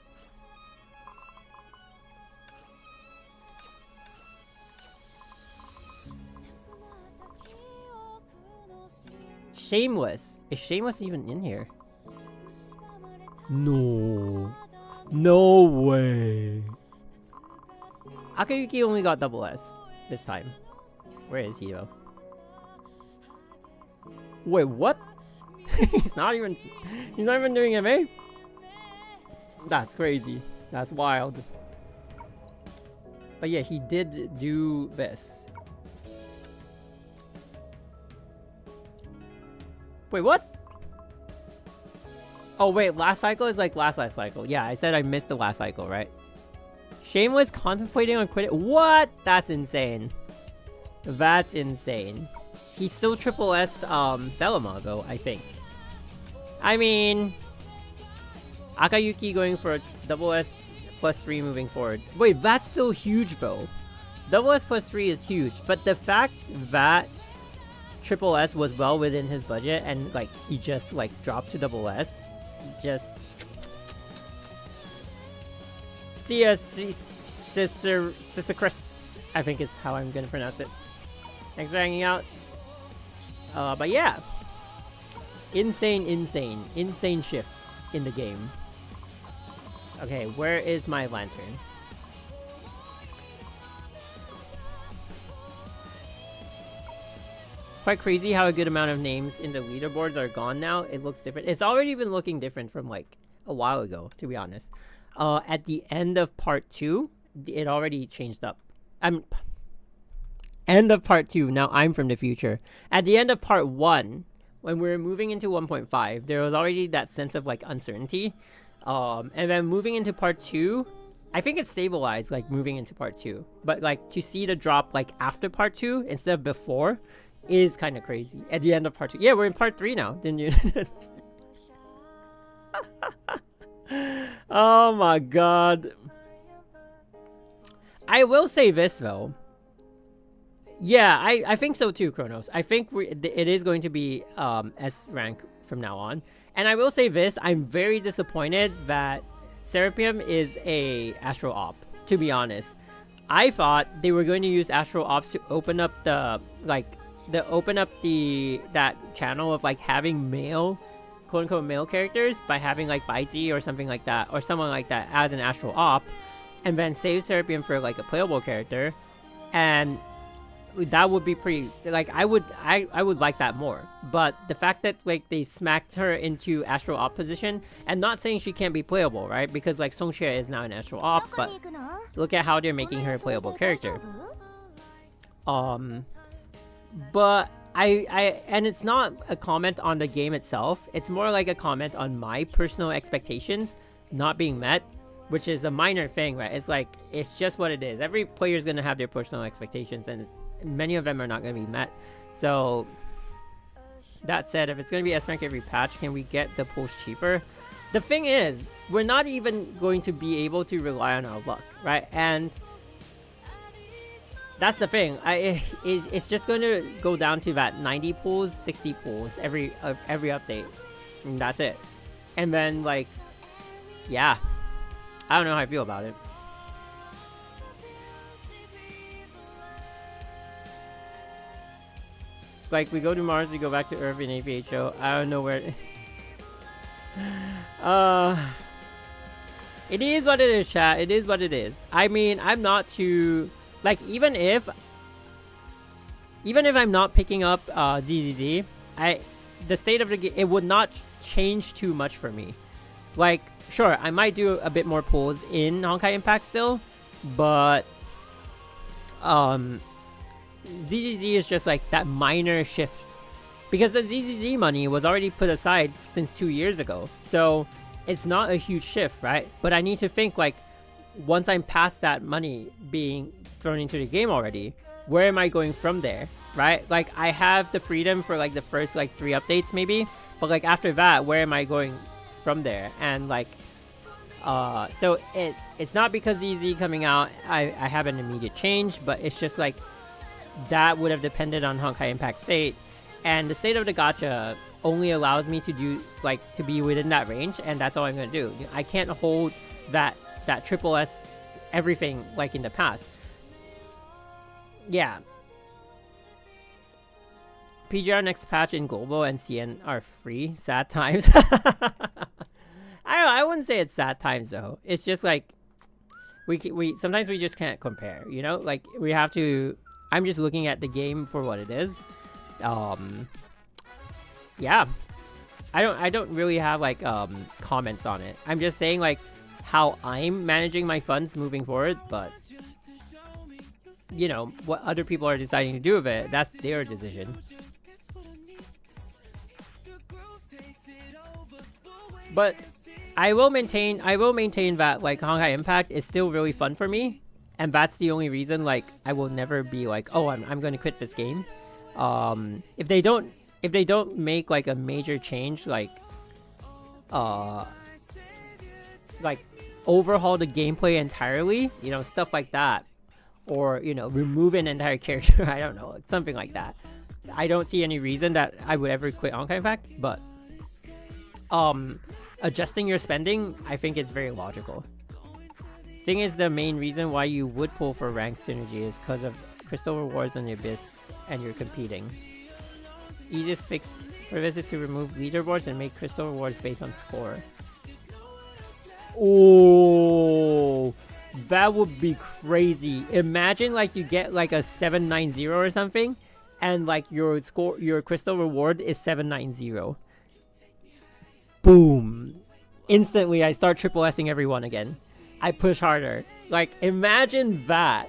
Shameless. Is Shameless even in here? No. No way. Akayuki only got double S this time. Where is he though? Wait, what? he's not even doing MA? That's crazy. That's wild. But yeah, he did do this. Wait, what? Oh wait, last cycle is like last cycle. Yeah, I said I missed the last cycle, right? Shameless contemplating on quitting. What? That's insane. That's insane. He's still triple S Velma though, I think. I mean, Akayuki going for a double S plus 3 moving forward. Wait, that's still huge though. Double S plus 3 is huge, but the fact that triple S was well within his budget and like he just like dropped to double S, just see ya, Sister Chris, I think is how I'm gonna pronounce it. Thanks for hanging out. But yeah, insane shift in the game. Okay, where is my lantern? Quite crazy how a good amount of names in the leaderboards are gone now. It looks different. It's already been looking different from like a while ago, to be honest. At the end of part 2, it already changed up. End of part 2, now I'm from the future. At the end of part 1, when we were moving into 1.5, there was already that sense of like uncertainty. And then moving into part 2, I think it stabilized like moving into part 2. But like to see the drop like after part 2 instead of before is kind of crazy. At the end of part 2. Yeah, we're in part 3 now, didn't you? Oh my god. I will say this though. Yeah, I think so too, Kronos. I think it is going to be S rank from now on. And I will say this, I'm very disappointed that Serapium is a Astro Op, to be honest. I thought they were going to use Astro Ops to open up that channel of like having male, quote unquote male characters by having like Baiji or something like that, or someone like that as an Astro Op, and then save Serapium for like a playable character. And that would be pretty, like I would like that more. But the fact that like they smacked her into Astro Op position, and not saying she can't be playable, right? Because like Songxue is now an Astro Op, but look at how they're making her a playable character. But and it's not a comment on the game itself, it's more like a comment on my personal expectations not being met, which is a minor thing, right? It's like, it's just what it is. Every player is going to have their personal expectations, and many of them are not going to be met. So that said, if it's going to be S rank every patch, can we get the pulls cheaper? The thing is, we're not even going to be able to rely on our luck, right? And that's the thing. It's just going to go down to that 90 pulls, 60 pulls every update, and that's it. And then like, yeah, I don't know how I feel about it. Like, we go to Mars, we go back to Earth in APHO. I don't know where. It is what it is, chat. It is what it is. I mean, I'm not too like, even if I'm not picking up ZZZ, the state of the game, it would not change too much for me. Like, sure, I might do a bit more pulls in Honkai Impact still, but ZZZ is just like that minor shift, because the ZZZ money was already put aside since 2 years ago, so it's not a huge shift, right? But I need to think like, once I'm past that money being thrown into the game already, where am I going from there, right? Like, I have the freedom for like the first like 3 updates maybe, but like after that, where am I going from there? And like, so it's not because ZZ coming out I have an immediate change, but it's just like, that would have depended on Honkai Impact state, and the state of the gacha only allows me to do like to be within that range, and that's all I'm gonna do. I can't hold that triple S everything like in the past. Yeah. PGR next patch in global and CN are free. Sad times. I wouldn't say it's sad times though. It's just like we sometimes we just can't compare, you know? Like we have to. I'm just looking at the game for what it is. Yeah. I don't really have like comments on it. I'm just saying like how I'm managing my funds moving forward, but you know, what other people are deciding to do with it, that's their decision. But I will maintain that like Honkai Impact is still really fun for me, and that's the only reason like I will never be like, oh, I'm going to quit this game. If they don't make like a major change, like overhaul the gameplay entirely, you know, stuff like that, or you know, remove an entire character, I don't know, something like that, I don't see any reason that I would ever quit Honkai Impact. But adjusting your spending, I think it's very logical. Thing is, the main reason why you would pull for rank synergy is because of crystal rewards on the Abyss and you're competing. Easiest fix for this is to remove leaderboards and make crystal rewards based on score. Oh, that would be crazy. Imagine like you get like a 790 or something, and like your crystal reward is 790. Boom. Instantly I start triple S-ing everyone again. I push harder. Like imagine that.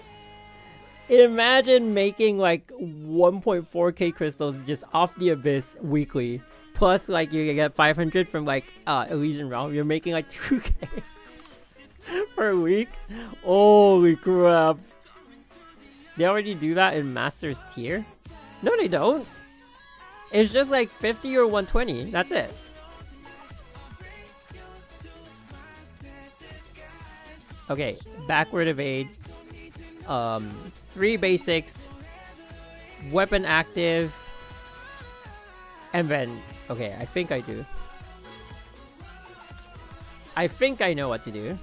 Imagine making like 1.4k crystals just off the Abyss weekly. Plus like you get 500 from like Elysian Realm. You're making like 2k per week. Holy crap. They already do that in Masters tier? No, they don't. It's just like 50 or 120. That's it. Okay, backward evade. 3 basics. Weapon active. And then, okay, I think I do. I think I know what to do.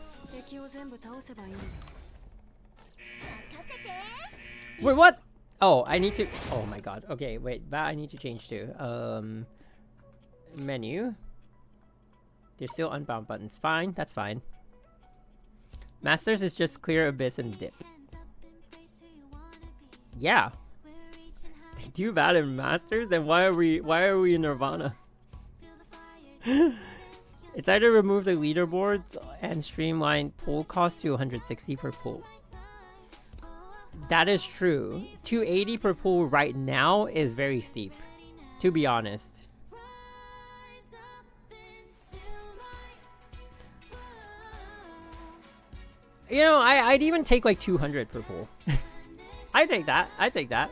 Wait, what? Oh, I need to... Oh my god. Okay, wait. That I need to change to. Menu. There's still unbound buttons. Fine, that's fine. Masters is just clear Abyss and dip. Yeah. They do that in Masters? Then why are we in Nirvana? It's either remove the leaderboards and streamline pull cost to 160 per pull. That is true. 280 per pull right now is very steep, to be honest. You know, I'd even take like 200 per pull. I take that. I take that.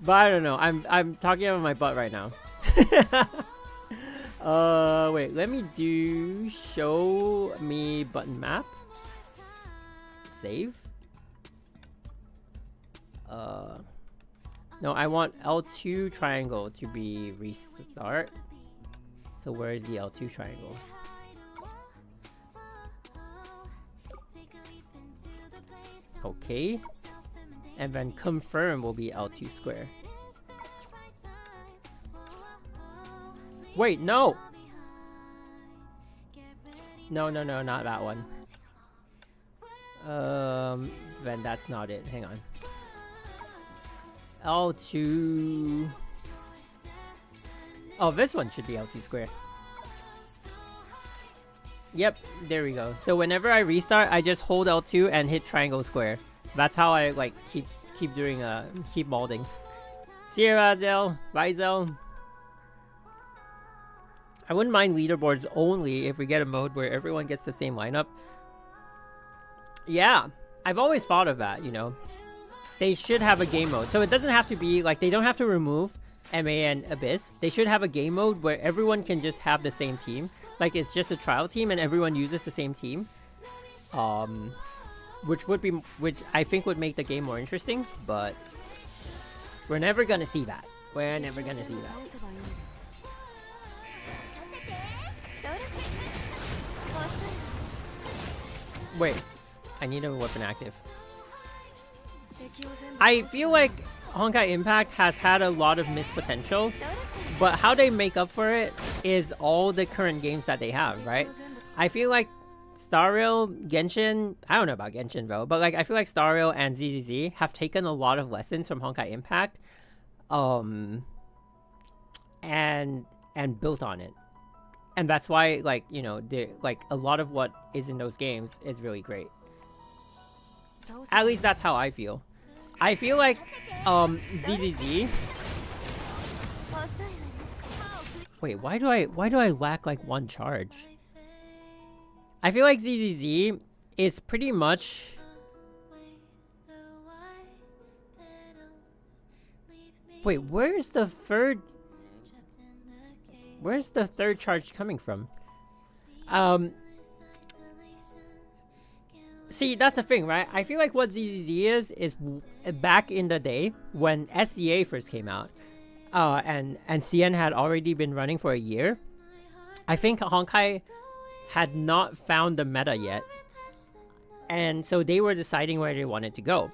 But I don't know. I'm talking out of my butt right now. Wait. Let me do show me button map. Save. No, I want L2 triangle to be restart. So where is the L2 triangle? Okay. And then confirm will be L2 square. Wait, no! No, not that one. Then that's not it. Hang on. L2... Oh, this one should be L2 square. Yep, there we go. So whenever I restart, I just hold L2 and hit triangle square. That's how I like keep doing keep molding. Sierra Zell, Vizel. I wouldn't mind leaderboards only if we get a mode where everyone gets the same lineup. Yeah, I've always thought of that, you know. They should have a game mode. So it doesn't have to be like, they don't have to remove MA and Abyss. They should have a game mode where everyone can just have the same team. Like it's just a trial team and everyone uses the same team. Which I think would make the game more interesting, but We're never gonna see that. We're never gonna see that. Wait, I need a weapon active. I feel like Honkai Impact has had a lot of missed potential, but how they make up for it is all the current games that they have, right? I feel like Star Rail, Genshin, I don't know about Genshin though, but like I feel like Star Rail and ZZZ have taken a lot of lessons from Honkai Impact, and built on it. And that's why, like, you know, like a lot of what is in those games is really great. At least that's how I feel. I feel like ZZZ. Wait, why do I lack like one charge? I feel like ZZZ is pretty much wait, where's the third charge coming from? See, that's the thing, right? I feel like what ZZZ is back in the day when SEA first came out, and CN had already been running for a year. I think Honkai had not found the meta yet, and so they were deciding where they wanted to go.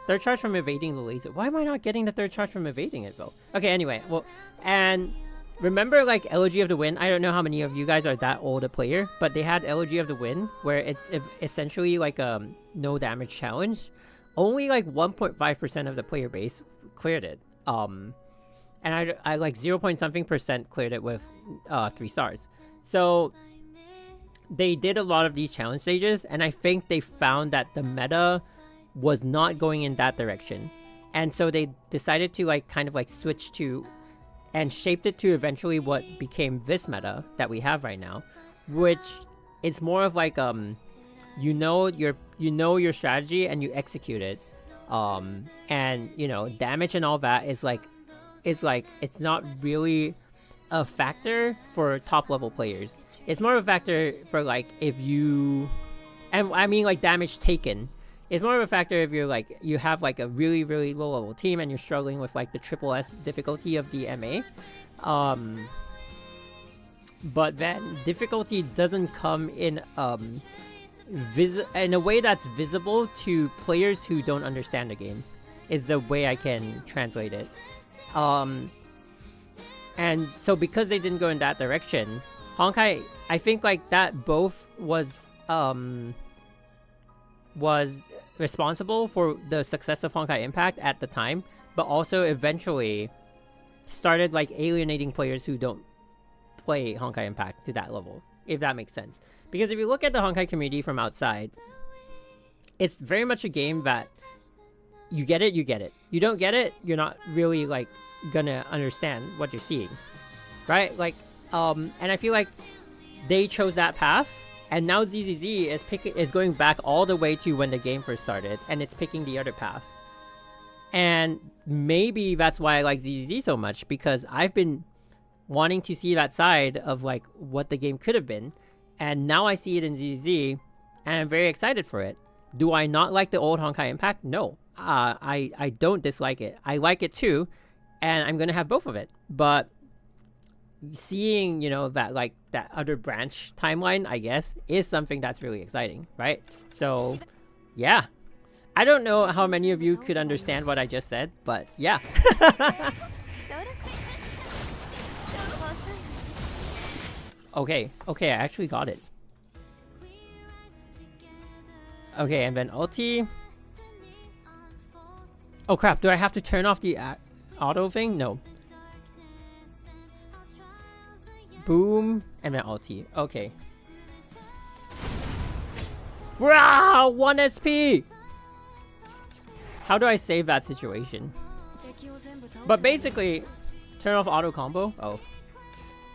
Third charge from evading the laser. Why am I not getting the third charge from evading it though? Okay, anyway, well, and remember like Elegy of the Wind? I don't know how many of you guys are that old a player, but they had Elegy of the Wind where it's essentially like a no damage challenge. Only like 1.5% of the player base cleared it. And I like 0 point something percent cleared it with 3 stars. So they did a lot of these challenge stages, and I think they found that the meta was not going in that direction. And so they decided to like kind of like switch to and shaped it to eventually what became this meta that we have right now, which is more of like you know your strategy and you execute it, and you know damage and all that is like it's not really a factor for top level players. It's more of a factor for like if you, and I mean like damage taken. It's more of a factor if you're like you have like a really low level team and you're struggling with like the triple S difficulty of the MA, but then difficulty doesn't come in in a way that's visible to players who don't understand the game, is the way I can translate it. And so because they didn't go in that direction, Honkai, I think like that both was responsible for the success of Honkai Impact at the time, but also eventually started like alienating players who don't play Honkai Impact to that level, if that makes sense. Because if you look at the Honkai community from outside, it's very much a game that you get it, you get it. You don't get it, you're not really like gonna understand what you're seeing, right? Like, and I feel like they chose that path. And now ZZZ is going back all the way to when the game first started, and it's picking the other path. And maybe that's why I like ZZZ so much, because I've been wanting to see that side of like what the game could have been, and now I see it in ZZZ, and I'm very excited for it. Do I not like the old Honkai Impact? No, I don't dislike it. I like it too, and I'm gonna have both of it. But seeing, you know, that like that other branch timeline, I guess, is something that's really exciting, right? So yeah, I don't know how many of you could understand what I just said, but yeah. okay, I actually got it. Okay, and then ulti. Oh crap, do I have to turn off the auto thing? No. Boom, and then ulti. Okay. Wow, 1 SP! How do I save that situation? But basically, turn off auto combo? Oh.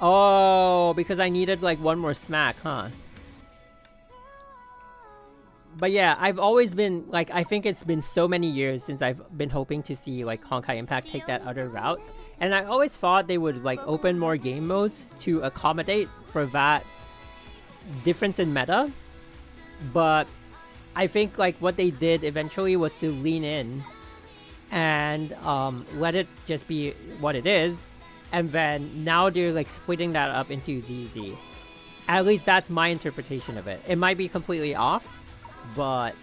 Oh, because I needed like one more smack, huh? But yeah, I've always been, like, I think it's been so many years since I've been hoping to see like Honkai Impact take that other route. And I always thought they would like open more game modes to accommodate for that difference in meta. But I think like what they did eventually was to lean in and let it just be what it is, and then now they're like splitting that up into ZZ. At least that's my interpretation of it. It might be completely off, but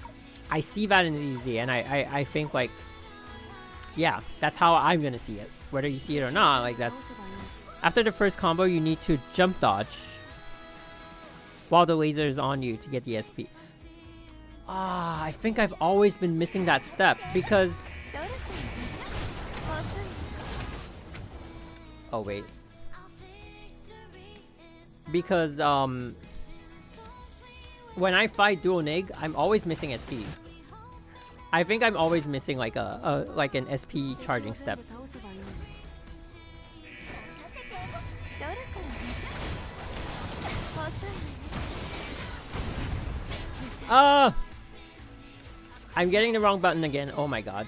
I see that in ZZ, and I think like, yeah, that's how I'm gonna see it. Whether you see it or not, like that's... After the first combo, you need to jump dodge while the laser is on you to get the SP. I think I've always been missing that step because... Oh, wait. Because, when I fight dual nig, I'm always missing SP. I think I'm always missing like an SP charging step. I'm getting the wrong button again. Oh my god.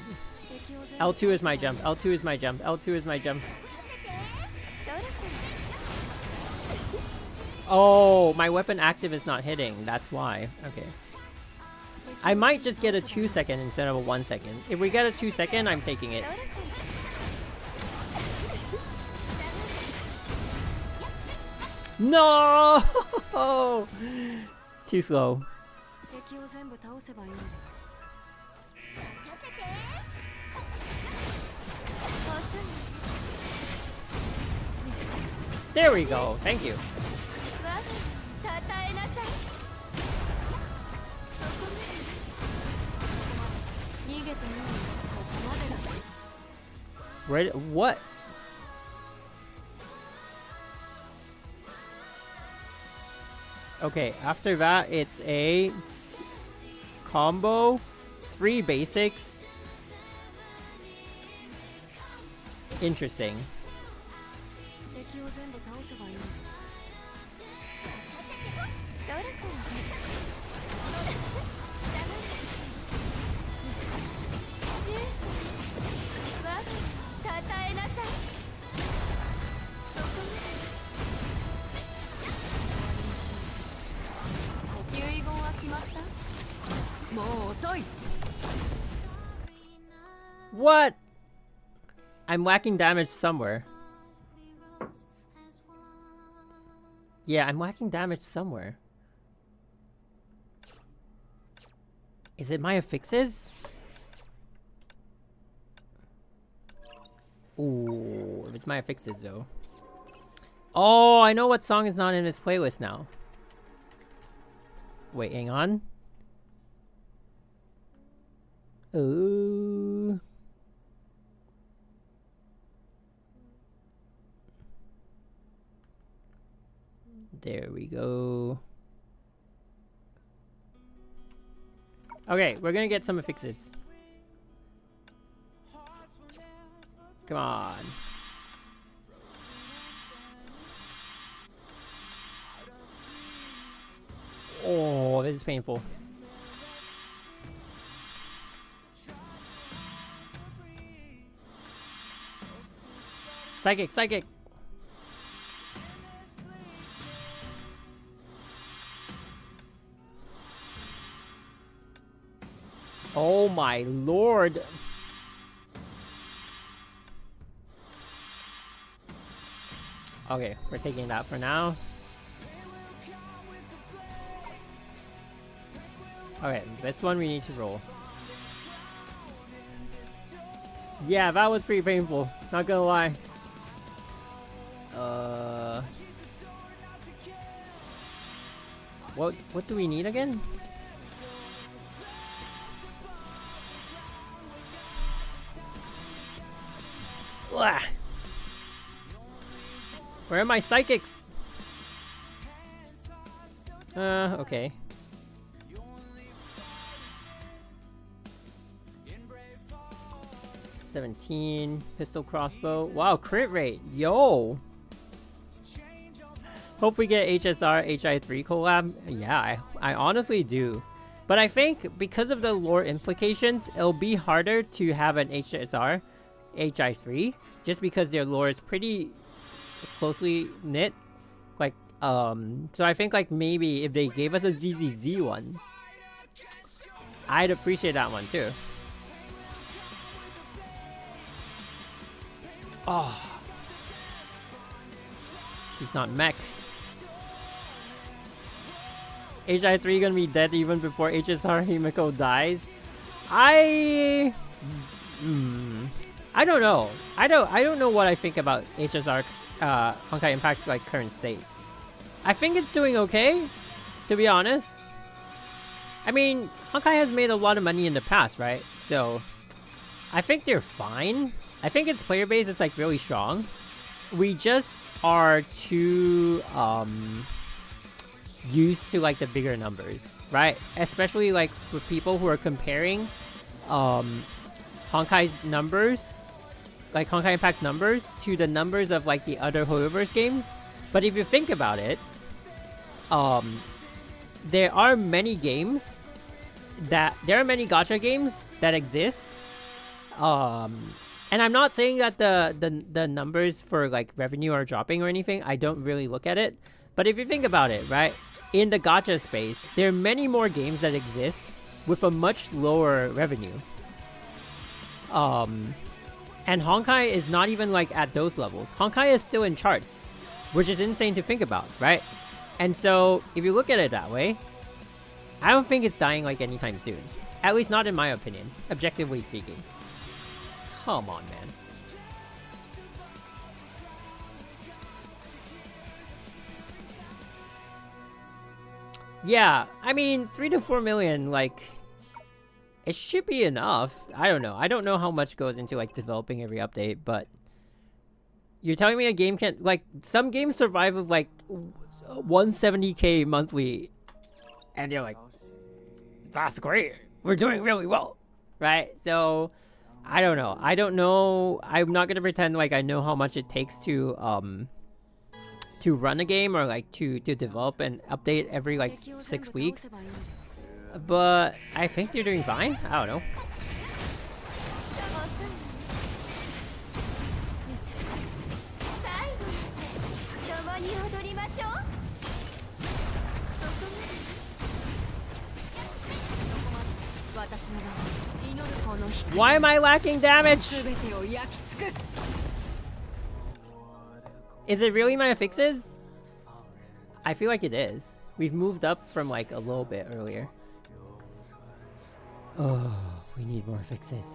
L2 is my jump. L2 is my jump. L2 is my jump. Oh, my weapon active is not hitting. That's why. Okay. I might just get a 2 second instead of a 1 second. If we get a 2 second, I'm taking it. No! Too slow. There we go. Thank you. Where? What? Okay, after that, it's a combo, 3 basics. Interesting. What? I'm lacking damage somewhere. Yeah, I'm lacking damage somewhere. Is it my affixes? Ooh, if it's my affixes though. Oh, I know what song is not in this playlist now. Wait, hang on. Ooh. There we go. Okay, we're gonna get some affixes. Come on. Oh, this is painful. Psychic, psychic. Oh my lord. Okay, we're taking that for now. Okay, this one we need to roll. Yeah, that was pretty painful. Not gonna lie. What do we need again? Blah. Where are my psychics? Okay. $17 pistol crossbow. Wow, crit rate. Yo. Hope we get HSR HI3 collab. Yeah, I honestly do. But I think because of the lore implications, it'll be harder to have an HSR HI3 just because their lore is pretty closely knit. Like, so I think like maybe if they gave us a ZZZ one, I'd appreciate that one too. Oh. She's not mech. HI3 gonna be dead even before HSR Himiko dies? I don't know. I don't know what I think about HSR Honkai Impact's like current state. I think it's doing okay, to be honest. I mean, Honkai has made a lot of money in the past, right? So I think they're fine. I think its player base is like really strong. We just are too used to like the bigger numbers, right? Especially like for people who are comparing Honkai's numbers, like Honkai Impact's numbers, to the numbers of like the other Hoyoverse games. But if you think about it, there are many games there are many gacha games that exist. And I'm not saying that the numbers for like revenue are dropping or anything. I don't really look at it. But if you think about it, right? In the gacha space, there are many more games that exist with a much lower revenue. And Honkai is not even like at those levels. Honkai is still in charts, which is insane to think about, right? And so if you look at it that way, I don't think it's dying like anytime soon. At least not in my opinion, objectively speaking. Come on, man. Yeah, I mean, 3 to 4 million, like, it should be enough. I don't know. I don't know how much goes into, like, developing every update, but you're telling me a game can't, like, some games survive with, like, 170k monthly, and you're like, that's great. We're doing really well, right? So I don't know. I don't know. I'm not gonna pretend like I know how much it takes to run a game or like to develop and update every like 6 weeks. But I think they're doing fine. I don't know. Why am I lacking damage? Is it really my fixes? I feel like it is. We've moved up from like a little bit earlier. Oh, we need more fixes.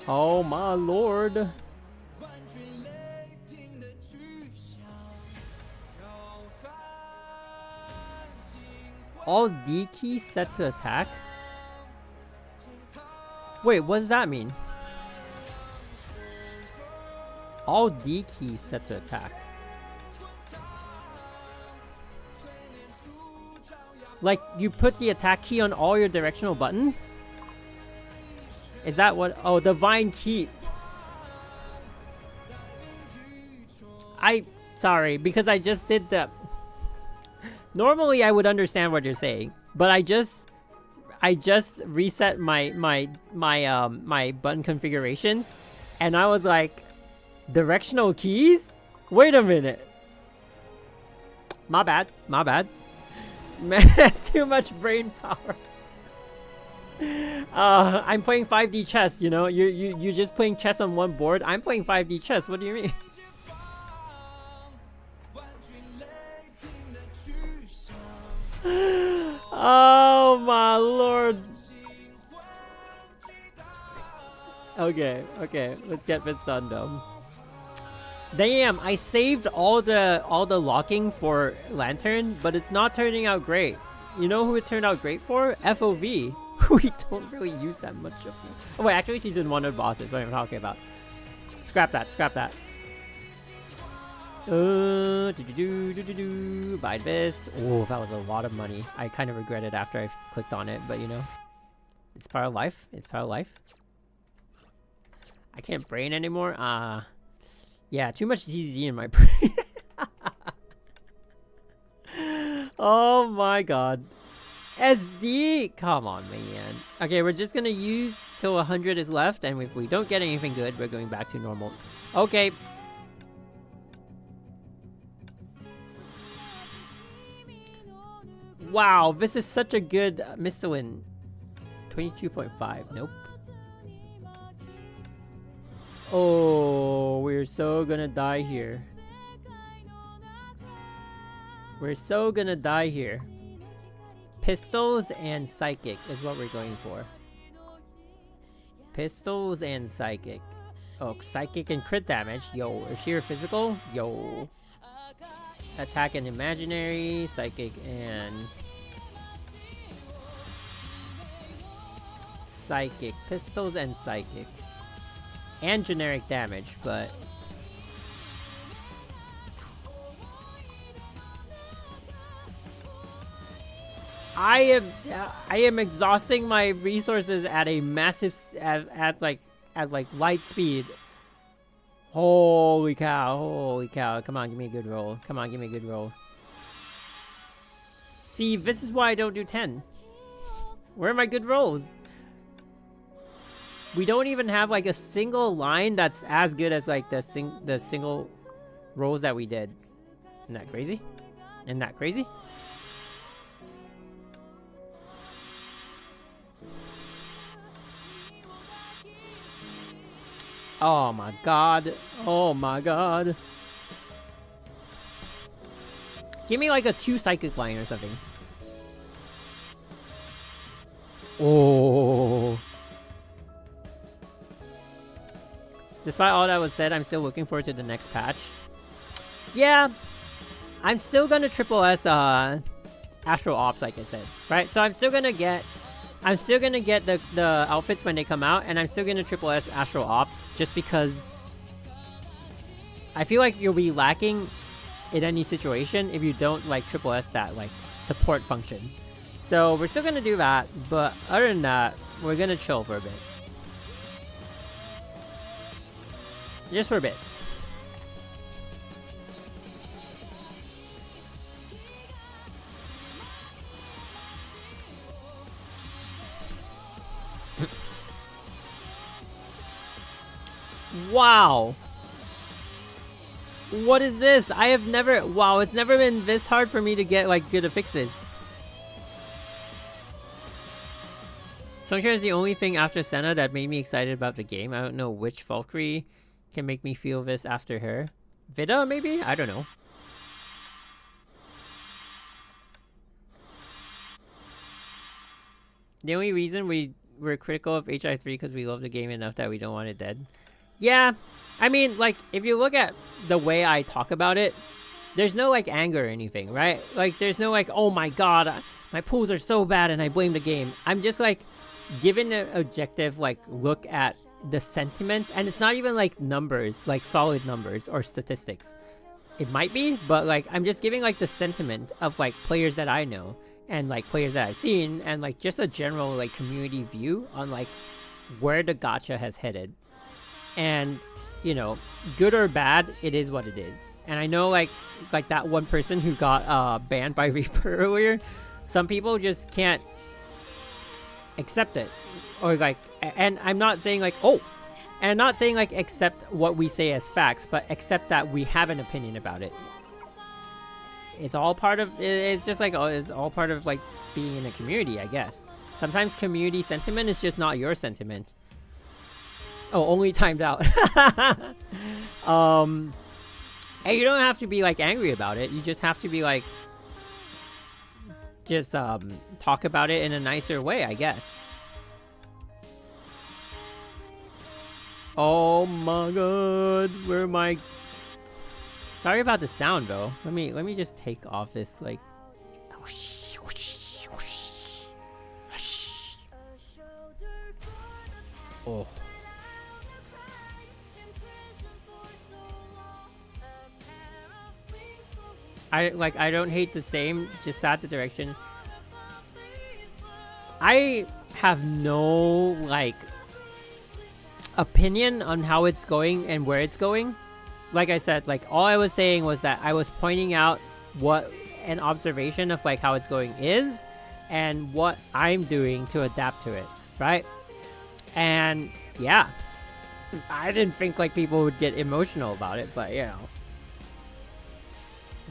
Oh my lord. All D keys set to attack? Wait, what does that mean? All D keys set to attack. Like, you put the attack key on all your directional buttons? Is that what? Oh, Divine Keep. Sorry, because I just did the... Normally, I would understand what you're saying, but I just reset my button configurations, and I was like, directional keys? Wait a minute. My bad. Man, that's too much brain power. I'm playing 5D chess, you know? You're just playing chess on one board. I'm playing 5D chess. What do you mean? Oh my lord. Okay, let's get this done though. Damn, I saved all the locking for Lantern, but it's not turning out great. You know who it turned out great for? FOV. We don't really use that much of it. Oh wait, actually she's in one of the bosses. What am I talking about? Scrap that. Buy this. Oh, that was a lot of money. I kind of regret it after I clicked on it, but you know, it's part of life. I can't brain anymore. Yeah, too much ZZ in my brain. Oh my god. SD! Come on, man. Okay, we're just gonna use till 100 is left, and if we don't get anything good, we're going back to normal. Okay. Wow, this is such a good Misthalin. 22.5. Nope. Oh, we're so gonna die here. We're so gonna die here. Pistols and Psychic is what we're going for. Pistols and Psychic. Oh, Psychic and crit damage. Yo, if you're physical, yo. Attack and imaginary, Psychic and... Psychic. Pistols and Psychic. And generic damage, but... I am exhausting my resources at a massive at like light speed. Holy cow, holy cow. Come on, give me a good roll. Come on, give me a good roll. See, this is why I don't do 10. Where are my good rolls? We don't even have like a single line that's as good as like the single rolls that we did. Isn't that crazy? Isn't that crazy? Oh my god. Oh my god. Give me like a 2 psychic line or something. Oh. Despite all that was said, I'm still looking forward to the next patch. Yeah. I'm still gonna triple S Astral Ops, like I said. Right? So I'm still gonna get the outfits when they come out, and I'm still gonna triple S Astral Ops just because I feel like you'll be lacking in any situation if you don't like triple S that like support function. So we're still gonna do that, but other than that, we're gonna chill for a bit. Just for a bit. Wow. What is this? I have never... Wow, it's never been this hard for me to get, like, good affixes. Songshare is the only thing after Senna that made me excited about the game. I don't know which Valkyrie can make me feel this after her. Vida, maybe? I don't know. The only reason we're critical of HI3 because we love the game enough that we don't want it dead. Yeah, I mean, like, if you look at the way I talk about it, there's no, like, anger or anything, right? Like, there's no, like, oh my god, my pulls are so bad and I blame the game. I'm just, like, giving an objective, like, look at the sentiment, and it's not even, like, numbers, like, solid numbers or statistics. It might be, but, like, I'm just giving, like, the sentiment of, like, players that I know and, like, players that I've seen and, like, just a general, like, community view on, like, where the gacha has headed. And, you know, good or bad, it is what it is. And I know, like that one person who got banned by Reaper earlier, some people just can't accept it. Or, like, and I'm not saying, like, oh, and I'm not saying, like, accept what we say as facts, but accept that we have an opinion about it. It's all part of, it's just, like, it's all part of, like, being in a community, I guess. Sometimes community sentiment is just not your sentiment. Oh, only timed out. And you don't have to be, like, angry about it. You just have to be, like, just talk about it in a nicer way, I guess. Oh my god, where am I? Sorry about the sound, though. Let me just take off this, like. Oh. I don't hate the same, just sad the direction. I have no, like, opinion on how it's going and where it's going. Like I said, like, all I was saying was that I was pointing out what an observation of, like, how it's going is and what I'm doing to adapt to it, right? And yeah, I didn't think, like, people would get emotional about it, but, you know,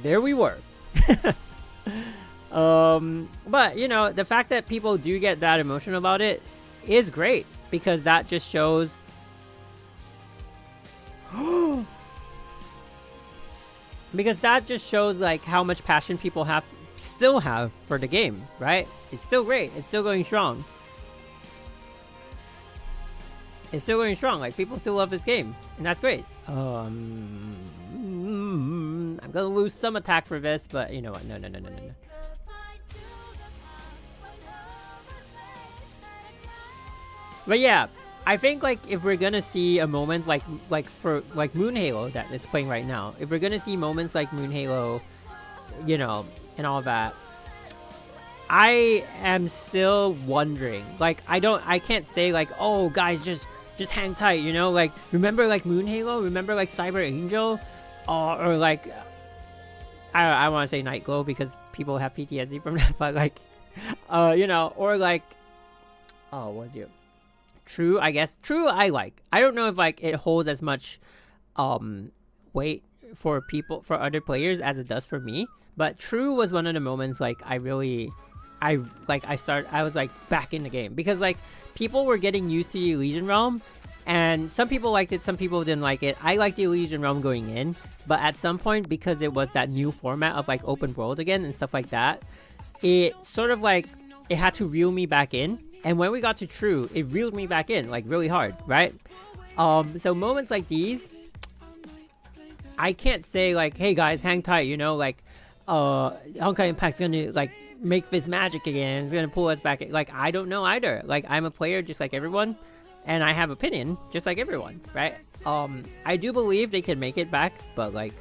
there we were. But you know, the fact that people do get that emotional about it is great, because that just shows because that just shows like how much passion people still have for the game, right? It's still great. It's still going strong. It's still going strong. Like, people still love this game, and that's great. I'm gonna lose some attack for this, but you know what? No. But yeah, I think like if we're gonna see a moment like for like Moon Halo that is playing right now, if we're gonna see moments like Moon Halo, you know, and all that, I am still wondering. Like, I can't say like, oh guys, just hang tight, you know, like remember like Moon Halo, remember like Cyber Angel, or like I want to say Night Glow because people have PTSD from that, but like you know, or like what's it? True, I guess. True, I don't know if like it holds as much weight for other players as it does for me, but True was one of the moments like I was like back in the game, because like people were getting used to the Elysian Realm, and some people liked it, some people didn't like it. I liked the Elysian Realm going in, but at some point, because it was that new format of like open world again and stuff like that, it sort of like it had to reel me back in. And when we got to True, it reeled me back in like really hard, right? So moments like these, I can't say like, hey guys, hang tight, you know, like Honkai Impact's gonna like make this magic again, it's gonna pull us back. Like, I don't know either. Like, I'm a player just like everyone, and I have opinion just like everyone, right? I do believe they can make it back, but like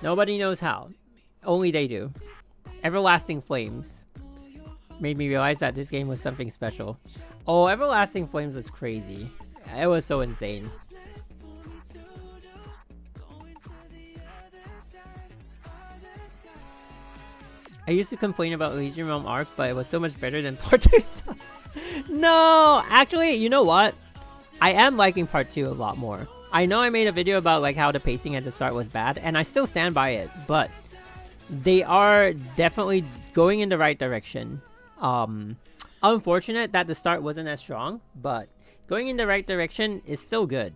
nobody knows how. Only they do. Everlasting Flames made me realize that this game was something special. Oh, Everlasting Flames was crazy. It was so insane. I used to complain about Legion Realm Arc, but it was so much better than Part 2. No! Actually, you know what? I am liking Part 2 a lot more. I know I made a video about like how the pacing at the start was bad, and I still stand by it, but they are definitely going in the right direction. Unfortunate that the start wasn't as strong, but going in the right direction is still good.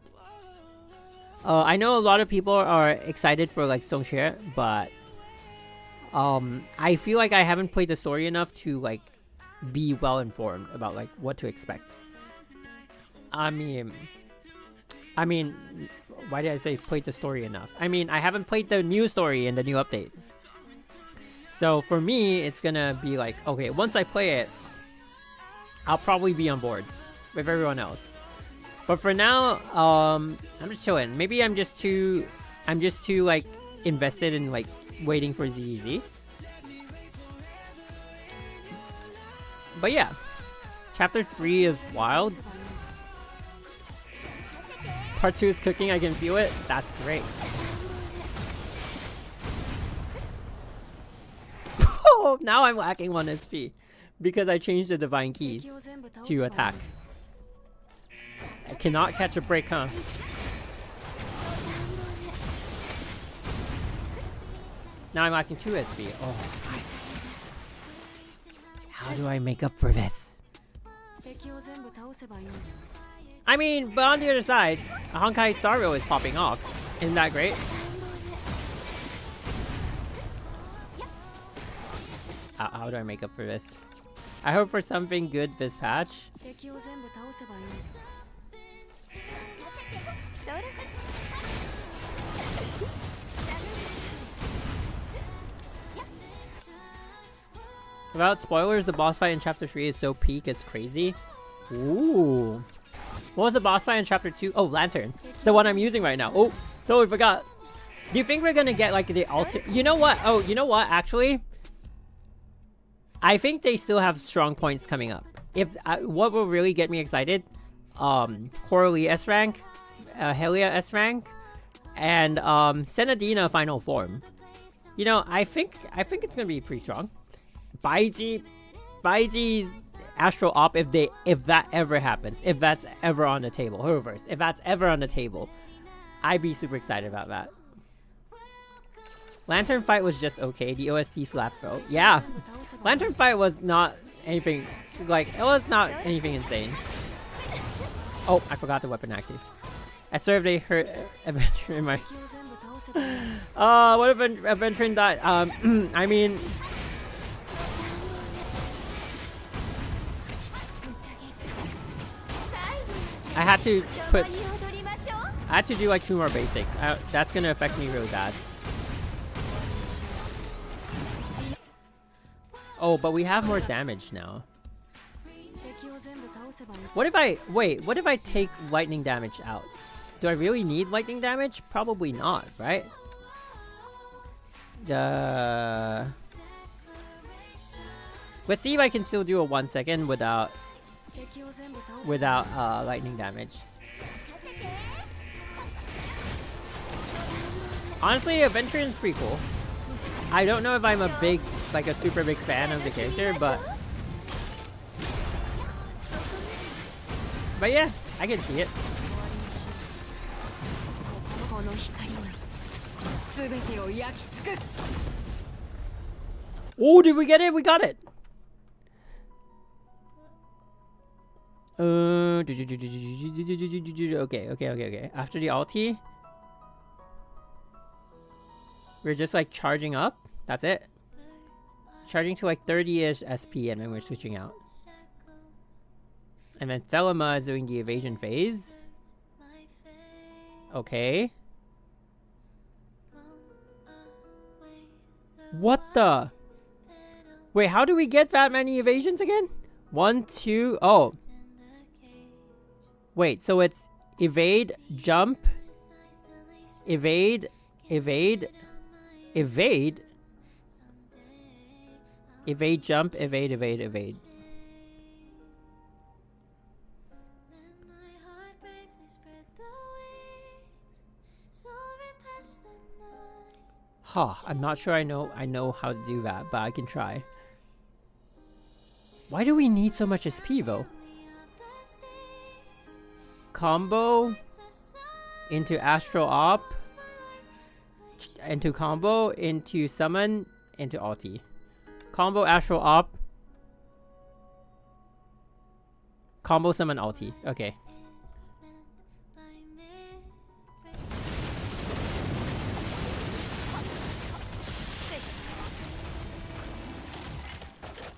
I know a lot of people are excited for like Songxue, but I feel like I haven't played the story enough to like be well informed about like what to expect. I mean, why did I say played the story enough? I mean, I haven't played the new story in the new update. So for me, it's gonna be like, okay, once I play it, I'll probably be on board with everyone else. But for now, I'm just chilling. Maybe I'm just too like invested in like waiting for ZEZ. But yeah, chapter 3 is wild. Part 2 is cooking. I can feel it. That's great. Oh, now I'm lacking 1 SP because I changed the divine keys to attack. I cannot catch a break, huh? Now I'm lacking 2 SP. Oh my. How do I make up for this? I mean, but on the other side, a Honkai Star Rail is popping off. Isn't that great? How do I make up for this? I hope for something good this patch. Without spoilers, the boss fight in chapter 3 is so peak, it's crazy. Ooh. What was the boss fight in chapter 2? Oh, Lantern. The one I'm using right now. Oh, totally forgot. Do you think we're gonna get like the ultimate? You know what? Oh, you know what? Actually, I think they still have strong points coming up. If what will really get me excited, Coralie S rank, Helia S rank, and Senadina final form. You know, I think it's gonna be pretty strong. Baiji's Astral Op, if that ever happens, if that's ever on the table, Hoyoverse, if that's ever on the table, I'd be super excited about that. Lantern fight was just okay. The OST slapped though. Yeah. Lantern fight was not anything, like, it was not anything insane. Oh, I forgot the weapon active. I served a hurt adventure in my... what adventure in that? I mean... I had to do like 2 more basics. That's gonna affect me really bad. Oh, but we have more damage now. What if I take lightning damage out? Do I really need lightning damage? Probably not, right? Let's see if I can still do a 1 second without lightning damage. Honestly, Adventuring's pretty cool. I don't know if I'm a super big fan of the character, but yeah, I can see it. Oh, did we get it? We got it! Okay. After the ulti, we're just like charging up. That's it. Charging to like 30-ish SP and then we're switching out. And then Thelema is doing the evasion phase. Okay. What the? Wait, how do we get that many evasions again? 1, 2, oh. Wait, so it's evade, jump, evade, evade, evade, evade, jump, evade, evade, evade. Huh, I'm not sure I know how to do that, but I can try. Why do we need so much SP though? Combo into Astral Op into combo into summon into ulti. Combo Astral Op. Combo summon ulti. Okay.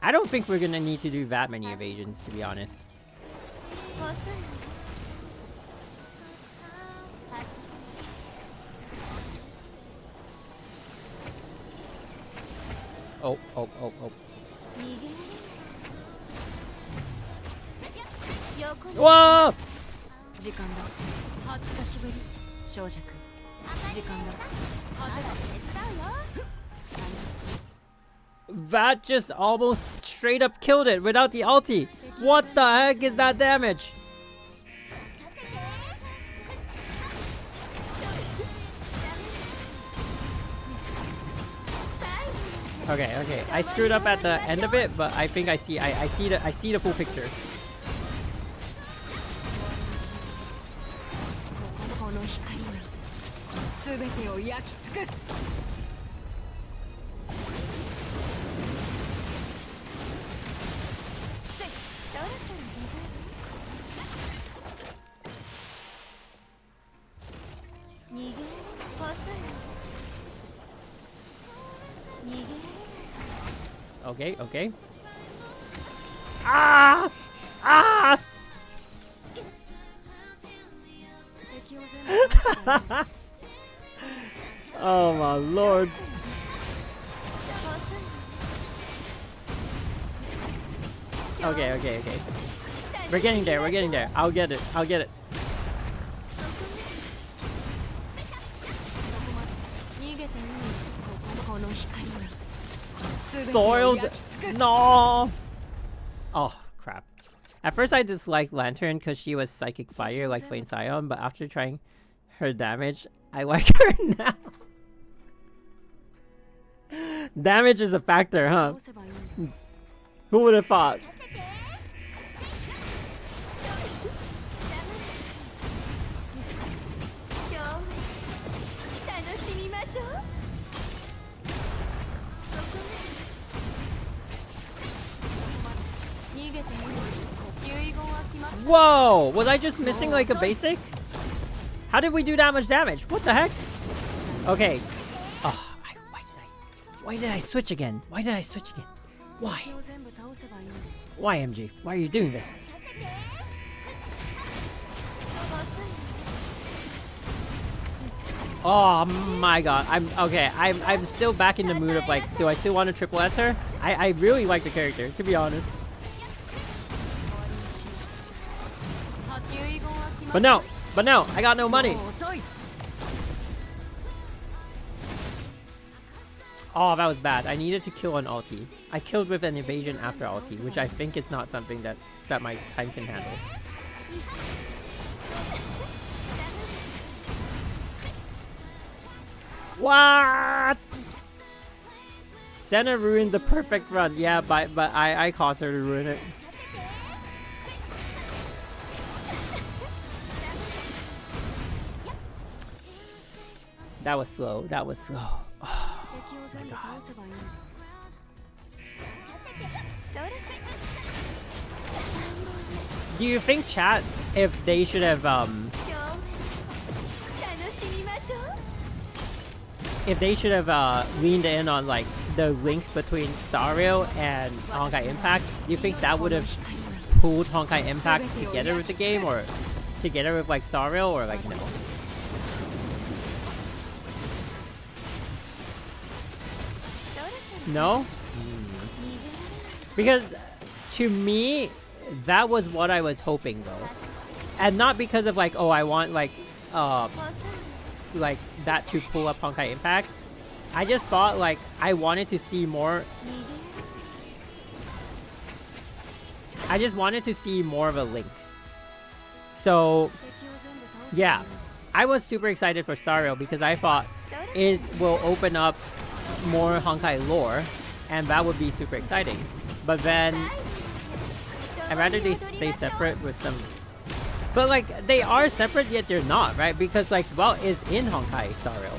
I don't think we're gonna need to do that many evasions, to be honest. Oh. Whoa! That just almost straight up killed it without the ulti. What the heck is that damage? Okay. I screwed up at the end of it, but I think I see the full picture. Okay. Ah! Oh my lord. Okay. We're getting there. I'll get it. Soiled. No. Oh crap. At first I disliked Lantern because she was psychic fire like Flame Scion, but after trying her damage, I like her now. Damage is a factor, huh? Who would have thought? Whoa! Was I just missing like a basic? How did we do that much damage? What the heck? Okay. Oh, why did I switch again? Why did I switch again? Why? Why, MG? Why are you doing this? Oh my god. I'm still back in the mood of like, do I still want to triple S her? I really like the character, to be honest. But no, I got no money. Oh, that was bad. I needed to kill an ulti. I killed with an evasion after ulti, which I think is not something that my time can handle. What? Senna ruined the perfect run. Yeah, but I caused her to ruin it. That was slow. That was slow. Oh my god. Do you think, chat, if they should have leaned in on like the link between Star Rail and Honkai Impact, do you think that would have pulled Honkai Impact together with the game, or together with like Star Rail, or like no? No? Because to me, that was what I was hoping though. And not because of like, oh, I want like that to pull up Honkai Impact. I just thought like I wanted to see more. I just wanted to see more of a link. So yeah, I was super excited for Star Rail because I thought it will open up more Honkai lore, and that would be super exciting. But then I'd rather they stay separate with some. But like they are separate yet they're not, right? Because like Welt is in Honkai Star Rail.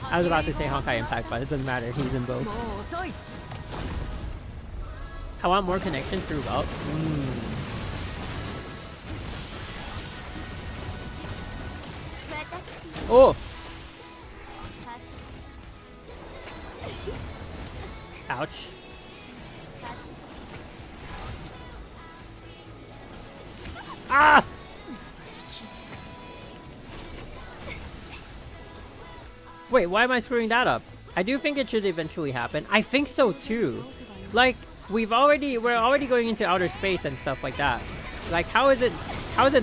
I was about to say Honkai Impact, but it doesn't matter, he's in both. I want more connections through Welt. Oh! Ouch. Ah! Wait, why am I screwing that up? I do think it should eventually happen. I think so too. Like, we're already going into outer space and stuff like that. Like, how is it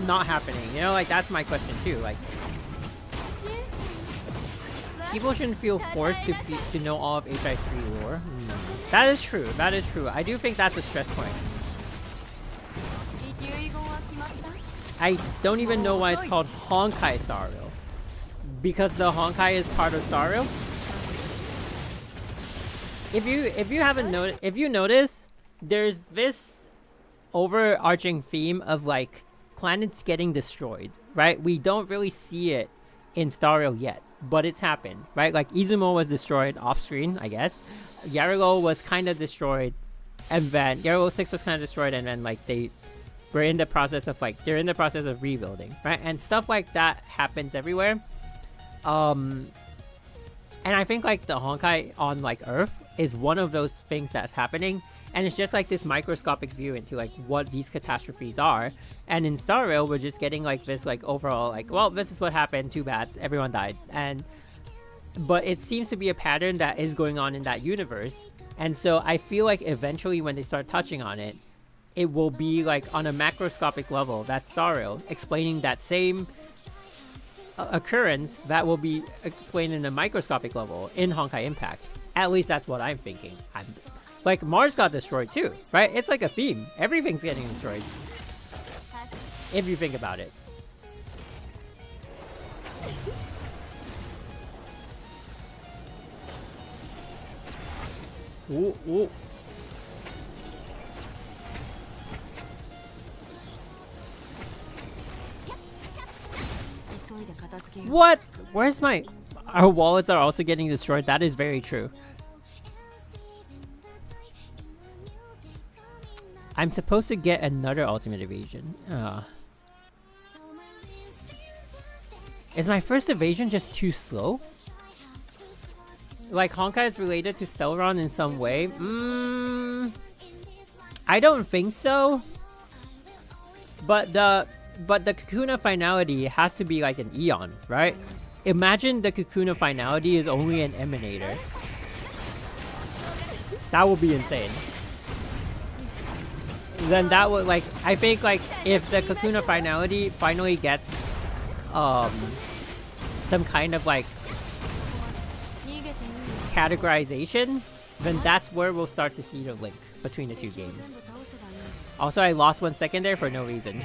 not happening? You know, like that's my question too. Like, people shouldn't feel forced to know all of HI3 lore. That is true. That is true. I do think that's a stress point. I don't even know why it's called Honkai Star Rail. Because the Honkai is part of Star Rail. If you haven't noticed, if you notice, there's this overarching theme of like planets getting destroyed, right? We don't really see it in Star Rail yet, but it's happened, right? Like Izumo was destroyed off screen, I guess. Yarilo was kind of destroyed, and then Yarilo 6 was kind of destroyed, and then like they're in the process of rebuilding, right? And stuff like that happens everywhere. And I think like the Honkai on like Earth is one of those things that's happening, and it's just like this microscopic view into like what these catastrophes are. And in Star Rail, we're just getting like this like overall like, well, this is what happened, too bad, everyone died. But it seems to be a pattern that is going on in that universe, and so I feel like eventually when they start touching on it, it will be like on a macroscopic level, that's Star Rail, explaining that same occurrence that will be explained in a microscopic level in Honkai Impact. At least that's what I'm thinking. Like Mars got destroyed too, right? It's like a theme. Everything's getting destroyed. If you think about it. Ooh, ooh. What? Where's my... Our wallets are also getting destroyed. That is very true. I'm supposed to get another ultimate evasion. Is my first evasion just too slow? Like Honkai is related to Stellaron in some way? I don't think so. But the Kakuna finality has to be like an Eon, right? Imagine the Kakuna finality is only an Emanator. That would be insane. Then that would like, I think like if the Kakuna finality finally gets some kind of like categorization, then that's where we'll start to see the link between the two games. Also, I lost 1 second there for no reason.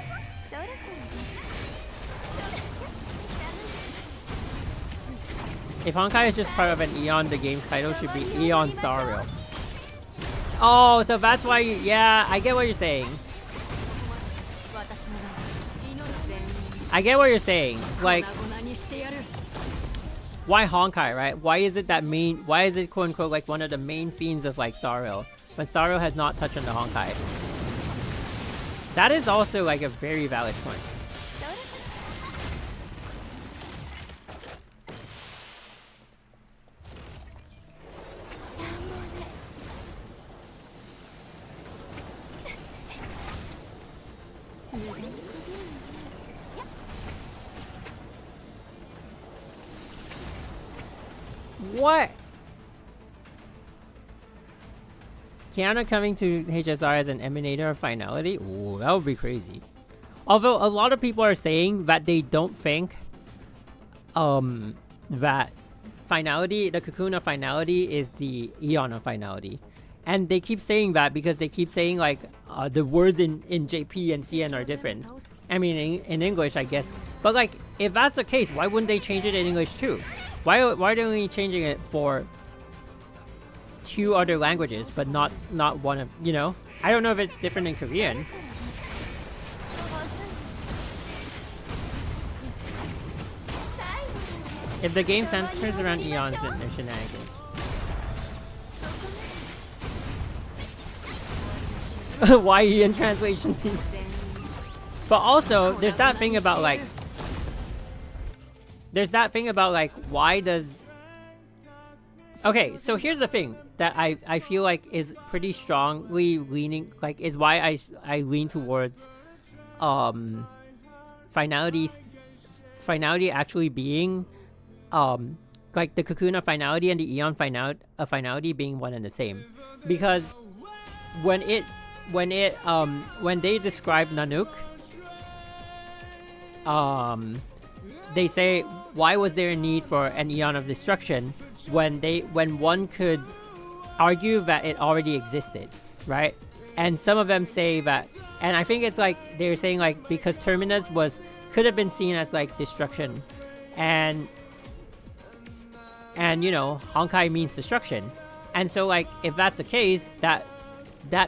If Honkai is just part of an Eon, the game's title should be Eon Star Rail. Oh, so that's why you, yeah, I get what you're saying. I get what you're saying. Like, why Honkai, right? Why is it that main, why is it quote unquote like one of the main themes of like Star Rail when Star Rail has not touched on the Honkai? That is also like a very valid point. What? Kiana coming to HSR as an Emanator of finality? Ooh, that would be crazy. Although a lot of people are saying that they don't think that finality, the Kakuna finality is the Eon of finality. And they keep saying that because they keep saying like the words in JP and CN are different. I mean in English I guess. But like if that's the case, why wouldn't they change it in English too? Why are they only changing it for 2 other languages, but not one of, you know? I don't know if it's different in Korean. If the game centers around Eons, then they're shenanigans. Why in translation team? But also, there's that thing about like... There's that thing about like, why does... Okay, so here's the thing that I feel like is pretty strongly leaning, like is why I lean towards finality actually being like the Kakuna finality and the Eon finality being one and the same. Because when they describe Nanook, they say, why was there a need for an Eon of Destruction when one could argue that it already existed, right? And some of them say that, and I think it's like they're saying like because Terminus could have been seen as like destruction, and you know Honkai means destruction, and so like if that's the case, that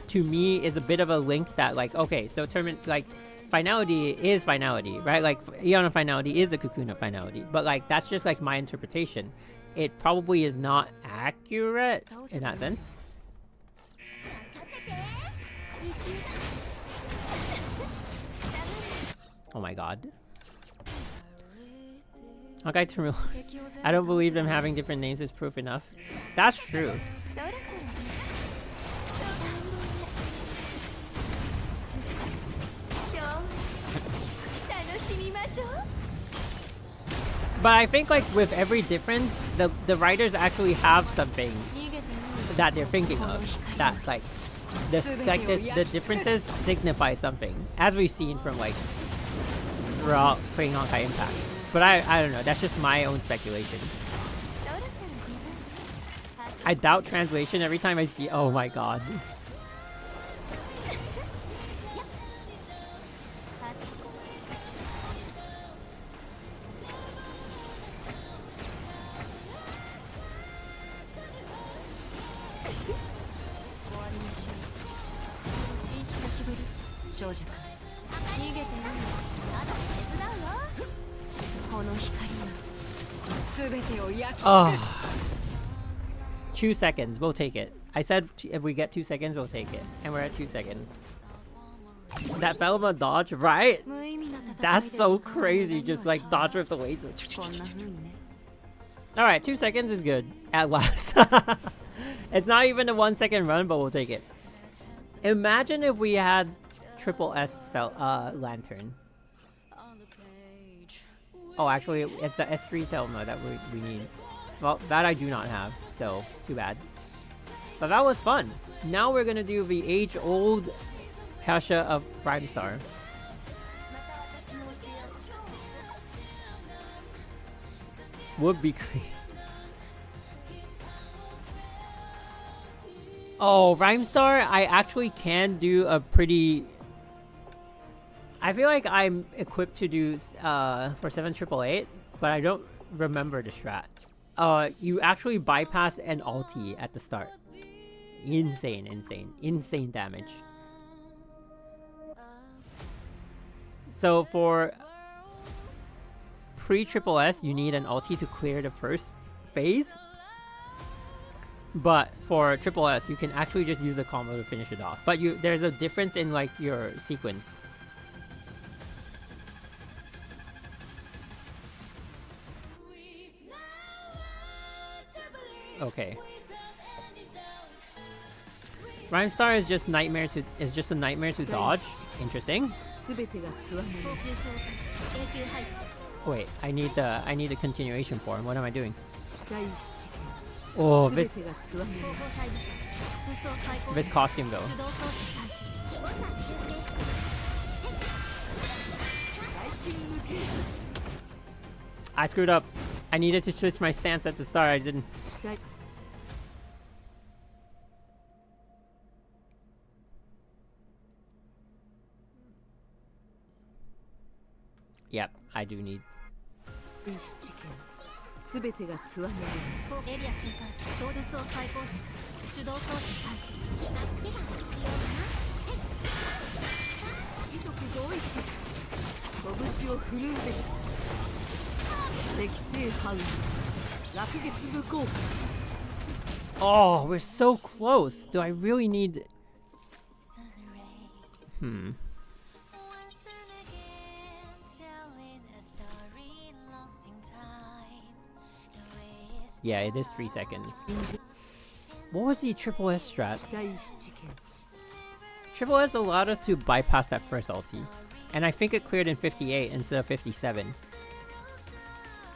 to me is a bit of a link that like okay, so like finality is finality, right? Like Eon of finality is the Kakuna finality, but like that's just like my interpretation. It probably is not accurate in that sense. Oh my god. Okay, Tamil. I don't believe them having different names is proof enough. That's true. But I think like with every difference, the writers actually have something that they're thinking of. That like the differences signify something, as we've seen from like throughout playing Honkai Impact. But I don't know. That's just my own speculation. I doubt translation every time I see. Oh my god. Oh. 2 seconds, we'll take it. I said if we get 2 seconds, we'll take it. And we're at 2 seconds. That Velma dodge, right? That's so crazy, just like dodge with the laser. Alright, 2 seconds is good. At last. It's not even a 1 second run, but we'll take it. Imagine if we had triple S lantern. Oh, actually, it's the S3 Thelma that we need. Well, that I do not have, so too bad. But that was fun. Now we're gonna do the age-old Gacha of Rhymestar. Would be crazy. Oh, Rhymestar, I actually can do a pretty... I feel like I'm equipped to do for 7888, but I don't remember the strat. You actually bypass an ulti at the start. Insane damage. So for pre-triple S, you need an ulti to clear the first phase. But for triple S, you can actually just use a combo to finish it off. But there's a difference in like your sequence. Okay. Rhymestar is just a nightmare to dodge. Interesting. Wait, I need the continuation form. What am I doing? Oh, this costume though. I screwed up. I needed to switch my stance at the start. I didn't. Yep, I do need. Oh, we're so close. Do I really need... Yeah, it is 3 seconds. What was the triple S strat? Triple S allowed us to bypass that first ulti. And I think it cleared in 58 instead of 57.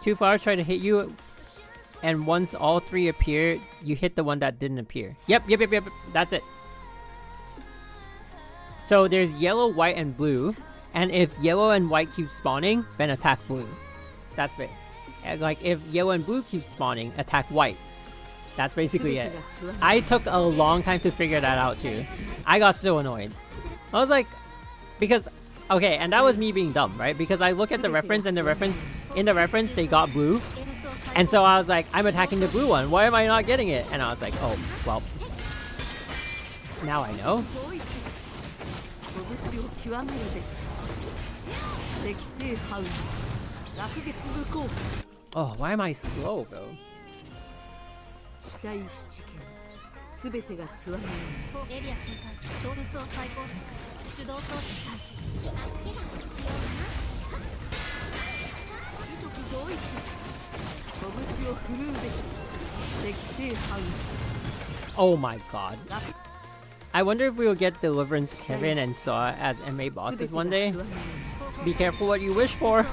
2 flowers try to hit you, and once all 3 appear, you hit the one that didn't appear. Yep. That's it. So there's yellow, white, and blue. And if yellow and white keep spawning, then attack blue. That's big. Like, if yellow and blue keep spawning, attack white. That's basically it. I took a long time to figure that out, too. I got so annoyed. I was like... Because... Okay, and that was me being dumb, right? Because I look at the reference, and in the reference, they got blue. And so I was like, I'm attacking the blue one. Why am I not getting it? And I was like, oh, well. Now I know. Oh, why am I slow, bro? Oh my god. I wonder if we will get Deliverance Kevin and Saw as MA bosses one day. Be careful what you wish for.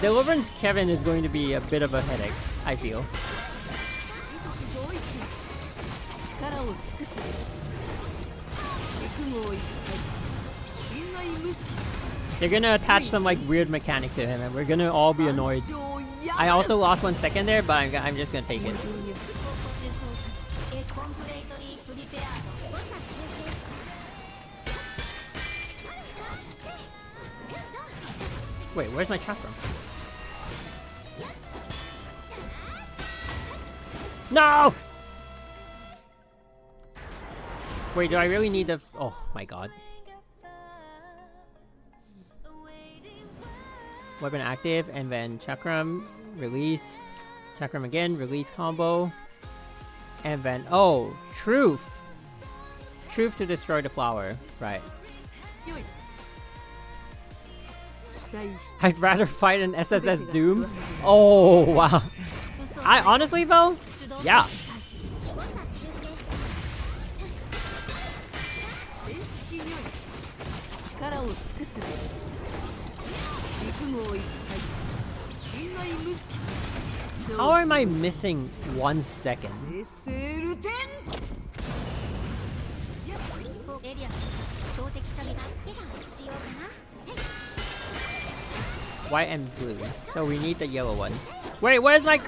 Deliverance Kevin is going to be a bit of a headache, I feel. They're gonna attach some like weird mechanic to him and we're gonna all be annoyed. I also lost 1 second there, but I'm just gonna take it. Wait, where's my chakra? No! Wait, do I really need the... Oh my god. Weapon active, and then Chakram, release. Chakram again, release combo. And then... Oh! Truth! Truth to destroy the flower. Right. I'd rather fight an SSS Doom. Oh wow. I honestly though, yeah. How am I missing 1 second? White and blue. So we need the yellow one. Wait, where's my...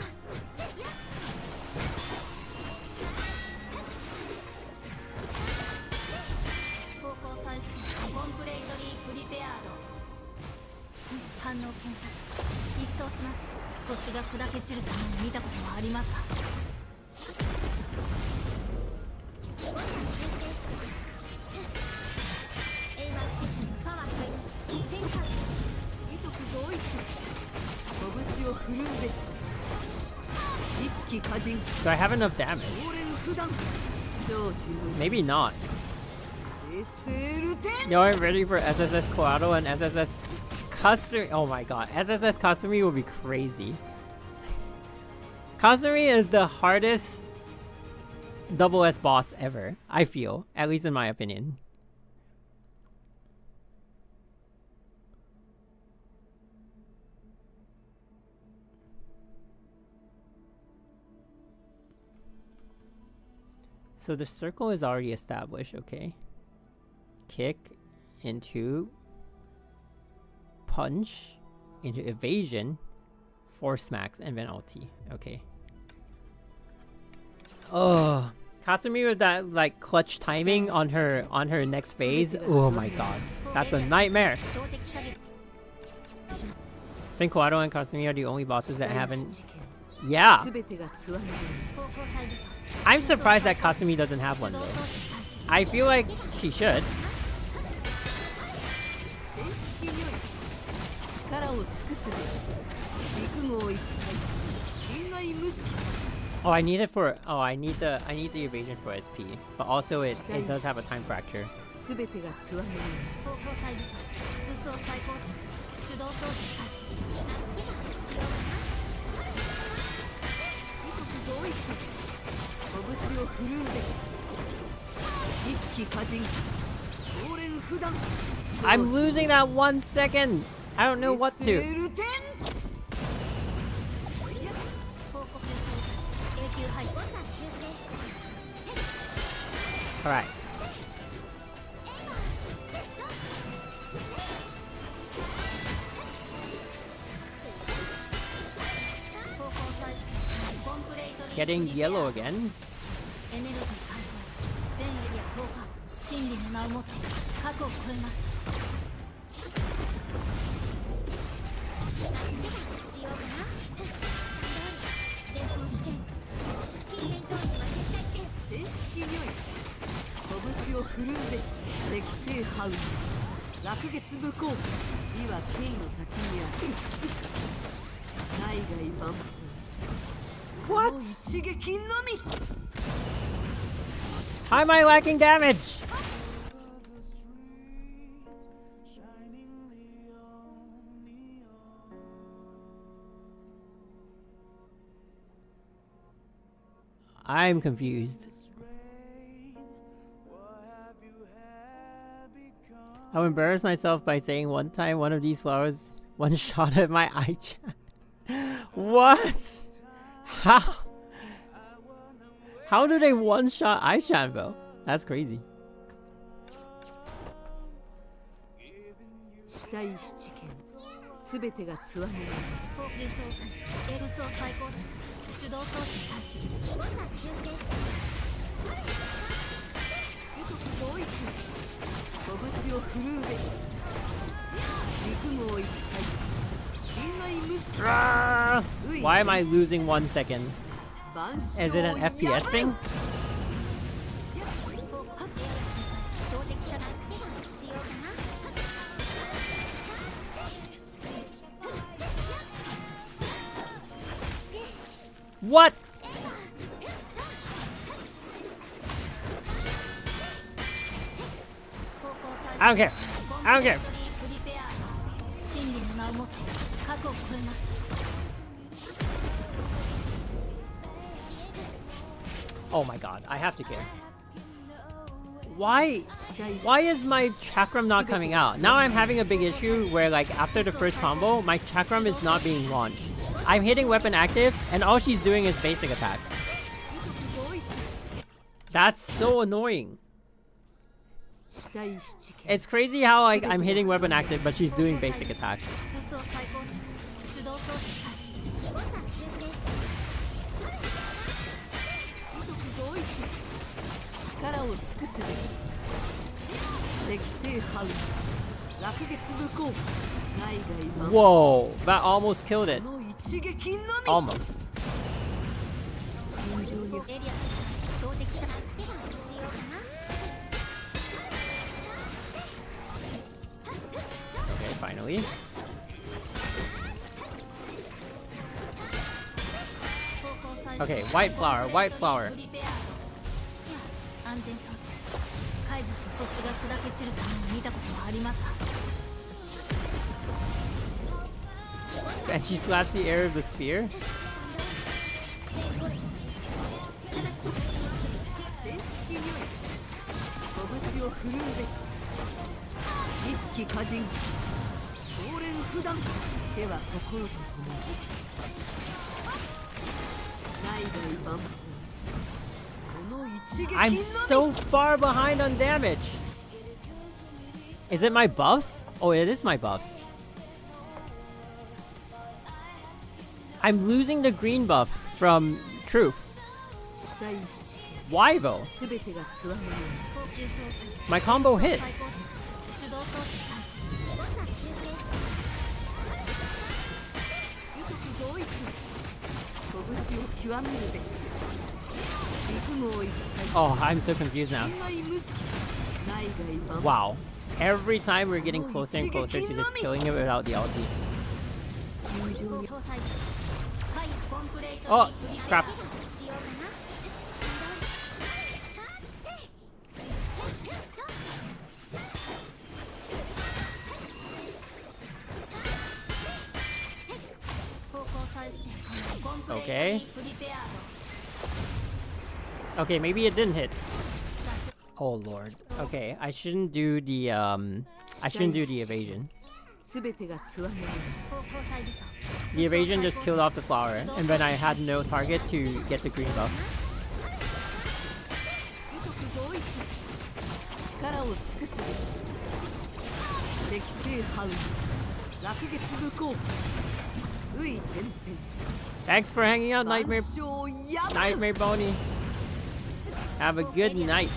Do I have enough damage? Maybe not. Yo, I'm ready for SSS Koado and SSS Kasumi. Oh my god, SSS Kasumi will be crazy. Kasumi is the hardest double S boss ever, I feel. At least in my opinion. So the circle is already established, okay. Kick into punch into evasion, force smacks, and then ulti. Okay. Oh, Kasumi with that like clutch timing on her next phase. Oh my god, that's a nightmare. I think Koado and Kasumi are the only bosses that haven't. Yeah. I'm surprised that Kasumi doesn't have one though. I feel like she should. Oh, I need it for. Oh, I need the evasion for SP, but also it does have a time fracture. I'm losing that 1 second. I don't know what to. All right. Getting yellow again. What? How am I lacking damage? I'm confused. I'll embarrass myself by saying one time one of these flowers one shot at my eye chat. What? How? How do they one shot eye chat though? That's crazy. Why am I losing 1 second? Is it an FPS thing? What? I don't care. I don't care. Oh my god, I have to care. Why is my chakram not coming out? Now I'm having a big issue where like after the first combo, my chakram is not being launched. I'm hitting weapon active and all she's doing is basic attack. That's so annoying. It's crazy how like I'm hitting weapon active but she's doing basic attack. Whoa, that almost killed it. Almost. Okay, finally. Okay, white flower, white flower. And she slaps the air of the spear? I'm so far behind on damage. Is it my buffs? Oh, it is my buffs. I'm losing the green buff from Truth. Why though? My combo hit. Oh, I'm so confused now. Wow. Every time we're getting closer and closer to just killing it without the ulti. Oh, crap. Okay. Okay, maybe it didn't hit. Oh lord. Okay, I shouldn't do the evasion. The evasion just killed off the flower, and then I had no target to get the green buff. Thanks for hanging out, Nightmare Boney. Have a good night.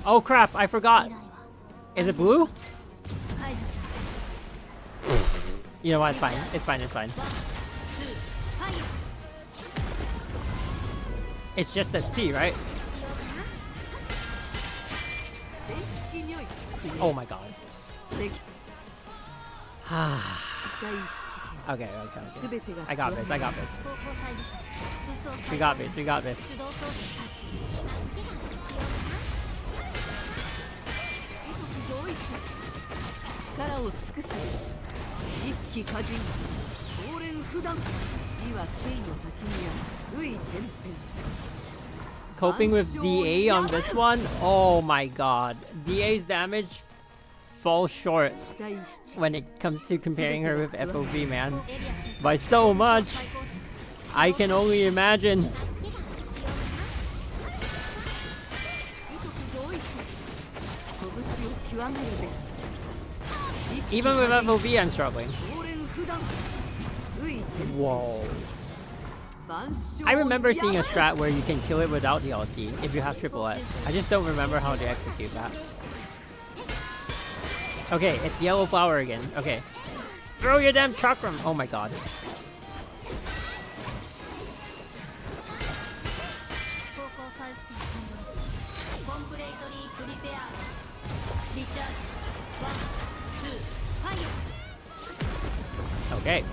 Oh crap, I forgot. Is it blue? You know what, it's fine. It's fine, it's fine. It's just SP, right? Oh my god. Okay. I got this. We got this. Coping with DA on this one? Oh my god. DA's damage falls short when it comes to comparing her with FOV, man. By so much. I can only imagine. Even with FOV, I'm struggling. Whoa. I remember seeing a strat where you can kill it without the ulti if you have triple S. I just don't remember how to execute that. Okay, it's yellow flower again. Okay. Throw your damn chakram! Oh my god. Okay.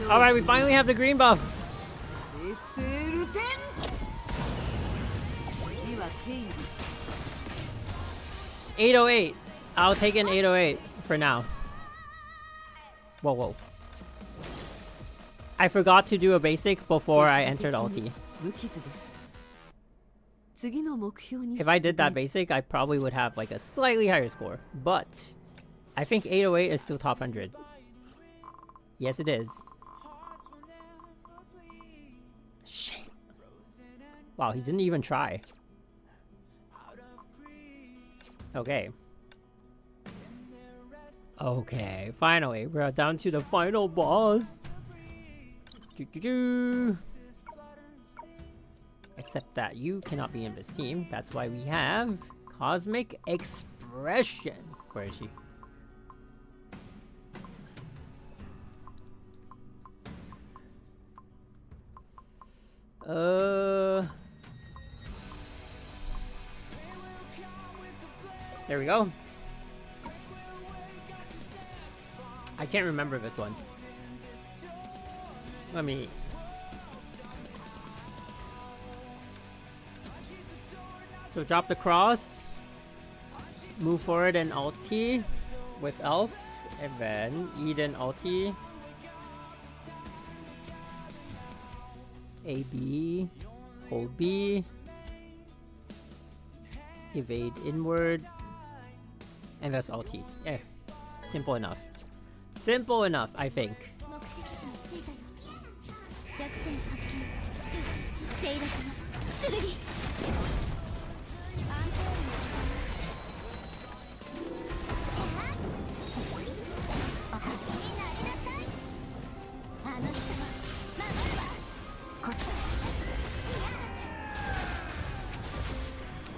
Alright, we finally have the green buff. 808. I'll take an 808 for now. Whoa, whoa. I forgot to do a basic before I entered ulti. If I did that basic, I probably would have like a slightly higher score. But I think 808 is still top 100. Yes, it is. Shit. Wow, he didn't even try. Okay. Okay, finally, we're down to the final boss. Except that you cannot be in this team. That's why we have Cosmic Expression. Where is she? There we go. I can't remember this one. Let me... So drop the cross, move forward and ulti with Elf, and then Eden ulti. AB, hold B, evade inward, and that's ulti. Yeah, simple enough. Simple enough, I think.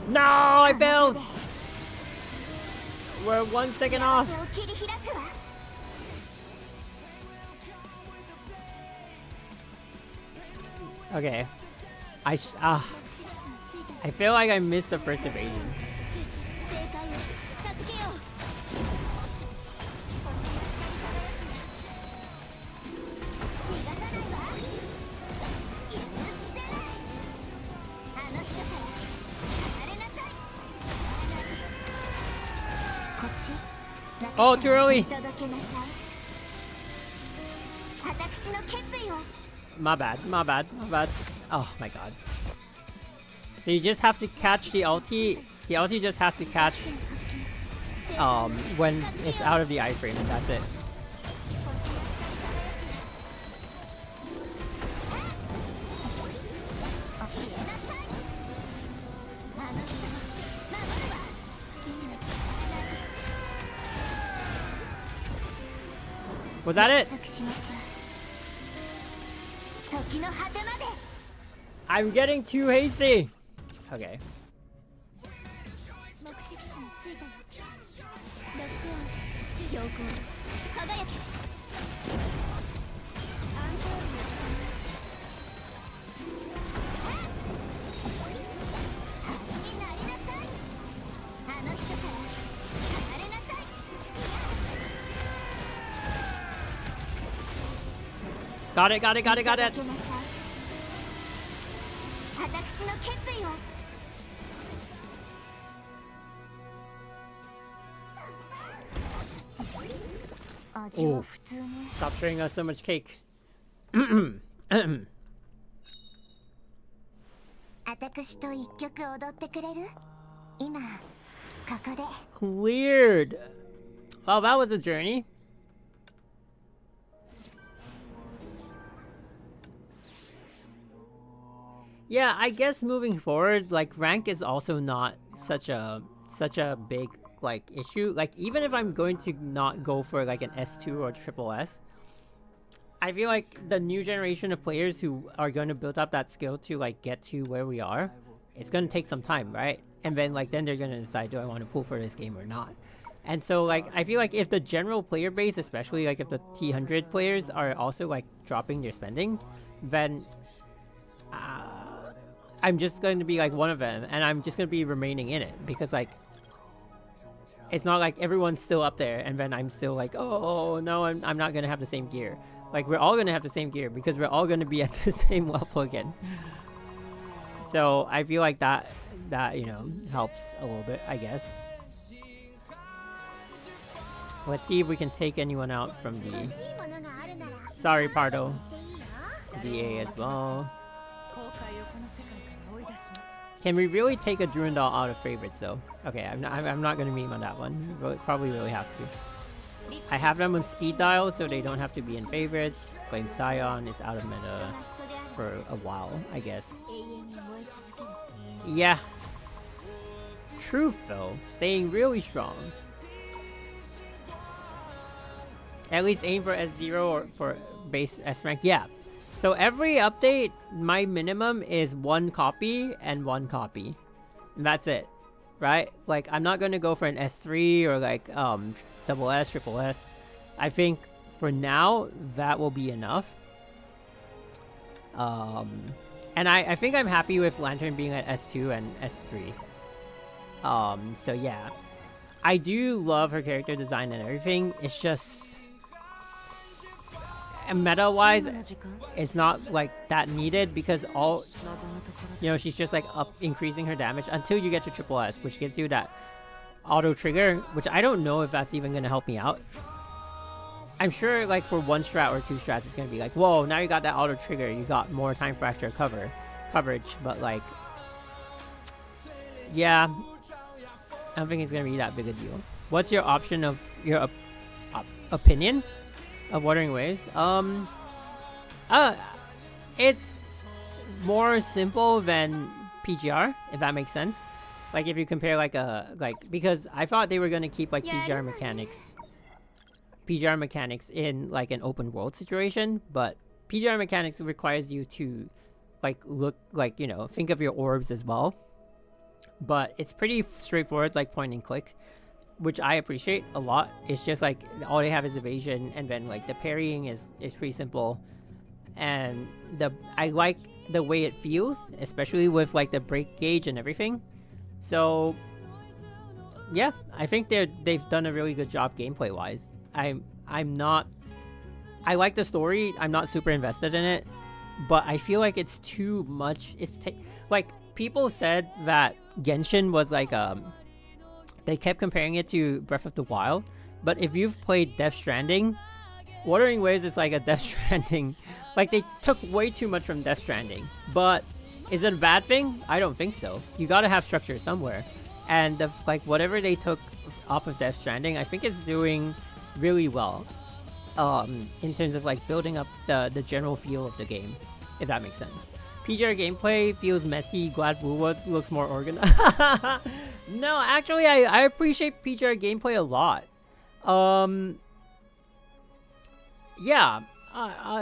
No, I failed! We're 1 second off. Okay. I feel like I missed the first evasion. Oh, too early! My bad, my bad, my bad. Oh my god. So you just have to catch the ulti. The ulti just has to catch when it's out of the iframe. That's it. Was that it? I'm getting too hasty. Okay. Got it, got it, got it, got it. Ooh. Stop sharing us so much cake. Cleared. Well, that was a journey. Yeah, I guess moving forward, like rank is also not such a big like issue. Like even if I'm going to not go for like an S2 or triple S, I feel like the new generation of players who are going to build up that skill to like get to where we are, it's going to take some time, right? and then like then they're gonna decide, do I want to pull for this game or not. And so like I feel like if the general player base, especially like if the T100 players are also like dropping their spending, then I'm just going to be like one of them, and I'm just going to be remaining in it, because like it's not like everyone's still up there and then I'm still like, oh no, I'm not going to have the same gear. Like we're all going to have the same gear because we're all going to be at the same level again. So I feel like that you know helps a little bit, I guess. Let's see if we can take anyone out from the... Sorry, Pardo. DA as well. Can we really take a Durandal out of favorites though? Okay, I'm not gonna meme on that one. We'll probably really have to. I have them on speed dial so they don't have to be in favorites. Flame Scion is out of meta for a while, I guess. Yeah. Truth though, staying really strong. At least aim for S0 or for base S rank. Yeah. So every update, my minimum is 1 copy and 1 copy. And that's it. Right? Like, I'm not going to go for an S3 or like double S, triple S. I think for now, that will be enough. And I think I'm happy with Lantern being at S2 and S3. So yeah. I do love her character design and everything. It's just... And meta-wise, it's not like that needed because all, you know, she's just like increasing her damage until you get to triple S, which gives you that auto trigger, which I don't know if that's even gonna help me out. I'm sure like for 1 strat or 2 strats, it's gonna be like, whoa, now you got that auto trigger, you got more time fracture coverage, but like, yeah, I don't think it's gonna be that big a deal. What's your option of your opinion of Wuthering Waves? It's more simple than PGR, if that makes sense. Like if you compare like because I thought they were gonna keep like PGR mechanics in like an open world situation, but PGR mechanics requires you to like look like, you know, think of your orbs as well. But it's pretty straightforward, like point and click, which I appreciate a lot. It's just like all they have is evasion, and then like the parrying is pretty simple, and I like the way it feels, especially with like the break gauge and everything. So yeah, I think they've done a really good job gameplay wise. I like the story. I'm not super invested in it, but I feel like it's too much. Like people said that Genshin was like they kept comparing it to Breath of the Wild, but if you've played Death Stranding, Wuthering Waves is like a Death Stranding. Like they took way too much from Death Stranding, but is it a bad thing? I don't think so. You gotta have structure somewhere, and like whatever they took off of Death Stranding, I think it's doing really well in terms of like building up the general feel of the game, if that makes sense. PGR gameplay feels messy. Glad Bluewood looks more organized. No, actually, I appreciate PGR gameplay a lot. Yeah,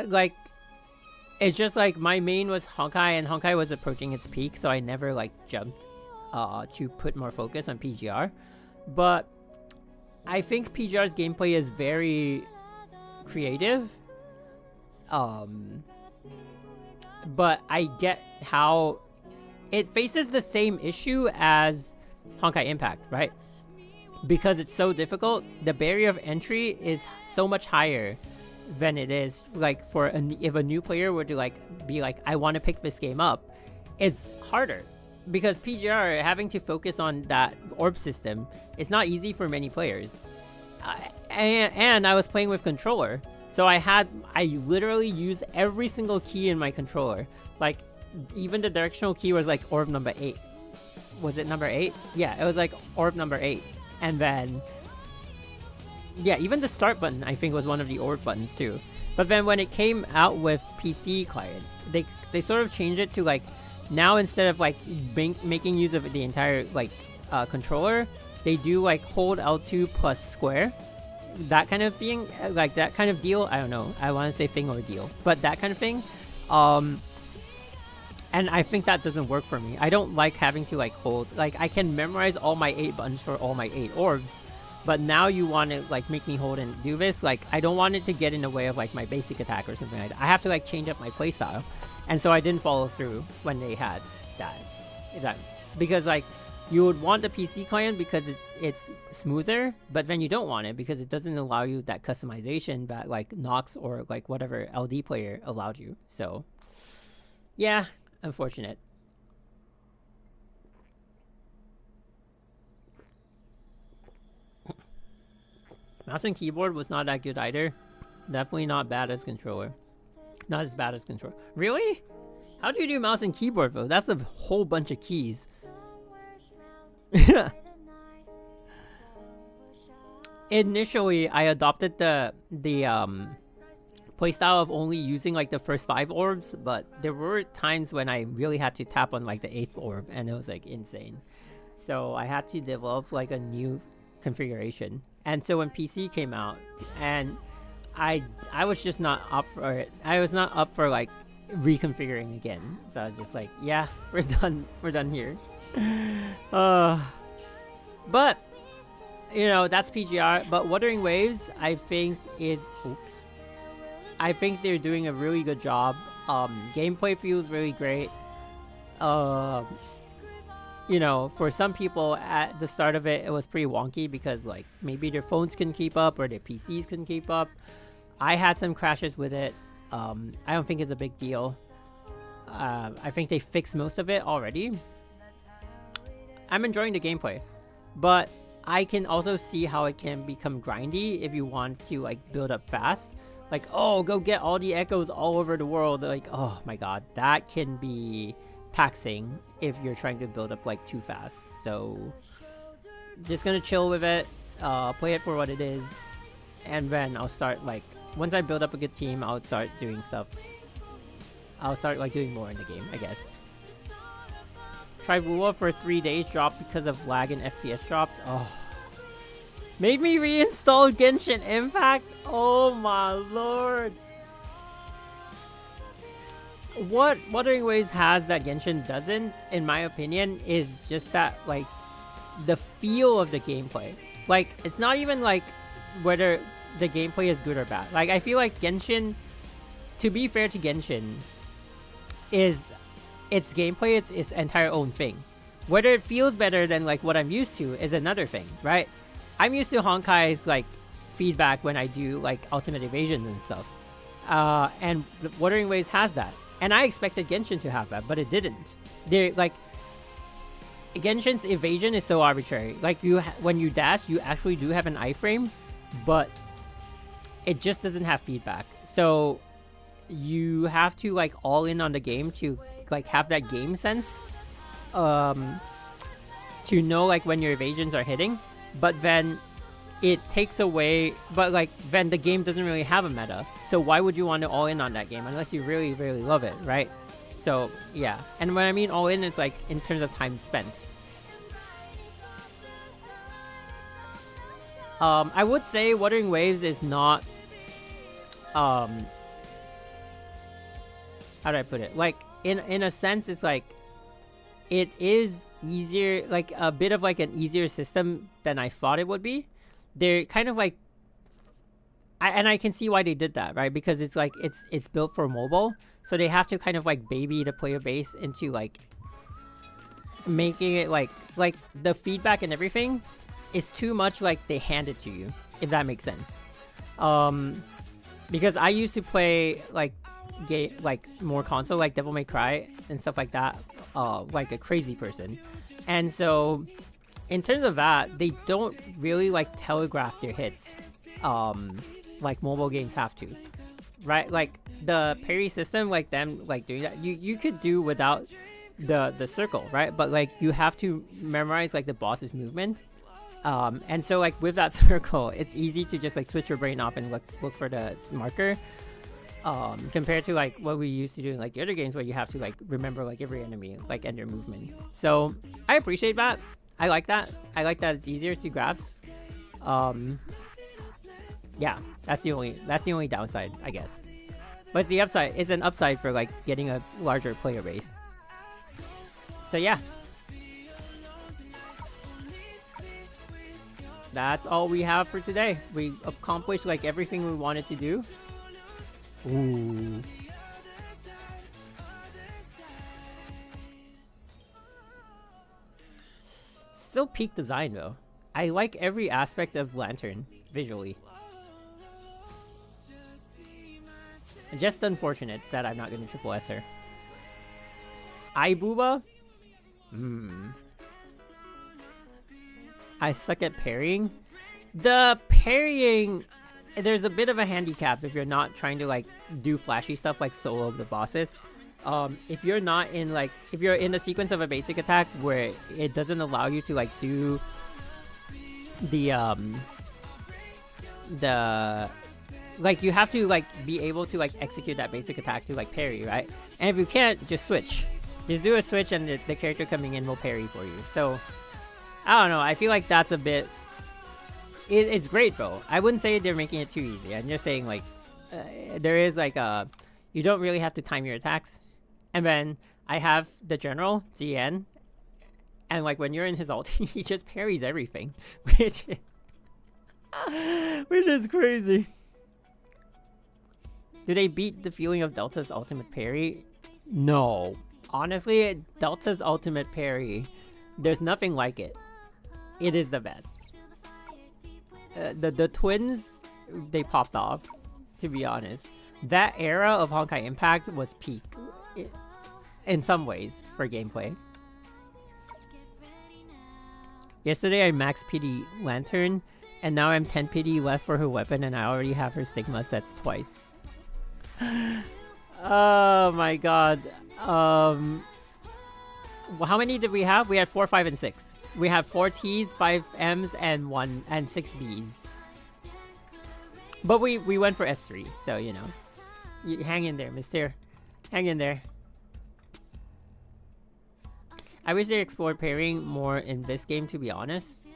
like, it's just like my main was Honkai, and Honkai was approaching its peak, so I never like jumped to put more focus on PGR. But I think PGR's gameplay is very creative. But I get how it faces the same issue as Honkai Impact, right? Because it's so difficult, the barrier of entry is so much higher than it is like if a new player were to like be like, I want to pick this game up, it's harder because PGR having to focus on that orb system is not easy for many players. And I was playing with controller. So I literally used every single key in my controller. Like, even the directional key was like orb number 8. Was it number 8? Yeah, it was like orb number 8. And then, yeah, even the start button, I think, was one of the orb buttons too. But then when it came out with PC client, they sort of changed it to like, now instead of like making use of the entire like controller, they do like hold L2 plus square. That kind of thing, like that kind of deal. I don't know, I want to say thing or deal, but that kind of thing. And I think that doesn't work for me. I don't like having to like hold, like I can memorize all my 8 buttons for all my 8 orbs, but now you want to like make me hold and do this. Like I don't want it to get in the way of like my basic attack or something like that. I have to like change up my playstyle. And so I didn't follow through when they had that. Because like you would want the PC client because it's smoother, but then you don't want it because it doesn't allow you that customization that like Nox or like whatever LD player allowed you. So yeah, unfortunate. Mouse and keyboard was not that good either. Definitely not bad as controller. Not as bad as controller. Really? How do you do mouse and keyboard though? That's a whole bunch of keys. Initially, I adopted the playstyle of only using like the first 5 orbs, but there were times when I really had to tap on like the 8th orb, and it was like insane. So I had to develop like a new configuration. And so when PC came out, and I was just not up for it. I was not up for like reconfiguring again. So I was just like, yeah, we're done. We're done here. But you know, that's PGR. But Wuthering Waves, I think I think they're doing a really good job. Gameplay feels really great. You know, for some people at the start of it, it was pretty wonky because like maybe their phones couldn't keep up or their PCs couldn't keep up. I had some crashes with it. I don't think it's a big deal. I think they fixed most of it already. I'm enjoying the gameplay, but I can also see how it can become grindy if you want to like build up fast. Like, oh, go get all the echoes all over the world. Like, oh my god, that can be taxing if you're trying to build up like too fast. So just gonna chill with it, play it for what it is, and then I'll start like, once I build up a good team, I'll start doing stuff. I'll start like doing more in the game, I guess. Tribula for 3 days dropped because of lag and FPS drops. Oh, made me reinstall Genshin Impact. Oh my lord. What Wuthering Waves has that Genshin doesn't, in my opinion, is just that like the feel of the gameplay. Like it's not even like whether the gameplay is good or bad. Like I feel like Genshin, to be fair to Genshin, is its gameplay, it's its entire own thing. Whether it feels better than like what I'm used to is another thing, right? I'm used to Honkai's like feedback when I do like ultimate evasions and stuff. And Wuthering Waves has that. And I expected Genshin to have that, but it didn't. They're like, Genshin's evasion is so arbitrary. Like when you dash, you actually do have an iframe, but it just doesn't have feedback. So you have to like all in on the game to like have that game sense, to know like when your evasions are hitting. But then it takes away, but like then the game doesn't really have a meta. So why would you want to all in on that game unless you really, really love it, right? So yeah, and when I mean all in, it's like in terms of time spent. I would say Wuthering Waves is not, how do I put it? Like in a sense, it's like it is easier, like a bit of like an easier system than I thought it would be. They're kind of like, and I can see why they did that, right? Because it's like it's built for mobile, so they have to kind of like baby the player base into like making it like the feedback and everything is too much like they hand it to you, if that makes sense. Because I used to play like more console, like Devil May Cry and stuff like that, like a crazy person, and so in terms of that, they don't really like telegraph their hits, like mobile games have to, right? Like the parry system, like them like doing that, you could do without the circle, right? But like you have to memorize like the boss's movement, and so like with that circle, it's easy to just like switch your brain off and look for the marker, compared to like what we used to do in like the other games where you have to like remember like every enemy like and their movement. So I appreciate that. I like that. I like that it's easier to grasp. Yeah, that's the only downside, I guess. But it's the upside. It's an upside for like getting a larger player base. So yeah. That's all we have for today. We accomplished like everything we wanted to do. Ooh. Still peak design though. I like every aspect of Lantern visually. Just unfortunate that I'm not going to triple S her. Aibuba? I suck at parrying. The parrying, there's a bit of a handicap if you're not trying to like do flashy stuff like solo the bosses. If you're not in like, if you're in the sequence of a basic attack where it doesn't allow you to like do the like you have to like be able to like execute that basic attack to like parry, right? And if you can't, just switch. Just do a switch and the character coming in will parry for you. So, I don't know. I feel like that's a bit... It's great though. I wouldn't say they're making it too easy. I'm just saying like, there is like a... You don't really have to time your attacks. And then I have the general, Zien. And like when you're in his ult, he just parries everything. Which is crazy. Do they beat the feeling of Delta's ultimate parry? No. Honestly, Delta's ultimate parry, there's nothing like it. It is the best. The twins, they popped off, to be honest. That era of Honkai Impact was peak, in some ways, for gameplay. Yesterday I max PD Lantern, and now I'm 10 PD left for her weapon, and I already have her Stigma sets twice. Oh my god. How many did we have? We had 4, 5, and 6. We have 4 T's, 5 M's, and 6 B's. But we went for S3, so you know. You hang in there, mister. Hang in there. I wish they explored parrying more in this game, to be honest.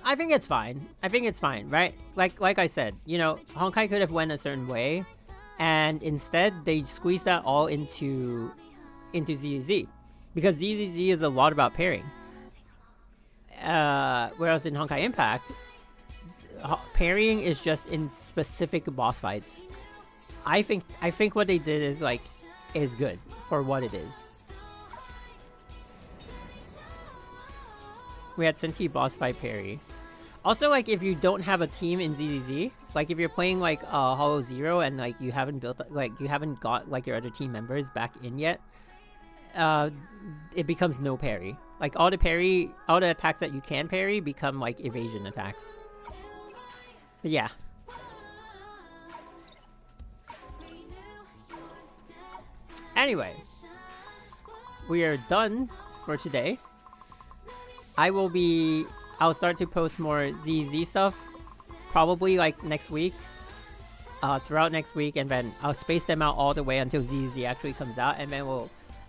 I think it's fine. I think it's fine, right? Like I said, you know, Honkai could have went a certain way, and instead they squeezed that all into ZZZ, because ZZZ is a lot about parrying. Whereas in Honkai Impact, parrying is just in specific boss fights. I think what they did is good for what it is. We had Senti boss fight parry. Also, like, if you don't have a team in ZZZ, like, if you're playing, like, Hollow Zero and, like, you haven't got, like, your other team members back in yet, it becomes no parry. Like, all the attacks that you can parry become, like, evasion attacks. But yeah. Anyway. We are done for today. I'll start to post more ZZ stuff, probably like next week, throughout next week, and then I'll space them out all the way until ZZ actually comes out, and then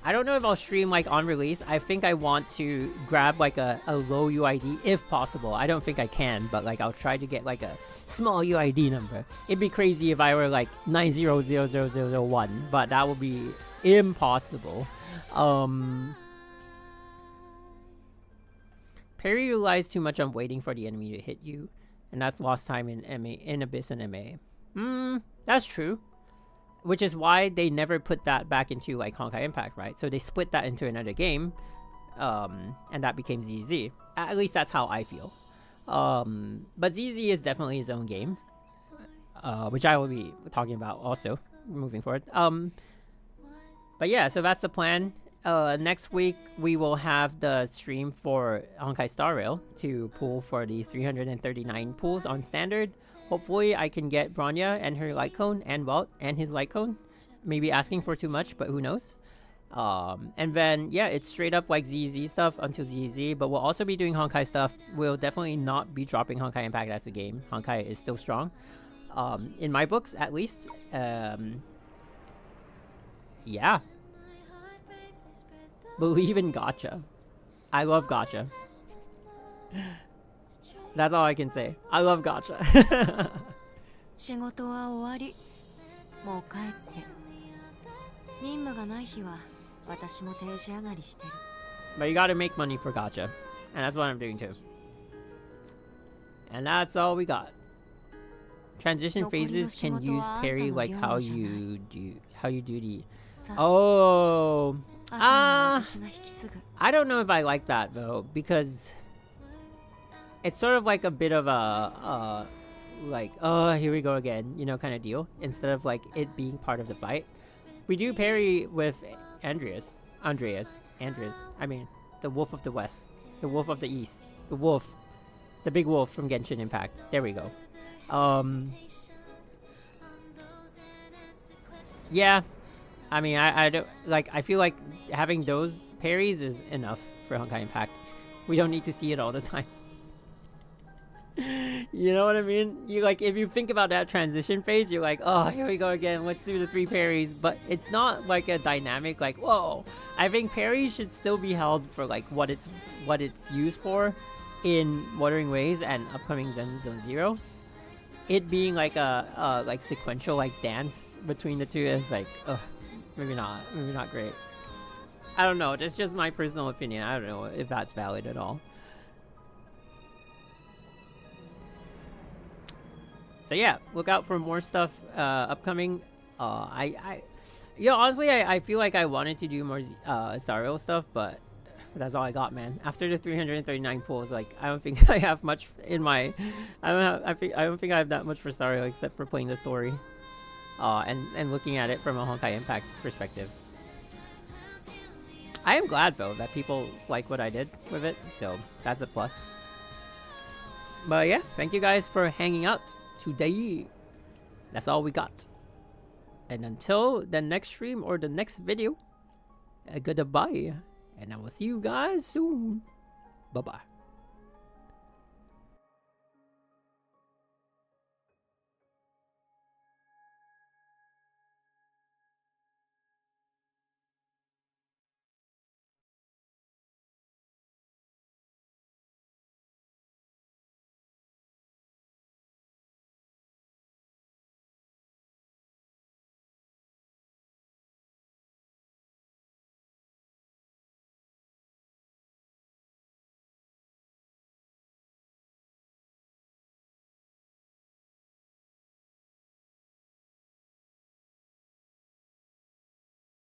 I don't know if I'll stream like on release. I think I want to grab like a low UID if possible. I don't think I can, but like I'll try to get like a small UID number. It'd be crazy if I were like 900001, but that would be impossible. Parry relies too much on waiting for the enemy to hit you, and that's lost time in Abyss and MA. That's true. Which is why they never put that back into like Honkai Impact, right? So they split that into another game, and that became ZZ. At least that's how I feel. But ZZ is definitely his own game, which I will be talking about also moving forward. But yeah, so that's the plan. Next week we will have the stream for Honkai Star Rail to pull for the 339 pulls on standard. Hopefully I can get Bronya and her light cone and Walt and his light cone. Maybe asking for too much, but who knows. And then yeah, it's straight up like ZZ stuff until ZZ, but we'll also be doing Honkai stuff. We'll definitely not be dropping Honkai Impact as a game. Honkai is still strong. In my books at least. Yeah. Believe in Gacha. I love Gacha. That's all I can say. I love Gacha. 仕事は終わり。もう帰って。任務がない日は私も定時上がりしてる。But you gotta make money for Gacha. And that's what I'm doing too. And that's all we got. Transition phases can use parry like how you do the... Oh... I don't know if I like that though, because it's sort of like a bit of a like, oh, here we go again, you know, kind of deal, instead of like it being part of the fight. We do parry with Andreas, I mean, the Wolf of the West, the Wolf of the East, the big wolf from Genshin Impact. There we go. Yeah, I mean, I don't like. I feel like having those parries is enough for Honkai Impact. We don't need to see it all the time. You know what I mean? You like, if you think about that transition phase, you're like, oh, here we go again. Let's do the 3 parries. But it's not like a dynamic like, whoa. I think parries should still be held for like what it's used for in Wuthering Waves and upcoming Zen Zone Zero. It being like a like sequential like dance between the two is like, maybe not great. I don't know. It's just my personal opinion. I don't know if that's valid at all. So yeah, look out for more stuff upcoming. Honestly, I feel like I wanted to do more Star Rail stuff, but that's all I got, man. After the 339 pulls, like, I don't think I have much in my... I don't think I have that much for Star Rail except for playing the story. And looking at it from a Honkai Impact perspective. I am glad, though, that people like what I did with it, so that's a plus. But yeah, thank you guys for hanging out today. That's all we got. And until the next stream or the next video, goodbye. And I will see you guys soon. Bye-bye.